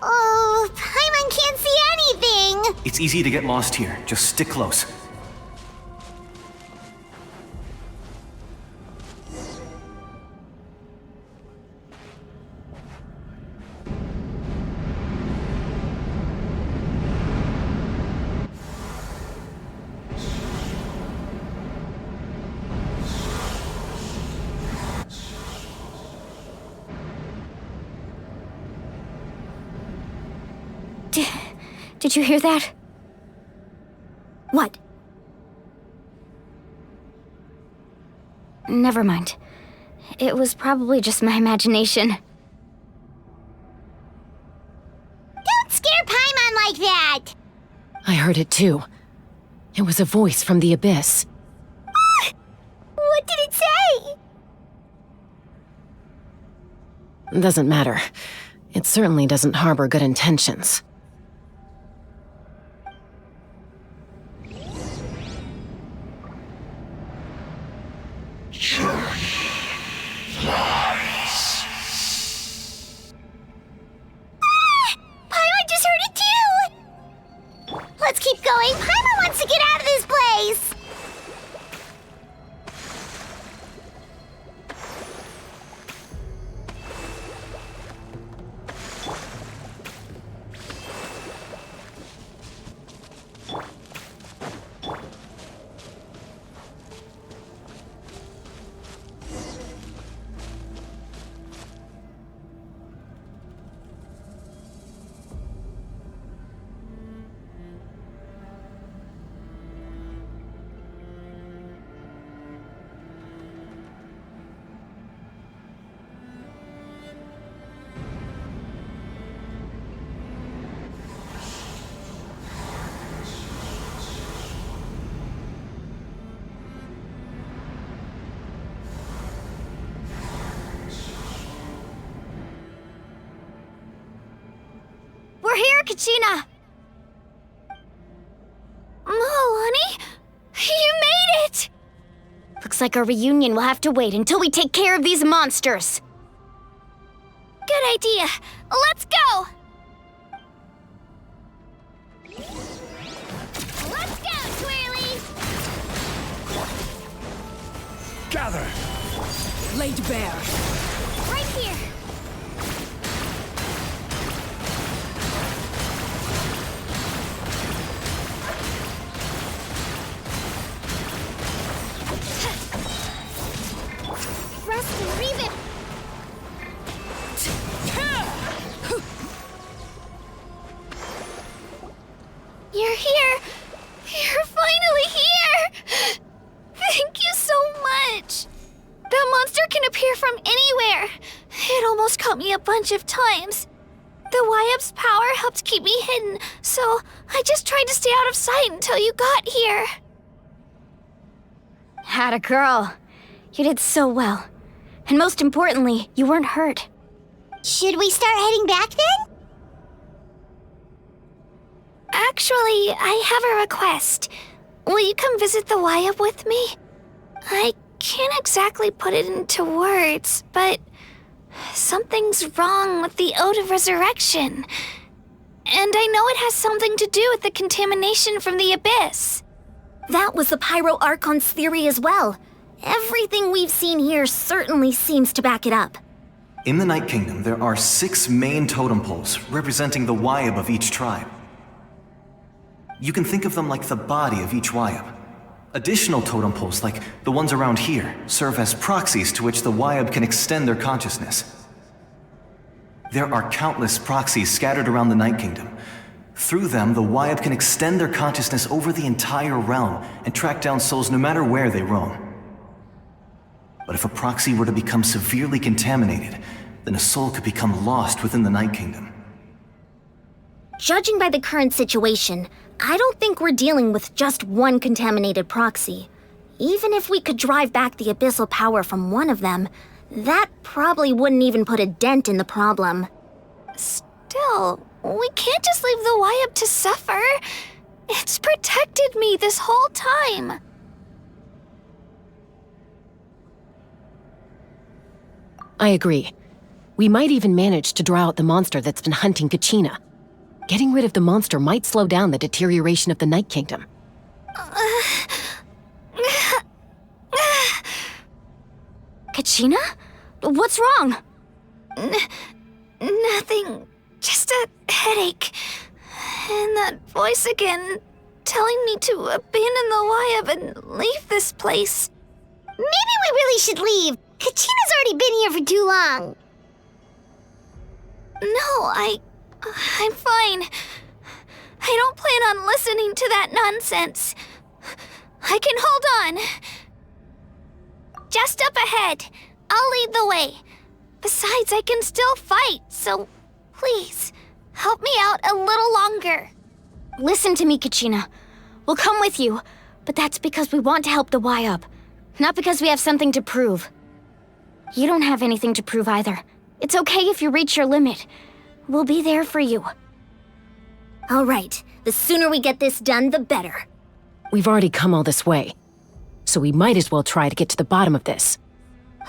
Oh, Paimon can't see anything! It's easy to get lost here. Just stick close. Did you hear that? What? Never mind. It was probably just my imagination. Don't scare Paimon like that! I heard it too. It was a voice from the abyss. What did it say? Doesn't matter. It certainly doesn't harbor good intentions. Paimon just heard it too! Let's keep going. Paimon wants to get out of this place! We're here, Kachina! Milani? You made it! Looks like our reunion will have to wait until we take care of these monsters. Good idea. Let's go! Let's go, Twirly! Gather! Laid bare. Right here! Rust and reeve it! You're here! You're finally here! Thank you so much! That monster can appear from anywhere! It almost caught me a bunch of times. The Wyup's power helped keep me hidden, so I just tried to stay out of sight until you got here. Had a girl. You did so well. And most importantly, you weren't hurt. Should we start heading back then? Actually, I have a request. Will you come visit the Wyup with me? I can't exactly put it into words, but something's wrong with the Ode of Resurrection. And I know it has something to do with the contamination from the Abyss. That was the Pyro Archon's theory as well. Everything we've seen here certainly seems to back it up. In the Night Kingdom, there are 6 main totem poles representing the Wyub of each tribe. You can think of them like the body of each Wyub. Additional totem poles, like the ones around here, serve as proxies to which the Wyub can extend their consciousness. There are countless proxies scattered around the Night Kingdom. Through them, the Wyub can extend their consciousness over the entire realm and track down souls no matter where they roam. But if a proxy were to become severely contaminated, then a soul could become lost within the Night Kingdom. Judging by the current situation, I don't think we're dealing with just one contaminated proxy. Even if we could drive back the abyssal power from one of them, that probably wouldn't even put a dent in the problem. Still, we can't just leave the Wyab to suffer. It's protected me this whole time. I agree. We might even manage to draw out the monster that's been hunting Kachina. Getting rid of the monster might slow down the deterioration of the Night Kingdom. Kachina? What's wrong? Nothing. Just a headache. And that voice again, telling me to abandon the Wyab and leave this place. Maybe we really should leave. Kachina's already been here for too long. No, I'm fine. I don't plan on listening to that nonsense. I can hold on. Just up ahead. I'll lead the way. Besides, I can still fight, so please, help me out a little longer. Listen to me, Kachina. We'll come with you, but that's because we want to help the Wyab, not because we have something to prove. You don't have anything to prove either. It's okay if you reach your limit. We'll be there for you. All right, the sooner we get this done, the better. We've already come all this way, so we might as well try to get to the bottom of this.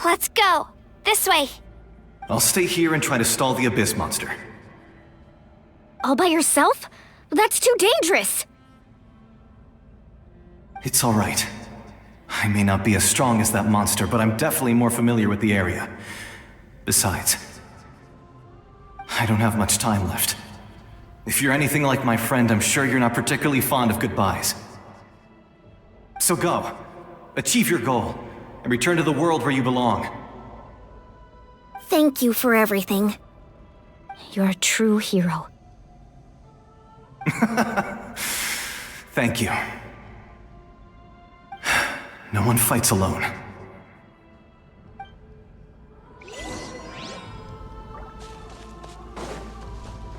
Let's go. This way. I'll stay here and try to stall the Abyss monster. All by yourself? That's too dangerous. It's all right. I may not be as strong as that monster, but I'm definitely more familiar with the area. Besides, I don't have much time left. If you're anything like my friend, I'm sure you're not particularly fond of goodbyes. So go. Achieve your goal, and return to the world where you belong. Thank you for everything. You're a true hero. Thank you. No one fights alone.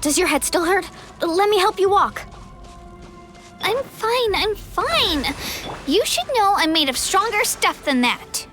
Does your head still hurt? Let me help you walk. I'm fine. You should know I'm made of stronger stuff than that.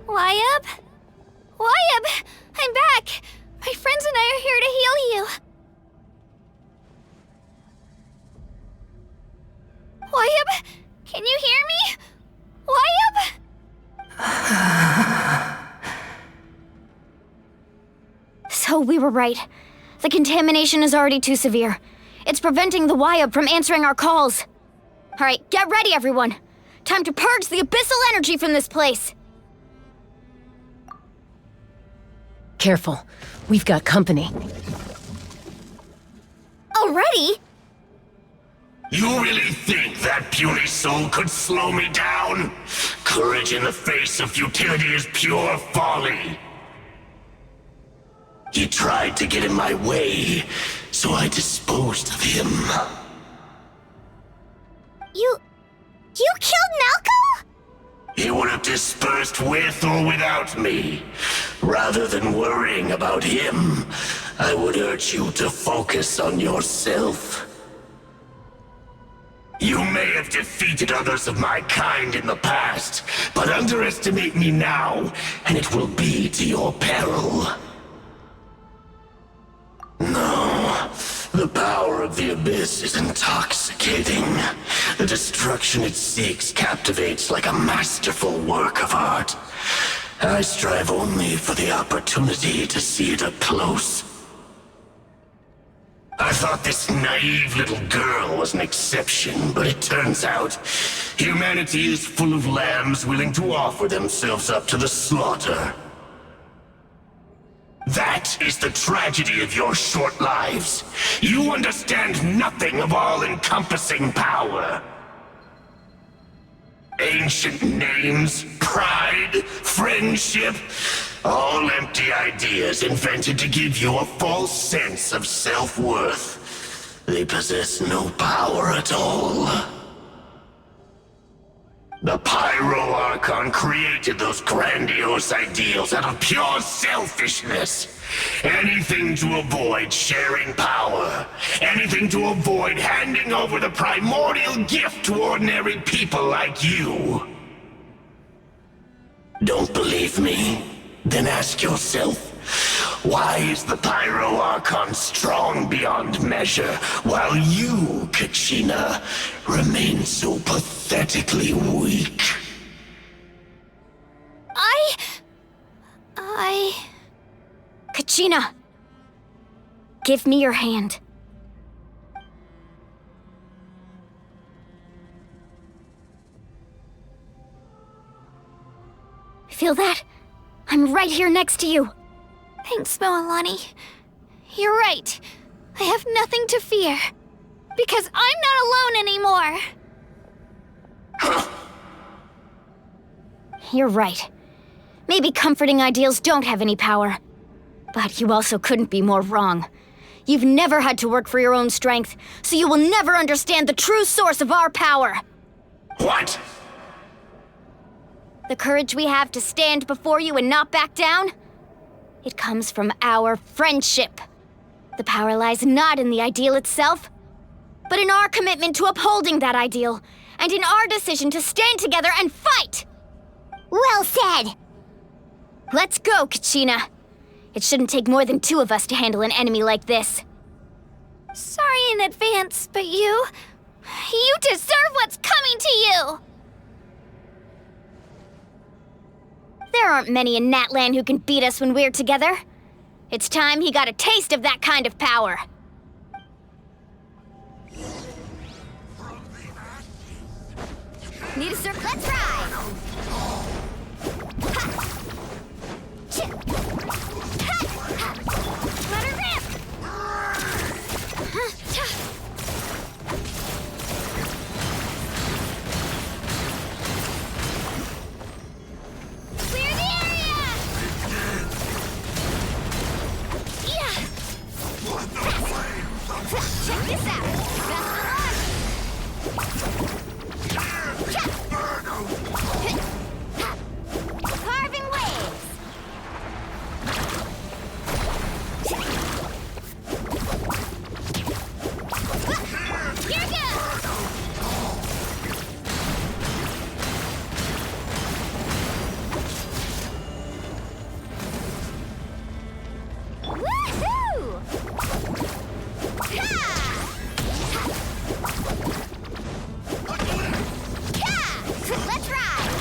Wyab? Wyab! I'm back! My friends and I are here to heal you. Wyab? Can you hear me? Wyab? So we were right. The contamination is already too severe. It's preventing the Wyab from answering our calls. All right, get ready, everyone. Time to purge the abyssal energy from this place. Careful. We've got company. Already? You really think that puny soul could slow me down? Courage in the face of futility is pure folly. He tried to get in my way, so I disposed of him. You killed Malco? He would have dispersed with or without me. Rather than worrying about him, I would urge you to focus on yourself. You may have defeated others of my kind in the past, but underestimate me now, and it will be to your peril. No, the power of the Abyss is intoxicating. The destruction it seeks captivates like a masterful work of art. I strive only for the opportunity to see it up close. I thought this naive little girl was an exception, but it turns out humanity is full of lambs willing to offer themselves up to the slaughter. That is the tragedy of your short lives. You understand nothing of all-encompassing power. Ancient names, pride, friendship, all empty ideas invented to give you a false sense of self-worth. They possess no power at all. The Pyro Archon created those grandiose ideals out of pure selfishness. Anything to avoid sharing power. Anything to avoid handing over the primordial gift to ordinary people like you. Don't believe me? Then ask yourself, why is the Pyro Archon strong beyond measure, while you, Kachina, remain so pathetically weak? Kachina! Give me your hand. Feel that? I'm right here next to you. Thanks, Moalani. You're right. I have nothing to fear. Because I'm not alone anymore. You're right. Maybe comforting ideals don't have any power. But you also couldn't be more wrong. You've never had to work for your own strength, so you will never understand the true source of our power. What? The courage we have to stand before you and not back down? It comes from our friendship. The power lies not in the ideal itself, but in our commitment to upholding that ideal, and in our decision to stand together and fight! Well said! Let's go, Kachina. It shouldn't take more than 2 of us to handle an enemy like this. Sorry in advance, but you deserve what's coming to you! There aren't many in Natlan who can beat us when we're together. It's time he got a taste of that kind of power. Need a circle? Let's ride! Let her rip! Clear the area! Yeah! Check this out! Carving waves! Here goes! Woohoo! Let's ride!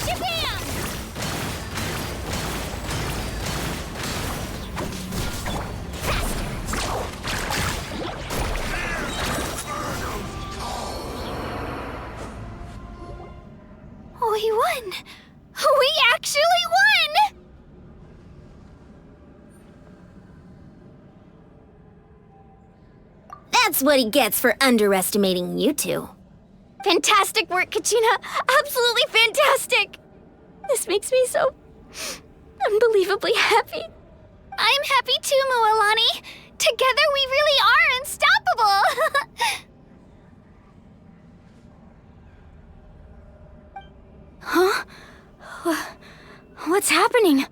Shabam! We won! We actually won! That's what he gets for underestimating you two. Fantastic work, Kachina! Absolutely fantastic! This makes me so unbelievably happy. I'm happy too, Moalani. Together we really are unstoppable! Huh? What's happening?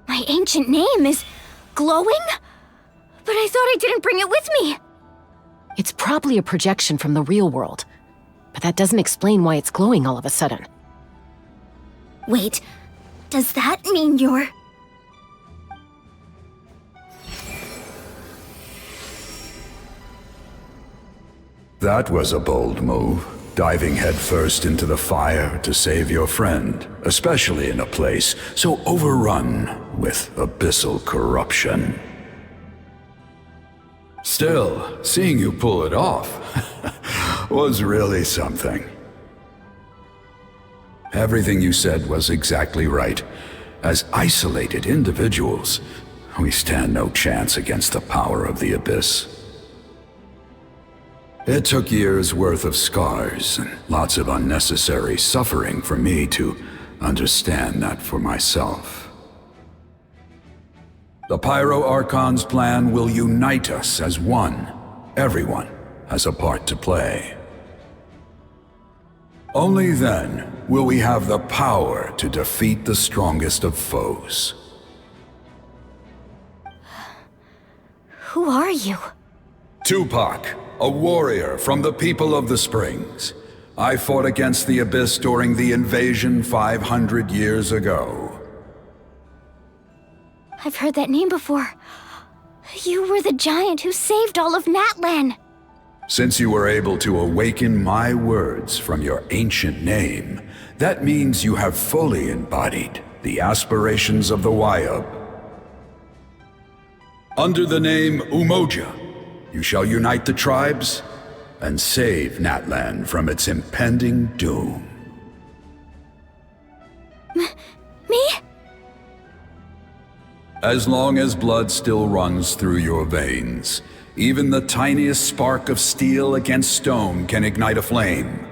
My ancient name is glowing? But I thought I didn't bring it with me. It's probably a projection from the real world, but that doesn't explain why it's glowing all of a sudden. Wait, does that mean you're... That was a bold move. diving headfirst into the fire to save your friend, especially in a place so overrun with abyssal corruption. Still, seeing you pull it off was really something. Everything you said was exactly right. As isolated individuals, we stand no chance against the power of the Abyss. It took years' worth of scars and lots of unnecessary suffering for me to understand that for myself. The Pyro Archon's plan will unite us as one. Everyone has a part to play. Only then will we have the power to defeat the strongest of foes. Who are you? Tupac, a warrior from the people of the Springs. I fought against the Abyss during the invasion 500 years ago. I've heard that name before. You were the giant who saved all of Natlan. Since you were able to awaken my words from your ancient name, that means you have fully embodied the aspirations of the Wayub. Under the name Umoja, you shall unite the tribes and save Natlan from its impending doom. Me? As long as blood still runs through your veins, even the tiniest spark of steel against stone can ignite a flame.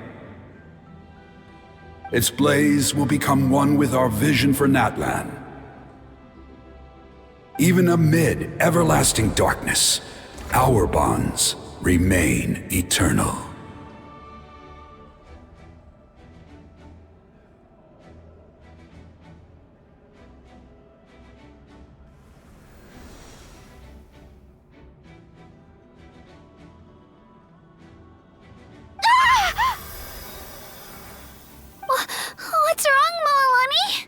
Its blaze will become one with our vision for Natlan. Even amid everlasting darkness, our bonds remain eternal. What's wrong, Milani?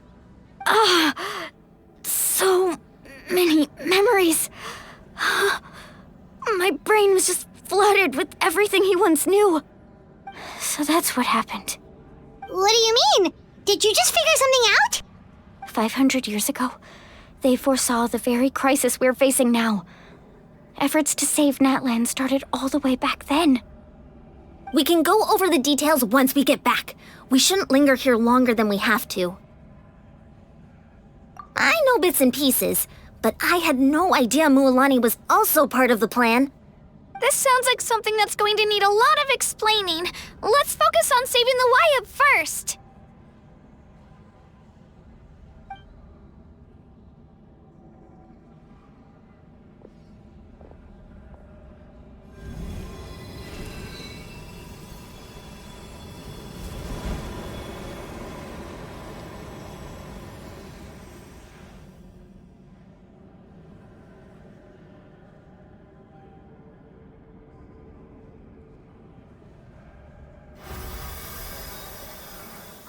So many memories. My brain was just flooded with everything he once knew. So that's what happened. What do you mean? Did you just figure something out? 500 years ago, they foresaw the very crisis we're facing now. Efforts to save Natlan started all the way back then. We can go over the details once we get back. We shouldn't linger here longer than we have to. I know bits and pieces, but I had no idea Mualani was also part of the plan. This sounds like something that's going to need a lot of explaining. Let's focus on saving the Wayub first.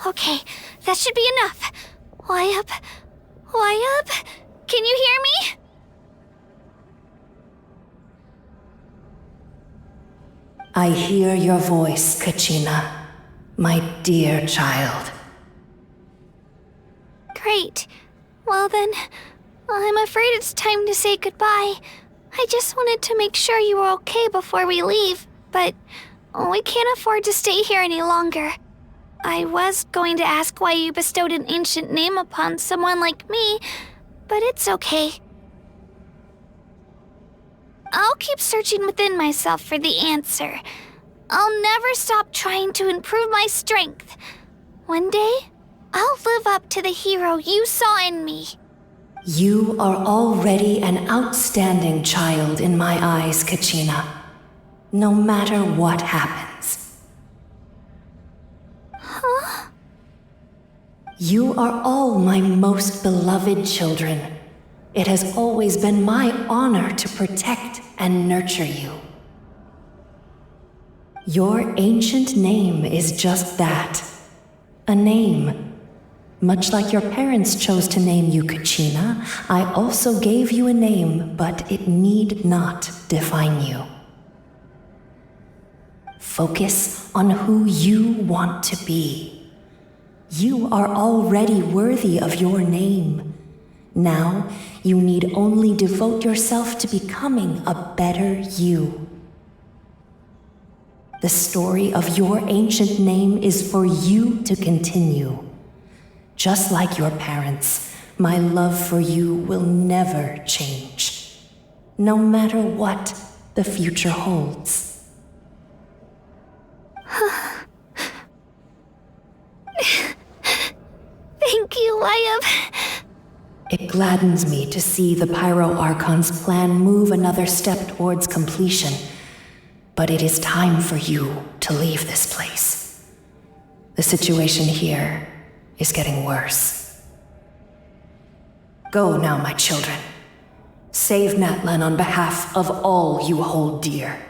Okay, that should be enough. Wayub? Wayub? Can you hear me? I hear your voice, Kachina, my dear child. Great. Well then, I'm afraid it's time to say goodbye. I just wanted to make sure you were okay before we leave, but we can't afford to stay here any longer. I was going to ask why you bestowed an ancient name upon someone like me, but it's okay. I'll keep searching within myself for the answer. I'll never stop trying to improve my strength. One day, I'll live up to the hero you saw in me. You are already an outstanding child in my eyes, Kachina. No matter what happens. Huh? You are all my most beloved children. It has always been my honor to protect and nurture you. Your ancient name is just that. A name. Much like your parents chose to name you Kachina, I also gave you a name, but it need not define you. Focus on who you want to be. You are already worthy of your name. Now, you need only devote yourself to becoming a better you. The story of your ancient name is for you to continue. Just like your parents, my love for you will never change, no matter what the future holds. Thank you, Wyatt. It gladdens me to see the Pyro Archon's plan move another step towards completion, but it is time for you to leave this place. The situation here is getting worse. Go now, my children. Save Natlan on behalf of all you hold dear.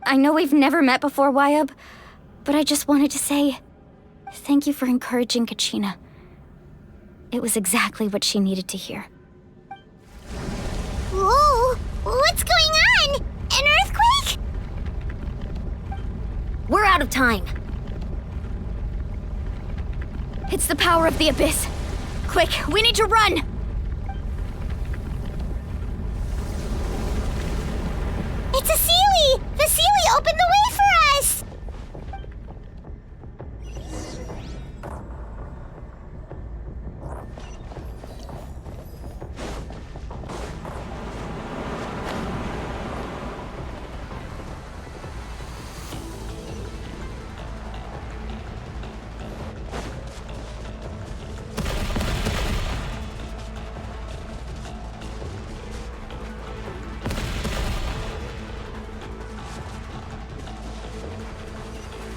I know we've never met before, Wyatt, but I just wanted to say thank you for encouraging Kachina. It was exactly what she needed to hear. Whoa! What's going on? An earthquake? We're out of time. It's the power of the Abyss. Quick, we need to run! It's a Seelie! The Seelie opened the way for us!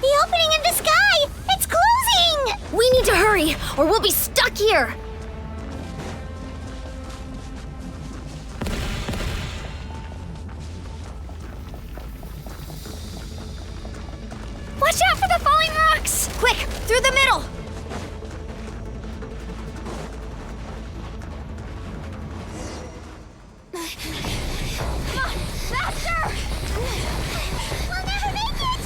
The opening in the sky! It's closing! We need to hurry, or we'll be stuck here! Watch out for the falling rocks! Quick, through the middle! Come on, faster! We'll never make it!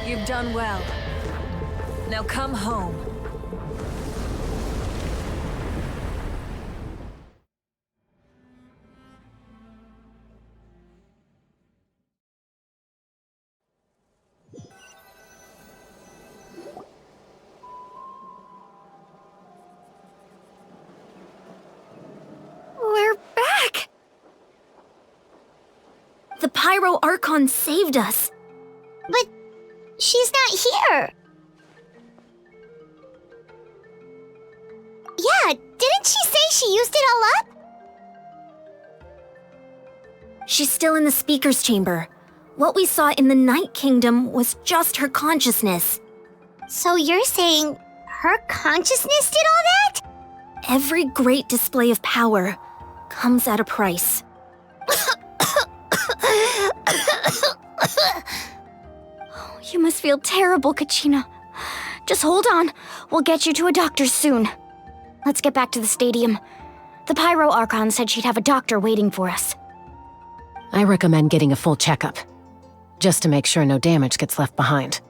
You've done well. Now come home. We're back! The Pyro Archon saved us. But she's not here. Yeah, didn't she say she used it all up? She's still in the speaker's chamber. What we saw in the Night Kingdom was just her consciousness. So you're saying her consciousness did all that? Every great display of power comes at a price. You must feel terrible, Kachina. Just hold on. We'll get you to a doctor soon. Let's get back to the stadium. The Pyro Archon said she'd have a doctor waiting for us. I recommend getting a full checkup, just to make sure no damage gets left behind.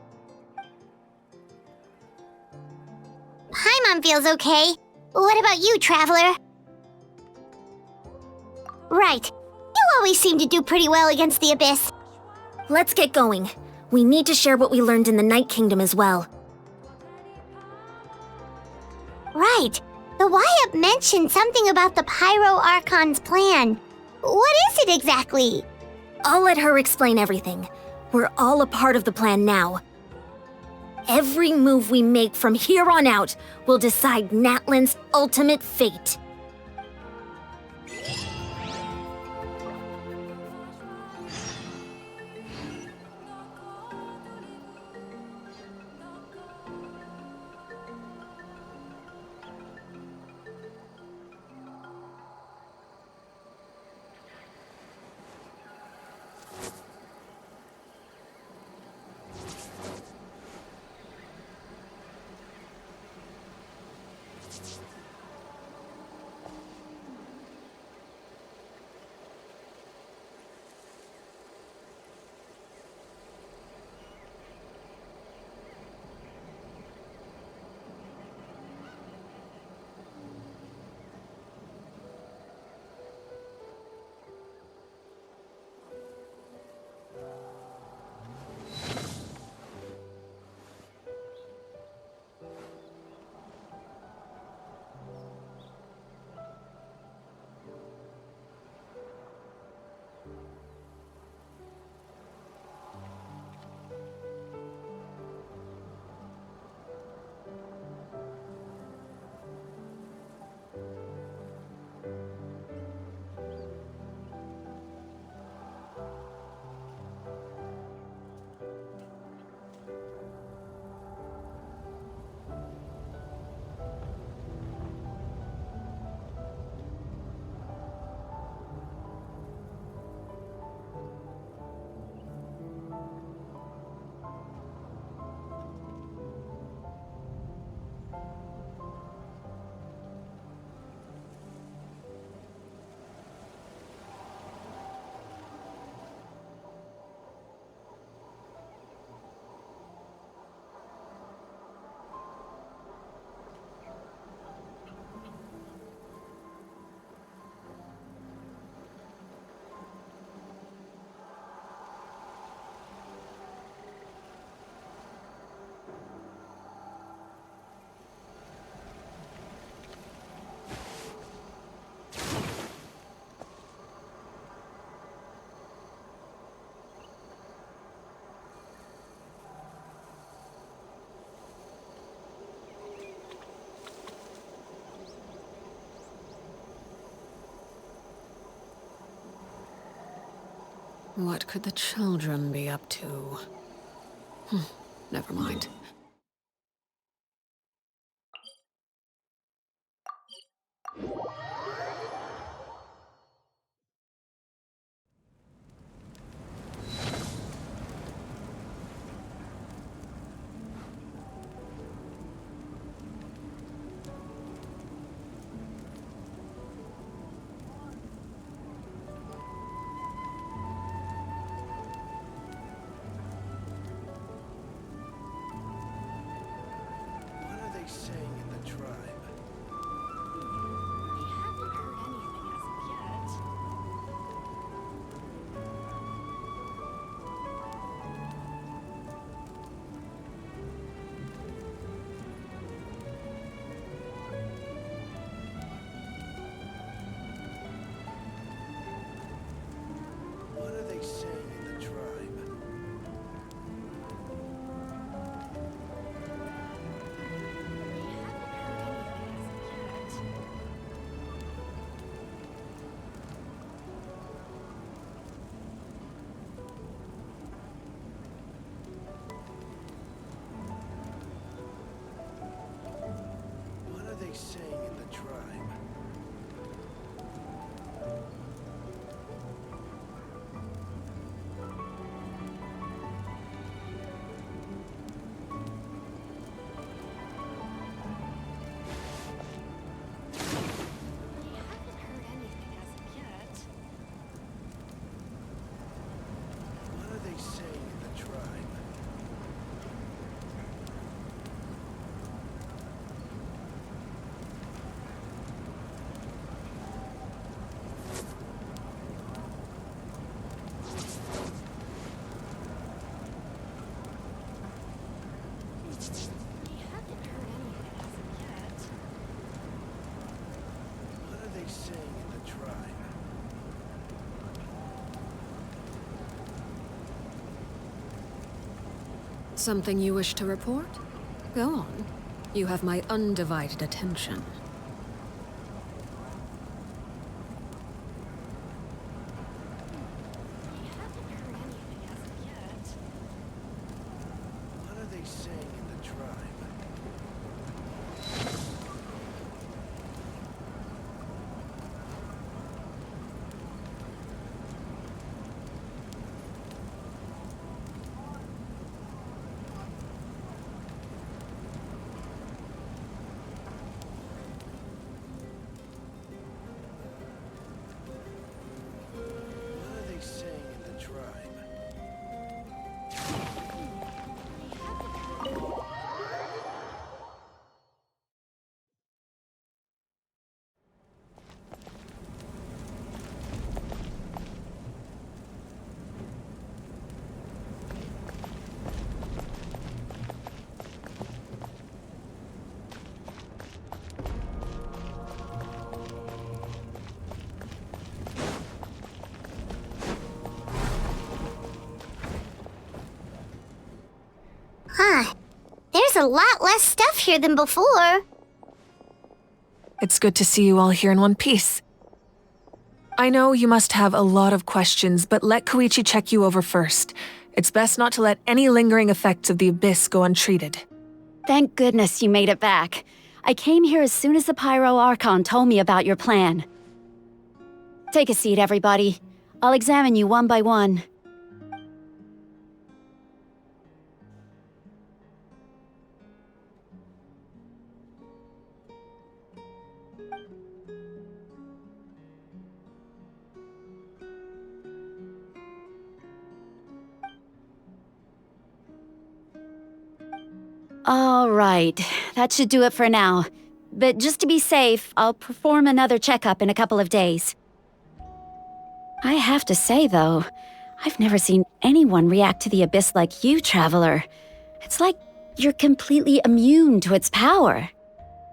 Paimon feels okay. What about you, Traveler? Right. You always seem to do pretty well against the Abyss. Let's get going. We need to share what we learned in the Night Kingdom as well. Right. The Wyatt mentioned something about the Pyro Archon's plan. What is it exactly? I'll let her explain everything. We're all a part of the plan now. Every move we make from here on out will decide Natlan's ultimate fate. What could the children be up to? Never mind. What are they saying in the tribe? Something you wish to report? Go on. You have my undivided attention. What are they saying in the tribe? What are they saying in the tribe? Huh. There's a lot less stuff here than before. It's good to see you all here in one piece. I know you must have a lot of questions, but let Koichi check you over first. It's best not to let any lingering effects of the Abyss go untreated. Thank goodness you made it back. I came here as soon as the Pyro Archon told me about your plan. Take a seat, everybody. I'll examine you one by one. All right, that should do it for now. But just to be safe, I'll perform another checkup in a couple of days. I have to say, though, I've never seen anyone react to the Abyss like you, Traveler. It's like you're completely immune to its power.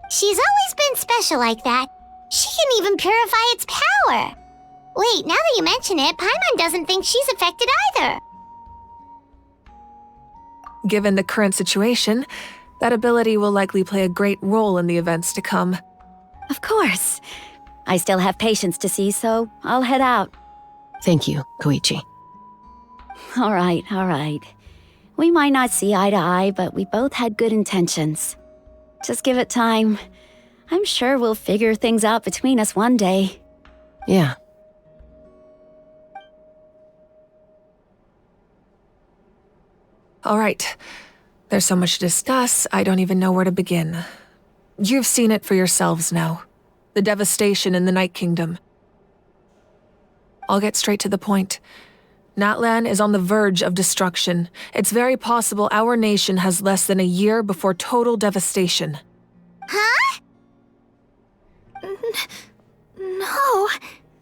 She's always been special like that. She can even purify its power. Wait, now that you mention it, Paimon doesn't think she's affected either. Given the current situation, that ability will likely play a great role in the events to come. Of course. I still have patients to see, so I'll head out. Thank you, Koichi. All right. We might not see eye to eye, but we both had good intentions. Just give it time. I'm sure we'll figure things out between us one day. Yeah. All right. There's so much to discuss, I don't even know where to begin. You've seen it for yourselves now. The devastation in the Night Kingdom. I'll get straight to the point. Natlan is on the verge of destruction. It's very possible our nation has less than a year before total devastation. Huh? No.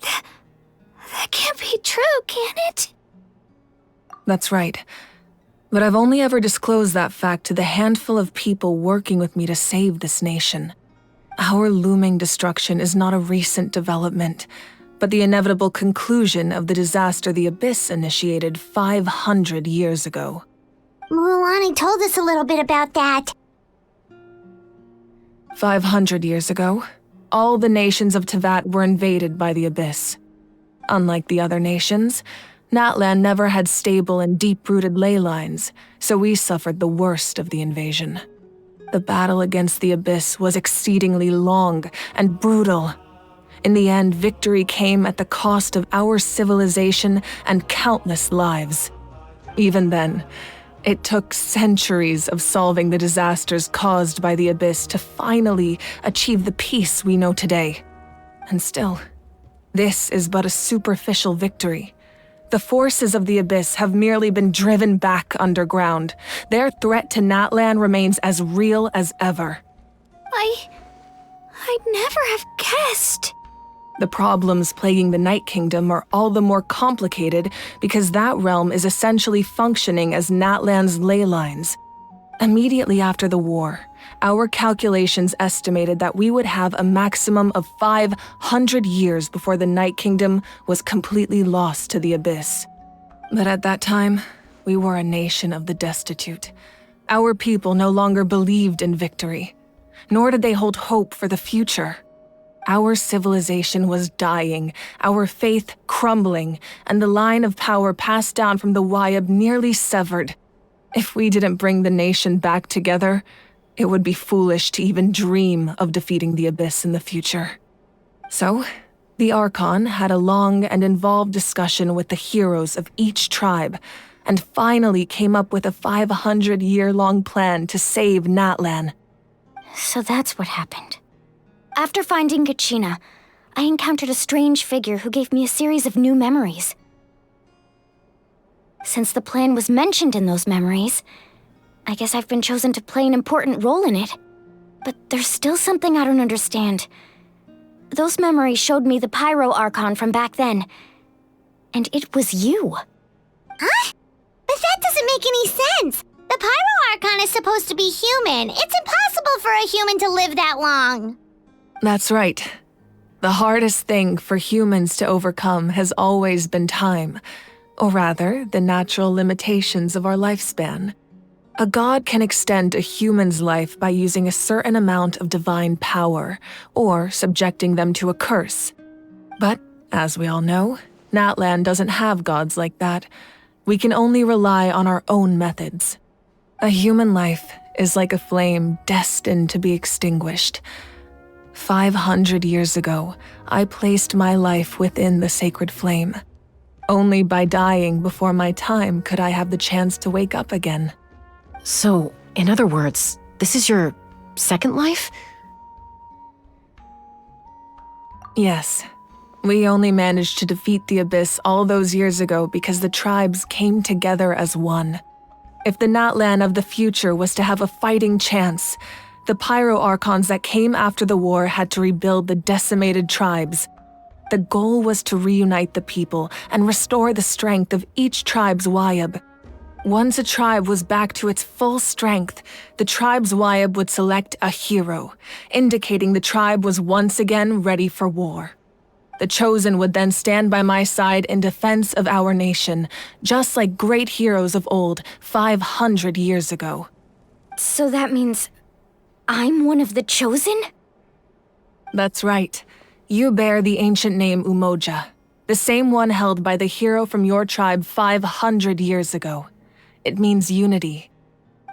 That can't be true, can it? That's right. But I've only ever disclosed that fact to the handful of people working with me to save this nation. Our looming destruction is not a recent development, but the inevitable conclusion of the disaster the Abyss initiated 500 years ago. Mualani told us a little bit about that. 500 years ago, all the nations of Teyvat were invaded by the Abyss. Unlike the other nations, Natlan never had stable and deep-rooted ley lines, so we suffered the worst of the invasion. The battle against the Abyss was exceedingly long and brutal. In the end, victory came at the cost of our civilization and countless lives. Even then, it took centuries of solving the disasters caused by the Abyss to finally achieve the peace we know today. And still, this is but a superficial victory. The forces of the Abyss have merely been driven back underground. Their threat to Natlan remains as real as ever. I'd never have guessed. The problems plaguing the Night Kingdom are all the more complicated because that realm is essentially functioning as Natlan's ley lines. Immediately after the war, our calculations estimated that we would have a maximum of 500 years before the Night Kingdom was completely lost to the Abyss. But at that time, we were a nation of the destitute, Our people no longer believed in victory, nor did they hold hope for the future. Our civilization was dying, our faith crumbling, and the line of power passed down from the Wyab nearly severed. If we didn't bring the nation back together, it would be foolish to even dream of defeating the Abyss in the future. So, the Archon had a long and involved discussion with the heroes of each tribe, and finally came up with a 500-year-long plan to save Natlan. So that's what happened. After finding Kachina, I encountered a strange figure who gave me a series of new memories. Since the plan was mentioned in those memories, I guess I've been chosen to play an important role in it. But there's still something I don't understand. Those memories showed me the Pyro Archon from back then, and it was you. Huh? But that doesn't make any sense! The Pyro Archon is supposed to be human. It's impossible for a human to live that long. That's right. The hardest thing for humans to overcome has always been time, or rather, the natural limitations of our lifespan. A god can extend a human's life by using a certain amount of divine power, or subjecting them to a curse. But, as we all know, Natlan doesn't have gods like that. We can only rely on our own methods. A human life is like a flame destined to be extinguished. 500 years ago, I placed my life within the sacred flame. Only by dying before my time could I have the chance to wake up again. So, in other words, this is your second life? Yes. We only managed to defeat the Abyss all those years ago because the tribes came together as one. If the Natlan of the future was to have a fighting chance, the Pyro Archons that came after the war had to rebuild the decimated tribes. The goal was to reunite the people and restore the strength of each tribe's Wyab. Once a tribe was back to its full strength, the tribe's Wyab would select a hero, indicating the tribe was once again ready for war. The Chosen would then stand by my side in defense of our nation, just like great heroes of old 500 years ago. So that means I'm one of the Chosen? That's right. You bear the ancient name Umoja, the same one held by the hero from your tribe 500 years ago. It means unity.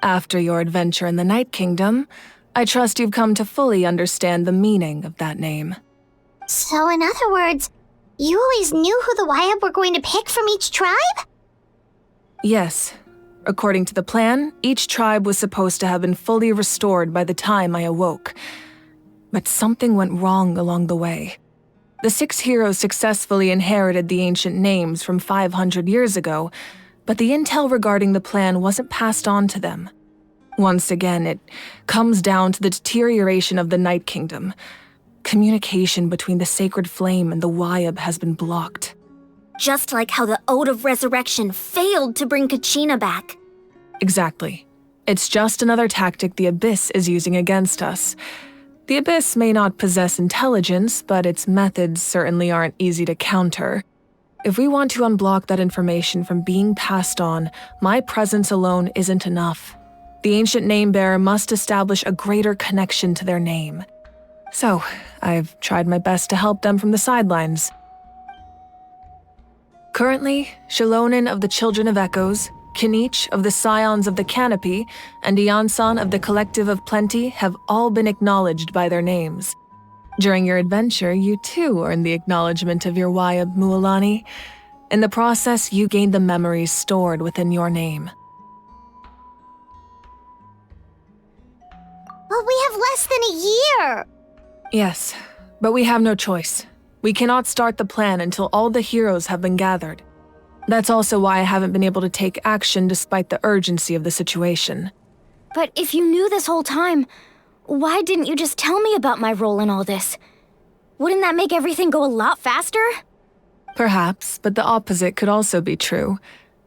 After your adventure in the Night Kingdom, I trust you've come to fully understand the meaning of that name. So in other words, you always knew who the Wyab were going to pick from each tribe? Yes. According to the plan, each tribe was supposed to have been fully restored by the time I awoke. But something went wrong along the way. The 6 heroes successfully inherited the ancient names from 500 years ago, but the intel regarding the plan wasn't passed on to them. Once again, it comes down to the deterioration of the Night Kingdom. Communication between the Sacred Flame and the Wyab has been blocked. Just like how the Ode of Resurrection failed to bring Kachina back. Exactly. It's just another tactic the Abyss is using against us. The Abyss may not possess intelligence, but its methods certainly aren't easy to counter. If we want to unblock that information from being passed on, my presence alone isn't enough. The ancient name-bearer must establish a greater connection to their name. So, I've tried my best to help them from the sidelines. Currently, Shilonin of the Children of Echoes, Kinich of the Scions of the Canopy, and Iansan of the Collective of Plenty have all been acknowledged by their names. During your adventure, you too earned the acknowledgement of your Wyab, Mualani. In the process, you gained the memories stored within your name. Well, we have less than a year! Yes, but we have no choice. We cannot start the plan until all the heroes have been gathered. That's also why I haven't been able to take action despite the urgency of the situation. But if you knew this whole time, why didn't you just tell me about my role in all this? Wouldn't that make everything go a lot faster? Perhaps, but the opposite could also be true.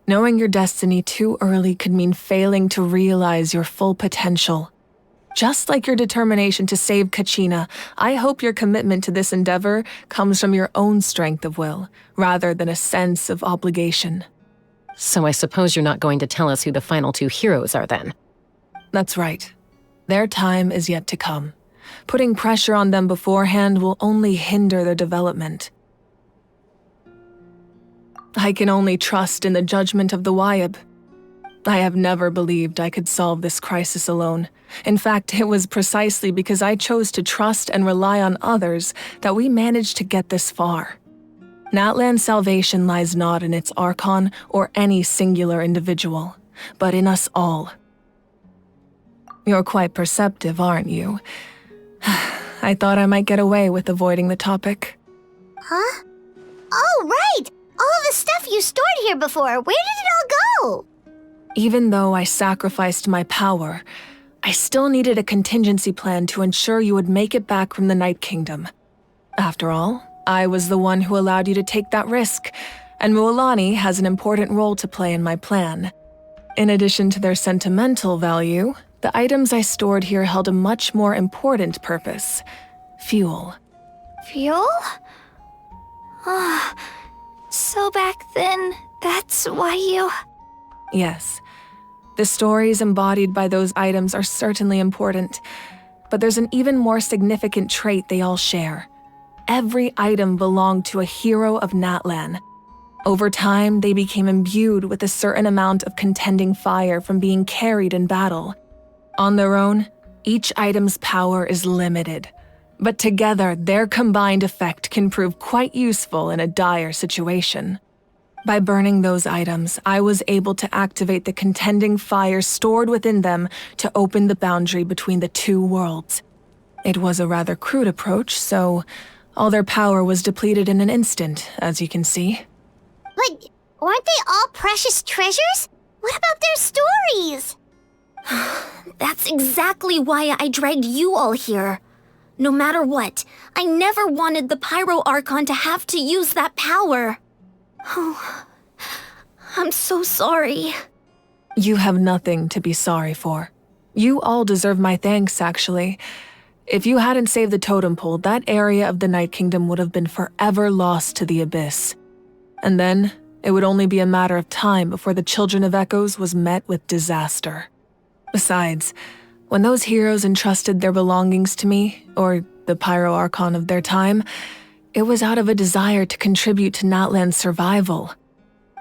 Knowing your destiny too early could mean failing to realize your full potential. Just like your determination to save Kachina, I hope your commitment to this endeavor comes from your own strength of will, rather than a sense of obligation. So I suppose you're not going to tell us who the final 2 heroes are then? That's right. Their time is yet to come. Putting pressure on them beforehand will only hinder their development. I can only trust in the judgment of the Wyab. I have never believed I could solve this crisis alone. In fact, it was precisely because I chose to trust and rely on others that we managed to get this far. Natlan's salvation lies not in its Archon or any singular individual, but in us all. You're quite perceptive, aren't you? I thought I might get away with avoiding the topic. Huh? Oh, right! All the stuff you stored here before, where did it all go? Even though I sacrificed my power, I still needed a contingency plan to ensure you would make it back from the Night Kingdom. After all, I was the one who allowed you to take that risk, and Mualani has an important role to play in my plan. In addition to their sentimental value, the items I stored here held a much more important purpose: fuel. Fuel? Ah, so back then, that's why you... Yes. The stories embodied by those items are certainly important, but there's an even more significant trait they all share. Every item belonged to a hero of Natlan. Over time, they became imbued with a certain amount of contending fire from being carried in battle. On their own, each item's power is limited, but together their combined effect can prove quite useful in a dire situation. By burning those items, I was able to activate the contending fire stored within them to open the boundary between the two worlds. It was a rather crude approach, so all their power was depleted in an instant, as you can see. But weren't they all precious treasures? What about their stories? That's exactly why I dragged you all here. No matter what, I never wanted the Pyro Archon to have to use that power. Oh, I'm so sorry. You have nothing to be sorry for. You all deserve my thanks, actually. If you hadn't saved the totem pole, that area of the Night Kingdom would have been forever lost to the Abyss. And then, it would only be a matter of time before the Children of Echoes was met with disaster. Besides, when those heroes entrusted their belongings to me, or the Pyro Archon of their time, it was out of a desire to contribute to Natlan's survival.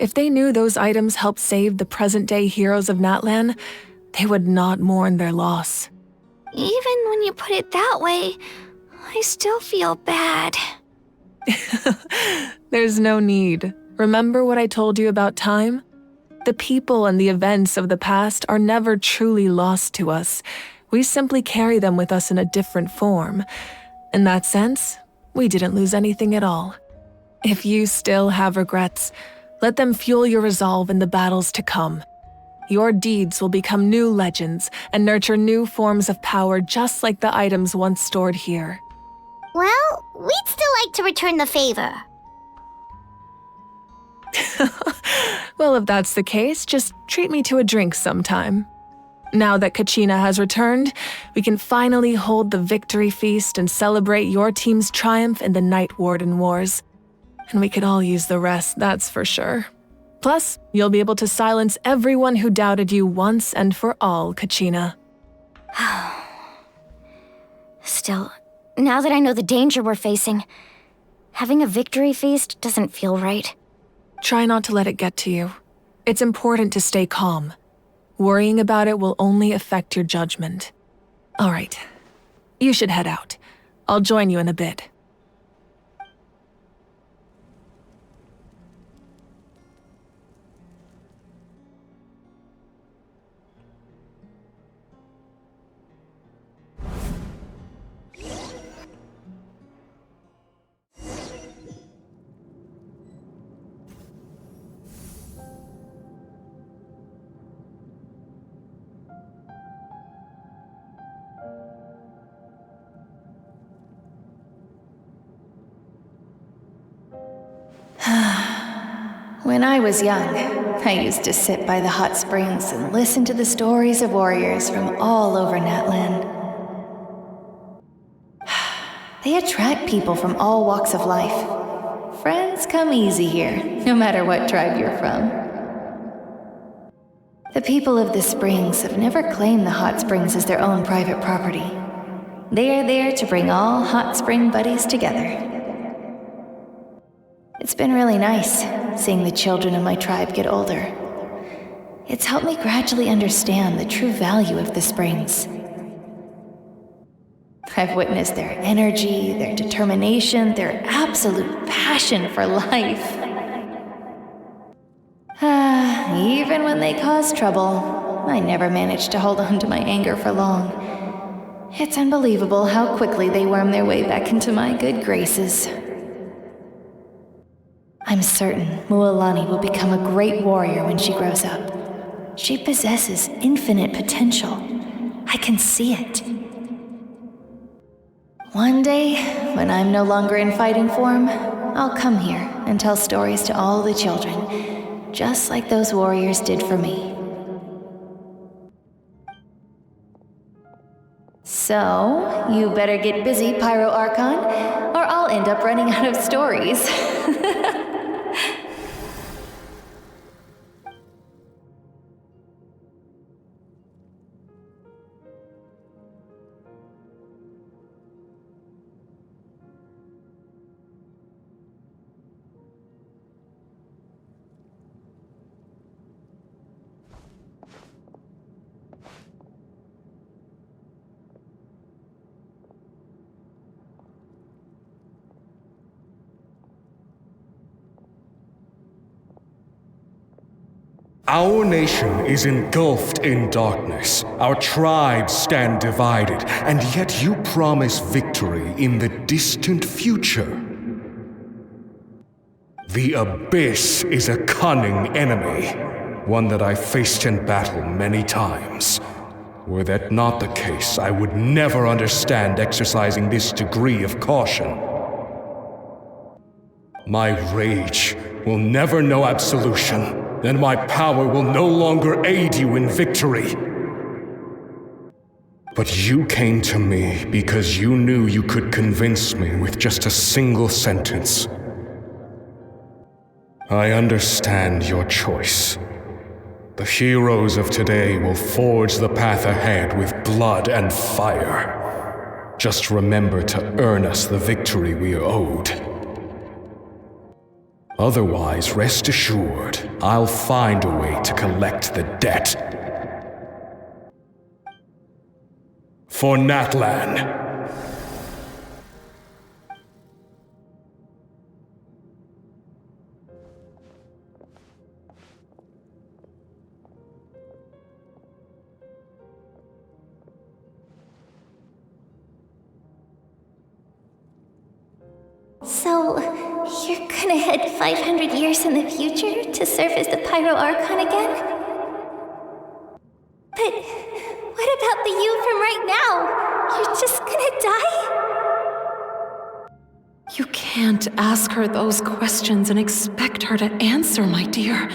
If they knew those items helped save the present-day heroes of Natlan, they would not mourn their loss. Even when you put it that way, I still feel bad. There's no need. Remember what I told you about time? The people and the events of the past are never truly lost to us. We simply carry them with us in a different form. In that sense, we didn't lose anything at all. If you still have regrets, let them fuel your resolve in the battles to come. Your deeds will become new legends and nurture new forms of power just like the items once stored here. Well, we'd still like to return the favor. Well, if that's the case, just treat me to a drink sometime. Now that Kachina has returned, we can finally hold the victory feast and celebrate your team's triumph in the Night Warden Wars. And we could all use the rest, that's for sure. Plus, you'll be able to silence everyone who doubted you once and for all, Kachina. Still, now that I know the danger we're facing, having a victory feast doesn't feel right. Try not to let it get to you. It's important to stay calm. Worrying about it will only affect your judgment. All right, you should head out. I'll join you in a bit. When I was young, I used to sit by the hot springs and listen to the stories of warriors from all over Natlan. They attract people from all walks of life. Friends come easy here, no matter what tribe you're from. The people of the springs have never claimed the hot springs as their own private property. They are there to bring all hot spring buddies together. It's been really nice seeing the children of my tribe get older. It's helped me gradually understand the true value of the springs. I've witnessed their energy, their determination, their absolute passion for life. Even when they cause trouble, I never managed to hold on to my anger for long. It's unbelievable how quickly they worm their way back into my good graces. I'm certain Mualani will become a great warrior when she grows up. She possesses infinite potential. I can see it. One day, when I'm no longer in fighting form, I'll come here and tell stories to all the children, just like those warriors did for me. So, you better get busy, Pyro Archon, or I'll end up running out of stories. Our nation is engulfed in darkness. Our tribes stand divided, and yet you promise victory in the distant future. The Abyss is a cunning enemy, one that I faced in battle many times. Were that not the case, I would never understand exercising this degree of caution. My rage will never know absolution. Then my power will no longer aid you in victory. But you came to me because you knew you could convince me with just a single sentence. I understand your choice. The heroes of today will forge the path ahead with blood and fire. Just remember to earn us the victory we are owed. Otherwise, rest assured, I'll find a way to collect the debt. For Natlan. So, you're gonna head 500 years in the future to serve as the Pyro Archon again? But what about the you from right now? You're just gonna die? You can't ask her those questions and expect her to answer, my dear.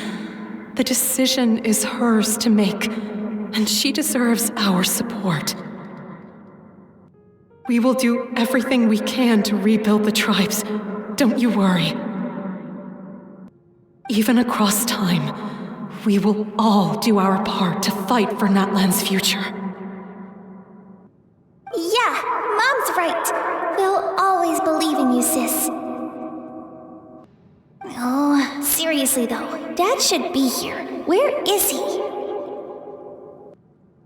The decision is hers to make, and she deserves our support. We will do everything we can to rebuild the tribes. Don't you worry. Even across time, we will all do our part to fight for Natlan's future. Yeah, Mom's right. We'll always believe in you, sis. Oh, seriously though, Dad should be here. Where is he?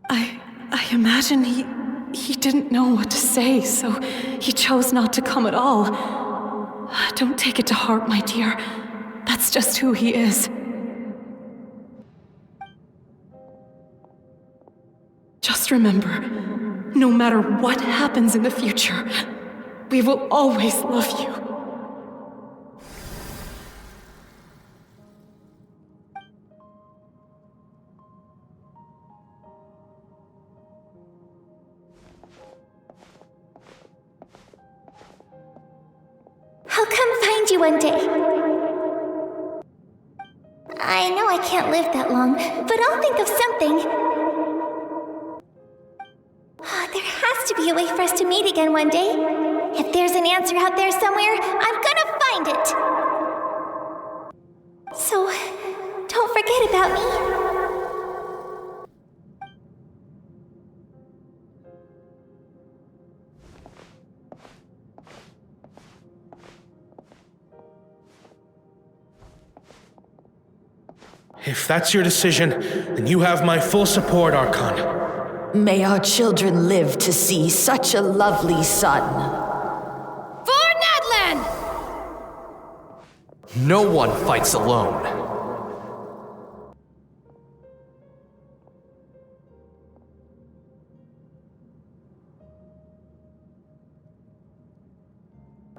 I imagine he didn't know what to say, so he chose not to come at all. Don't take it to heart, my dear. That's just who he is. Just remember, no matter what happens in the future, we will always love you. I'll come find you one day. I know I can't live that long, but I'll think of something. There has to be a way for us to meet again one day. If there's an answer out there somewhere, I'm gonna find it. So, don't forget about me. If that's your decision, then you have my full support, Archon. May our children live to see such a lovely son. For Natlan! No one fights alone.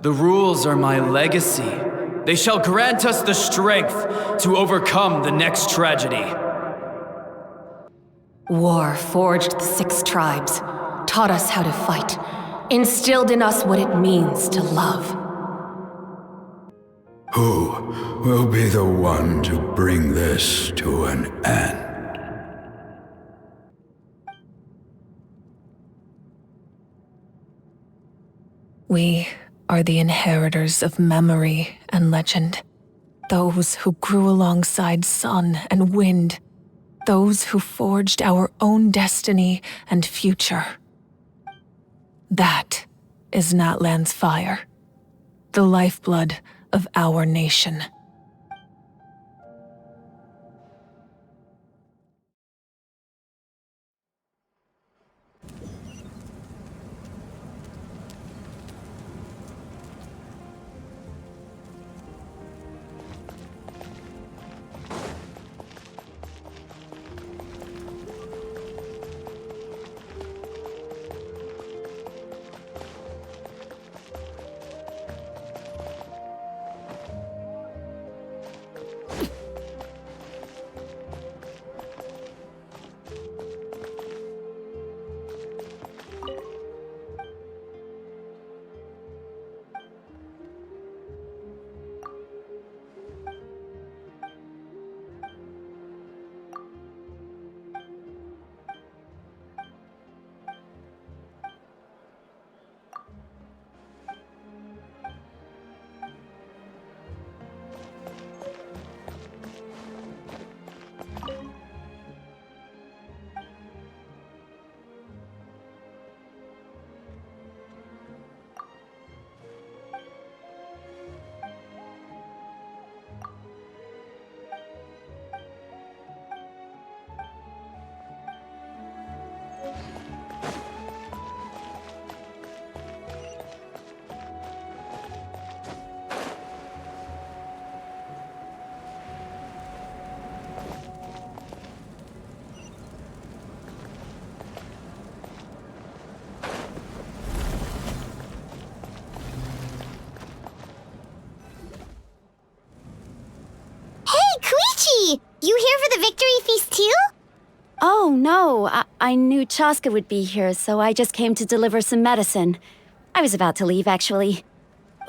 The rules are my legacy. They shall grant us the strength to overcome the next tragedy. War forged the 6 tribes, taught us how to fight, instilled in us what it means to love. Who will be the one to bring this to an end? We are the inheritors of memory and legend. Those who grew alongside sun and wind. Those who forged our own destiny and future. That is Natlan's fire. The lifeblood of our nation. You here for the victory feast too? Oh, no. I knew Chaska would be here, so I just came to deliver some medicine. I was about to leave, actually.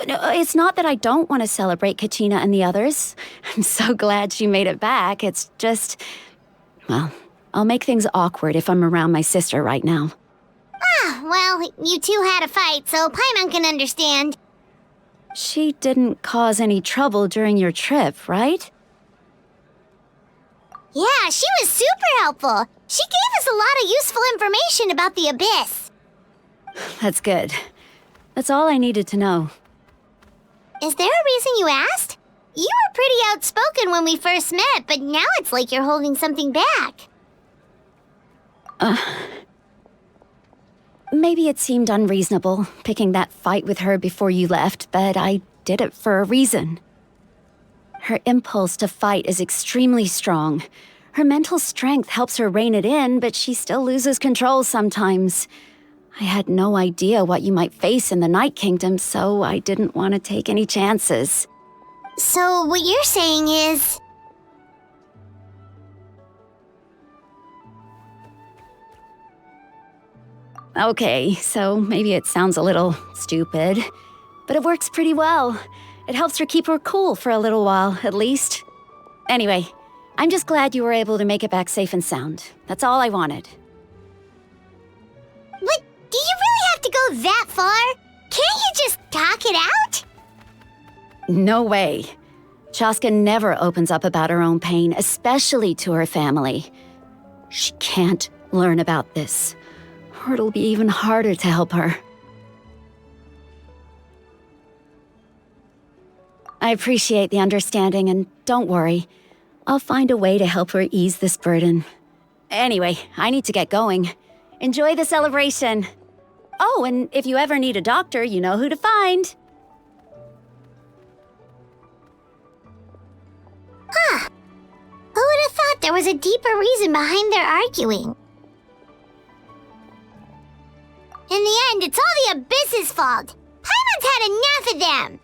No, it's not that I don't want to celebrate Kachina and the others. I'm so glad she made it back. It's just... well, I'll make things awkward if I'm around my sister right now. Ah, well, you two had a fight, so Paimon can understand. She didn't cause any trouble during your trip, right? Yeah, she was super helpful. She gave us a lot of useful information about the Abyss. That's good. That's all I needed to know. Is there a reason you asked? You were pretty outspoken when we first met, but now it's like you're holding something back. Maybe it seemed unreasonable, picking that fight with her before you left, but I did it for a reason. Her impulse to fight is extremely strong. Her mental strength helps her rein it in, but she still loses control sometimes. I had no idea what you might face in the Night Kingdom, so I didn't want to take any chances. So what you're saying is... Okay, so maybe it sounds a little stupid, but it works pretty well. It helps her keep her cool for a little while, at least. Anyway, I'm just glad you were able to make it back safe and sound. That's all I wanted. But do you really have to go that far? Can't you just talk it out? No way. Chaska never opens up about her own pain, especially to her family. She can't learn about this, or it'll be even harder to help her. I appreciate the understanding, and don't worry. I'll find a way to help her ease this burden. Anyway, I need to get going. Enjoy the celebration. Oh, and if you ever need a doctor, you know who to find. Huh. Who would have thought there was a deeper reason behind their arguing? In the end, it's all the Abyss's fault. Paimon's had enough of them.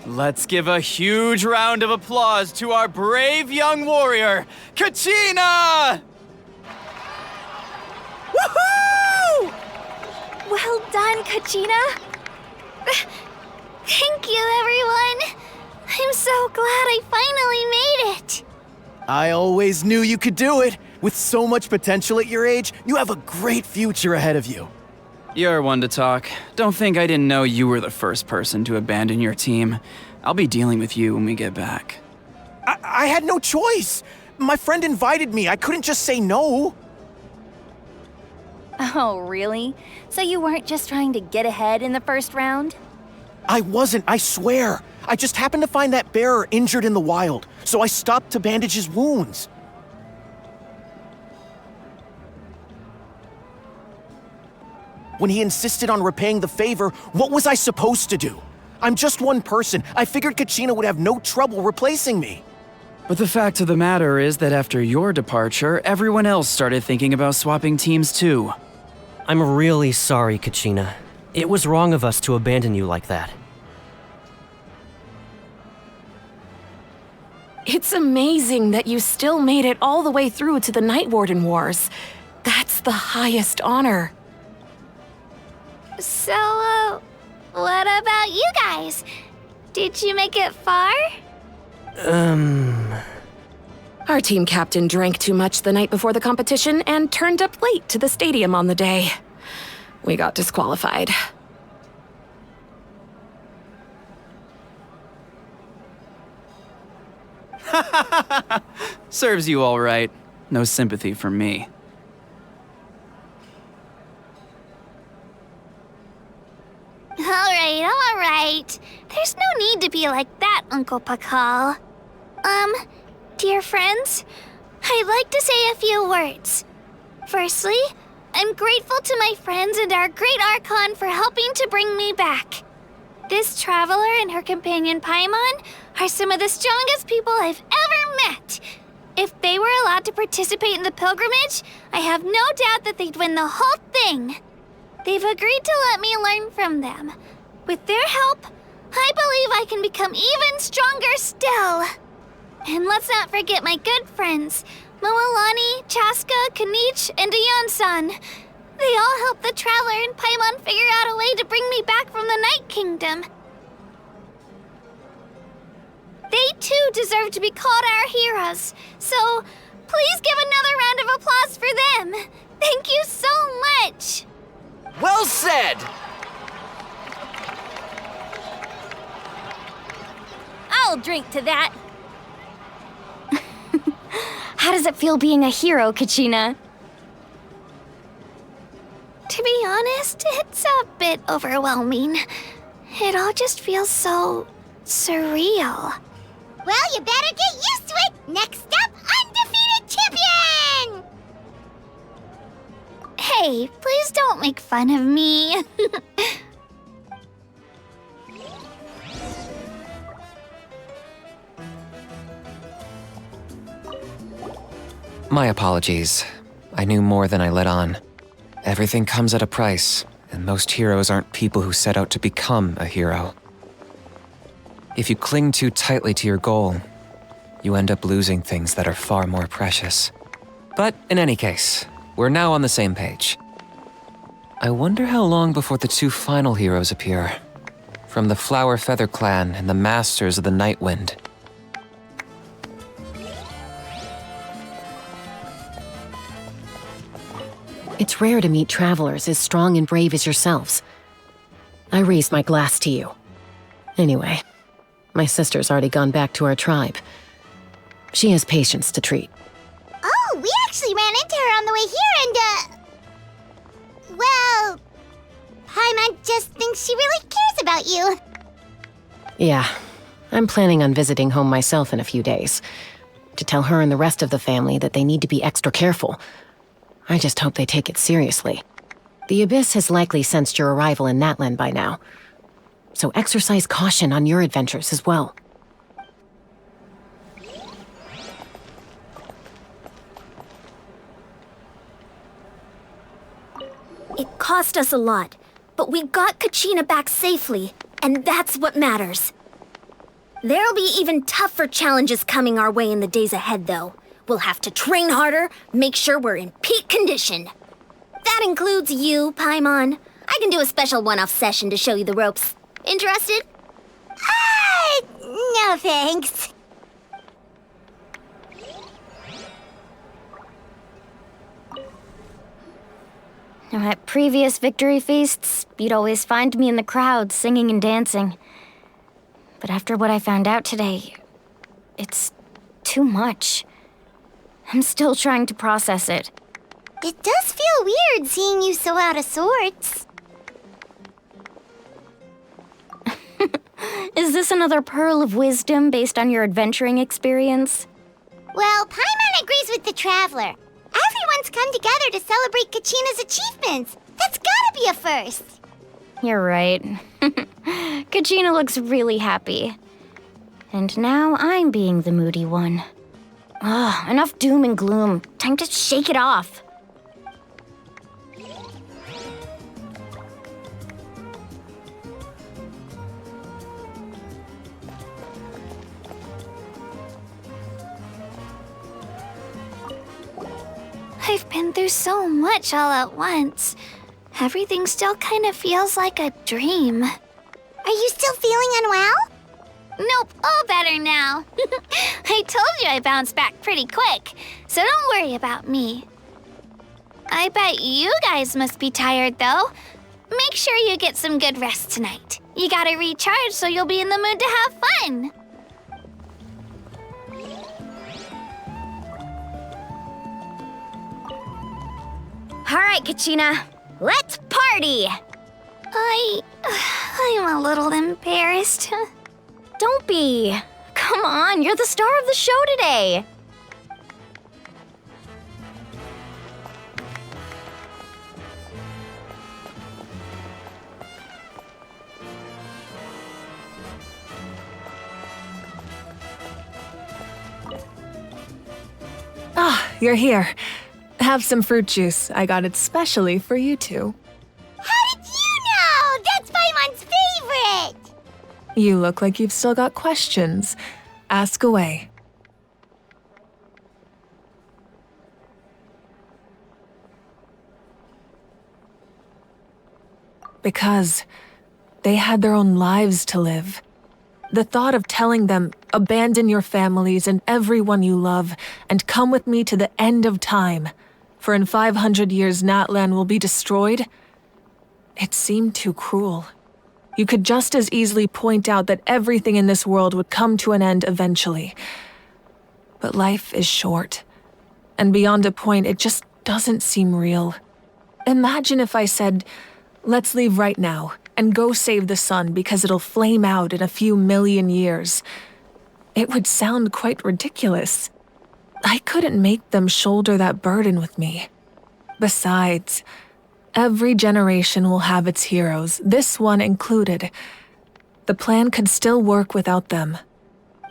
Let's give a huge round of applause to our brave young warrior, Kachina! Woohoo! Well done, Kachina. Thank you, everyone. I'm so glad I finally made it. I always knew you could do it. With so much potential at your age, you have a great future ahead of you. You're one to talk. Don't think I didn't know you were the first person to abandon your team. I'll be dealing with you when we get back. I had no choice. My friend invited me. I couldn't just say no. Oh, really? So you weren't just trying to get ahead in the first round? I wasn't, I swear. I just happened to find that bearer injured in the wild, so I stopped to bandage his wounds. When he insisted on repaying the favor, what was I supposed to do? I'm just one person. I figured Kachina would have no trouble replacing me. But the fact of the matter is that after your departure, everyone else started thinking about swapping teams too. I'm really sorry, Kachina. It was wrong of us to abandon you like that. It's amazing that you still made it all the way through to the Night Warden Wars. That's the highest honor. So, what about you guys? Did you make it far? Our team captain drank too much the night before the competition and turned up late to the stadium on the day. We got disqualified. Serves you all right. No sympathy for me. All right. There's no need to be like that, Uncle Pakal. Dear friends, I'd like to say a few words. Firstly, I'm grateful to my friends and our great Archon for helping to bring me back. This traveler and her companion Paimon are some of the strongest people I've ever met. If they were allowed to participate in the pilgrimage, I have no doubt that they'd win the whole thing. They've agreed to let me learn from them. With their help, I believe I can become even stronger still. And let's not forget my good friends, Moalani, Chaska, Kanich, and Dayon-san. They all helped the Traveler and Paimon figure out a way to bring me back from the Night Kingdom. They too deserve to be called our heroes, so please give another round of applause for them. Thank you so much. Well said! I'll drink to that. How does it feel being a hero, Kachina? To be honest, it's a bit overwhelming. It all just feels so surreal. Well, you better get used to it. Next up, undefeated champion! Hey, please don't make fun of me. My apologies. I knew more than I let on. Everything comes at a price, and most heroes aren't people who set out to become a hero. If you cling too tightly to your goal, you end up losing things that are far more precious. But in any case, we're now on the same page. I wonder how long before the two final heroes appear. From the Flower Feather Clan and the Masters of the Night Wind. It's rare to meet travelers as strong and brave as yourselves. I raise my glass to you. Anyway, my sister's already gone back to our tribe. She has patients to treat. Oh, we actually ran into her on the way here and, well, Paimon just thinks she really cares about you. Yeah, I'm planning on visiting home myself in a few days. To tell her and the rest of the family that they need to be extra careful. I just hope they take it seriously. The Abyss has likely sensed your arrival in Natlan by now. So exercise caution on your adventures as well. It cost us a lot, but we got Kachina back safely, and that's what matters. There'll be even tougher challenges coming our way in the days ahead, though. We'll have to train harder, make sure we're in peak condition. That includes you, Paimon. I can do a special one-off session to show you the ropes. Interested? No thanks. At previous victory feasts, you'd always find me in the crowd singing and dancing. But after what I found out today, it's too much. I'm still trying to process it. It does feel weird seeing you so out of sorts. Is this another pearl of wisdom based on your adventuring experience? Well, Paimon agrees with the Traveler. Everyone's come together to celebrate Kachina's achievements. That's gotta be a first. You're right. Kachina looks really happy. And now I'm being the moody one. Ugh, enough doom and gloom. Time to shake it off. I've been through so much all at once. Everything still kind of feels like a dream. Are you still feeling unwell? Nope, all better now. I told you I bounced back pretty quick, so don't worry about me. I bet you guys must be tired, though. Make sure you get some good rest tonight. You gotta recharge so you'll be in the mood to have fun. All right, Kachina, let's party! I'm a little embarrassed. Don't be. Come on, you're the star of the show today. Ah, you're here. Have some fruit juice. I got it specially for you two. How did you know? That's Paimon's favorite! You look like you've still got questions. Ask away. Because they had their own lives to live. The thought of telling them, abandon your families and everyone you love, and come with me to the end of time, for in 500 years Natlan will be destroyed, it seemed too cruel. You could just as easily point out that everything in this world would come to an end eventually. But life is short, and beyond a point, it just doesn't seem real. Imagine if I said, let's leave right now, and go save the sun because it'll flame out in a few million years. It would sound quite ridiculous. I couldn't make them shoulder that burden with me. Besides, every generation will have its heroes, this one included. The plan could still work without them.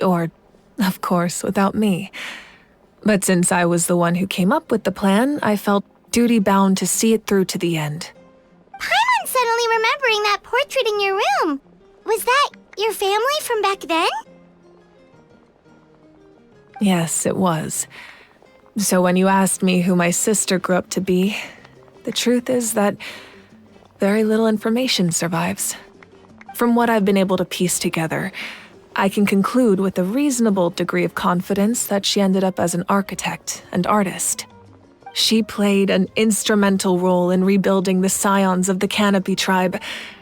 Or, of course, without me. But since I was the one who came up with the plan, I felt duty-bound to see it through to the end. Paimon's suddenly remembering that portrait in your room. Was that your family from back then? Yes, it was. So when you asked me who my sister grew up to be, the truth is that very little information survives. From what I've been able to piece together, I can conclude with a reasonable degree of confidence that she ended up as an architect and artist. She played an instrumental role in rebuilding the scions of the Canopy tribe,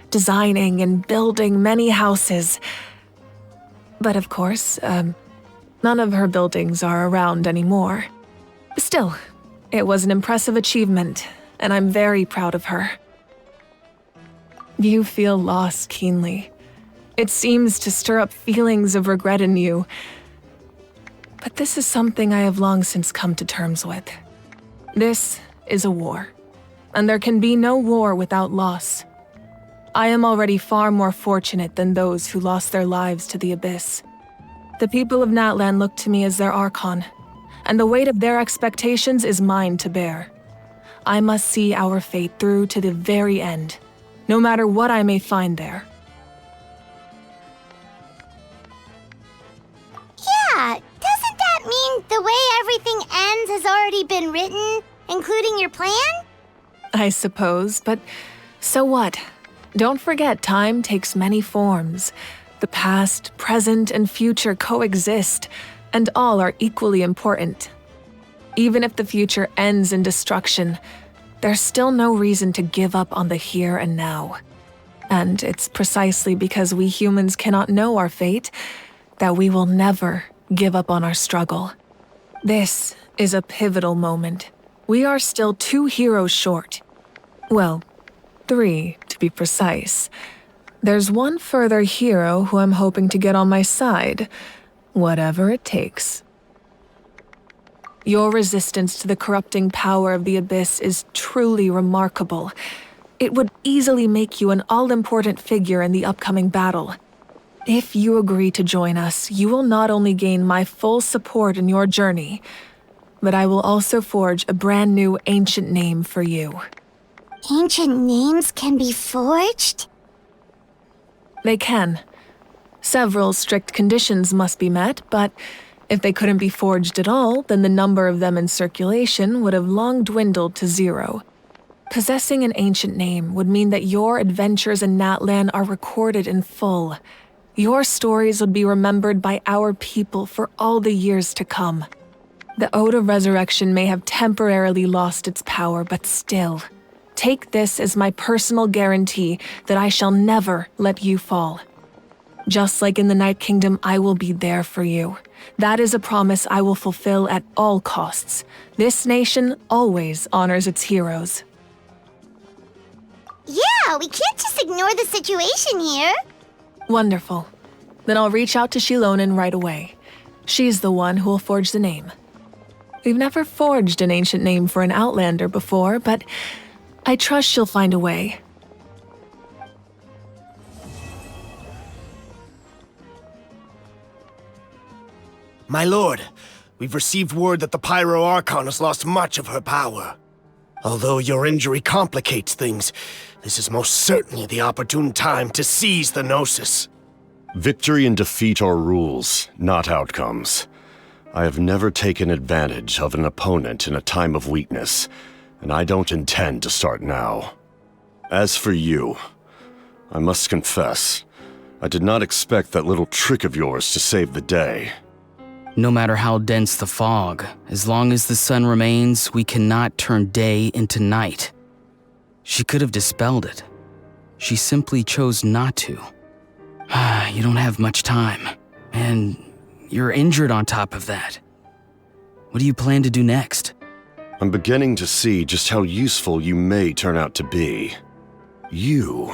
designing and building many houses. But of course, none of her buildings are around anymore. Still, it was an impressive achievement, and I'm very proud of her. You feel loss keenly. It seems to stir up feelings of regret in you. But this is something I have long since come to terms with. This is a war, and there can be no war without loss. I am already far more fortunate than those who lost their lives to the Abyss. The people of Natlan look to me as their Archon, and the weight of their expectations is mine to bear. I must see our fate through to the very end, no matter what I may find there. Yeah, doesn't that mean the way everything ends has already been written, including your plan? I suppose, but so what? Don't forget, time takes many forms. The past, present, and future coexist, and all are equally important. Even if the future ends in destruction, there's still no reason to give up on the here and now. And it's precisely because we humans cannot know our fate that we will never give up on our struggle. This is a pivotal moment. We are still 2 heroes short. Well, 3 to be precise. There's one further hero who I'm hoping to get on my side, whatever it takes. Your resistance to the corrupting power of the Abyss is truly remarkable. It would easily make you an all-important figure in the upcoming battle. If you agree to join us, you will not only gain my full support in your journey, but I will also forge a brand new ancient name for you. Ancient names can be forged? They can. Several strict conditions must be met, but if they couldn't be forged at all, then the number of them in circulation would have long dwindled to 0. Possessing an ancient name would mean that your adventures in Natlan are recorded in full. Your stories would be remembered by our people for all the years to come. The Ode of Resurrection may have temporarily lost its power, but still, take this as my personal guarantee that I shall never let you fall. Just like in the Night Kingdom, I will be there for you. That is a promise I will fulfill at all costs. This nation always honors its heroes. Yeah, we can't just ignore the situation here. Wonderful. Then I'll reach out to Shilonen right away. She's the one who will forge the name. We've never forged an ancient name for an Outlander before, but I trust she'll find a way. My lord, we've received word that the Pyro Archon has lost much of her power. Although your injury complicates things, this is most certainly the opportune time to seize the Gnosis. Victory and defeat are rules, not outcomes. I have never taken advantage of an opponent in a time of weakness, and I don't intend to start now. As for you, I must confess, I did not expect that little trick of yours to save the day. No matter how dense the fog, as long as the sun remains, we cannot turn day into night. She could have dispelled it. She simply chose not to. You don't have much time, and you're injured on top of that. What do you plan to do next? I'm beginning to see just how useful you may turn out to be. You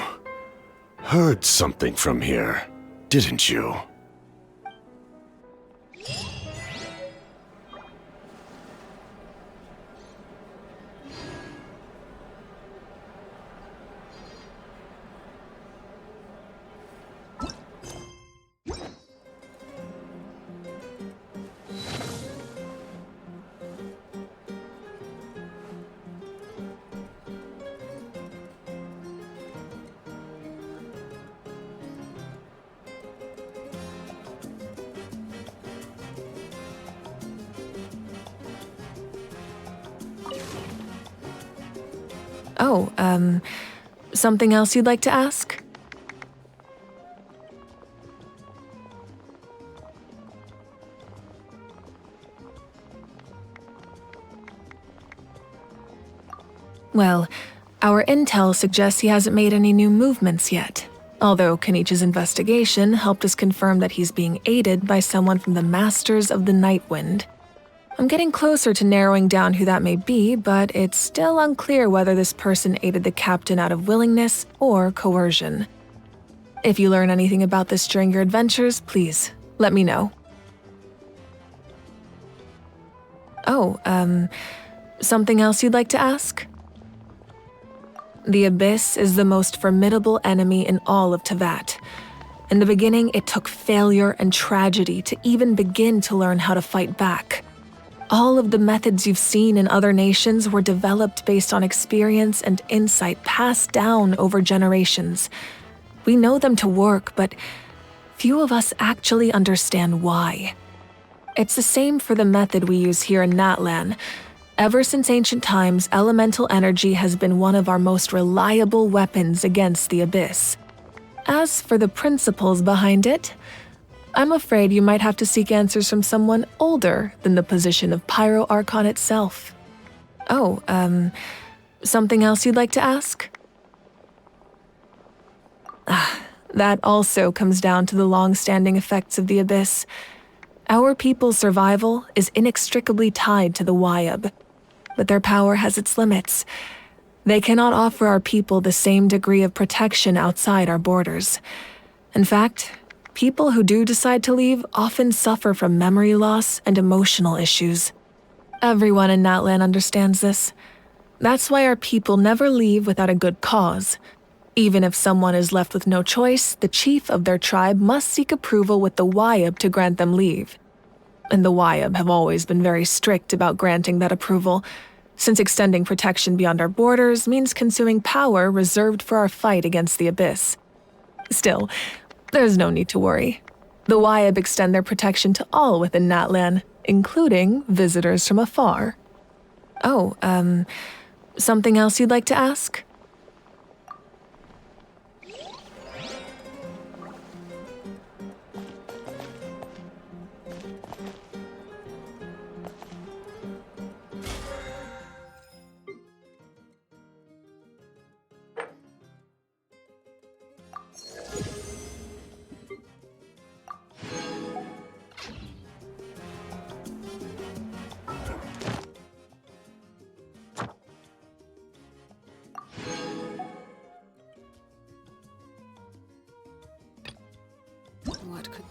heard something from here, didn't you? Oh, something else you'd like to ask? Well, our intel suggests he hasn't made any new movements yet, although Kenichi's investigation helped us confirm that he's being aided by someone from the Masters of the Nightwind. I'm getting closer to narrowing down who that may be, but it's still unclear whether this person aided the captain out of willingness or coercion. If you learn anything about this during your adventures, please, let me know. Oh, something else you'd like to ask? The Abyss is the most formidable enemy in all of Teyvat. In the beginning, it took failure and tragedy to even begin to learn how to fight back. All of the methods you've seen in other nations were developed based on experience and insight passed down over generations. We know them to work, but few of us actually understand why. It's the same for the method we use here in Natlan. Ever since ancient times, elemental energy has been one of our most reliable weapons against the Abyss. As for the principles behind it, I'm afraid you might have to seek answers from someone older than the position of Pyro Archon itself. Oh, something else you'd like to ask? That also comes down to the long-standing effects of the Abyss. Our people's survival is inextricably tied to the Wyab, but their power has its limits. They cannot offer our people the same degree of protection outside our borders. In fact, people who do decide to leave often suffer from memory loss and emotional issues. Everyone in Natlan understands this. That's why our people never leave without a good cause. Even if someone is left with no choice, the chief of their tribe must seek approval with the Wyab to grant them leave. And the Wyab have always been very strict about granting that approval, since extending protection beyond our borders means consuming power reserved for our fight against the Abyss. Still, there's no need to worry. The Wyab extend their protection to all within Natlan, including visitors from afar. Oh, something else you'd like to ask? What could...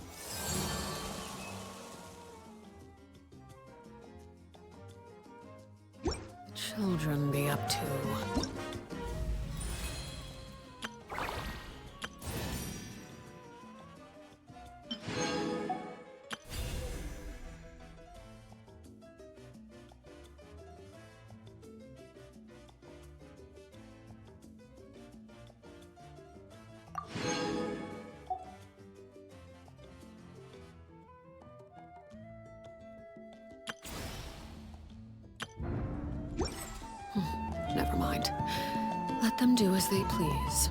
children be up to? Never mind. Let them do as they please.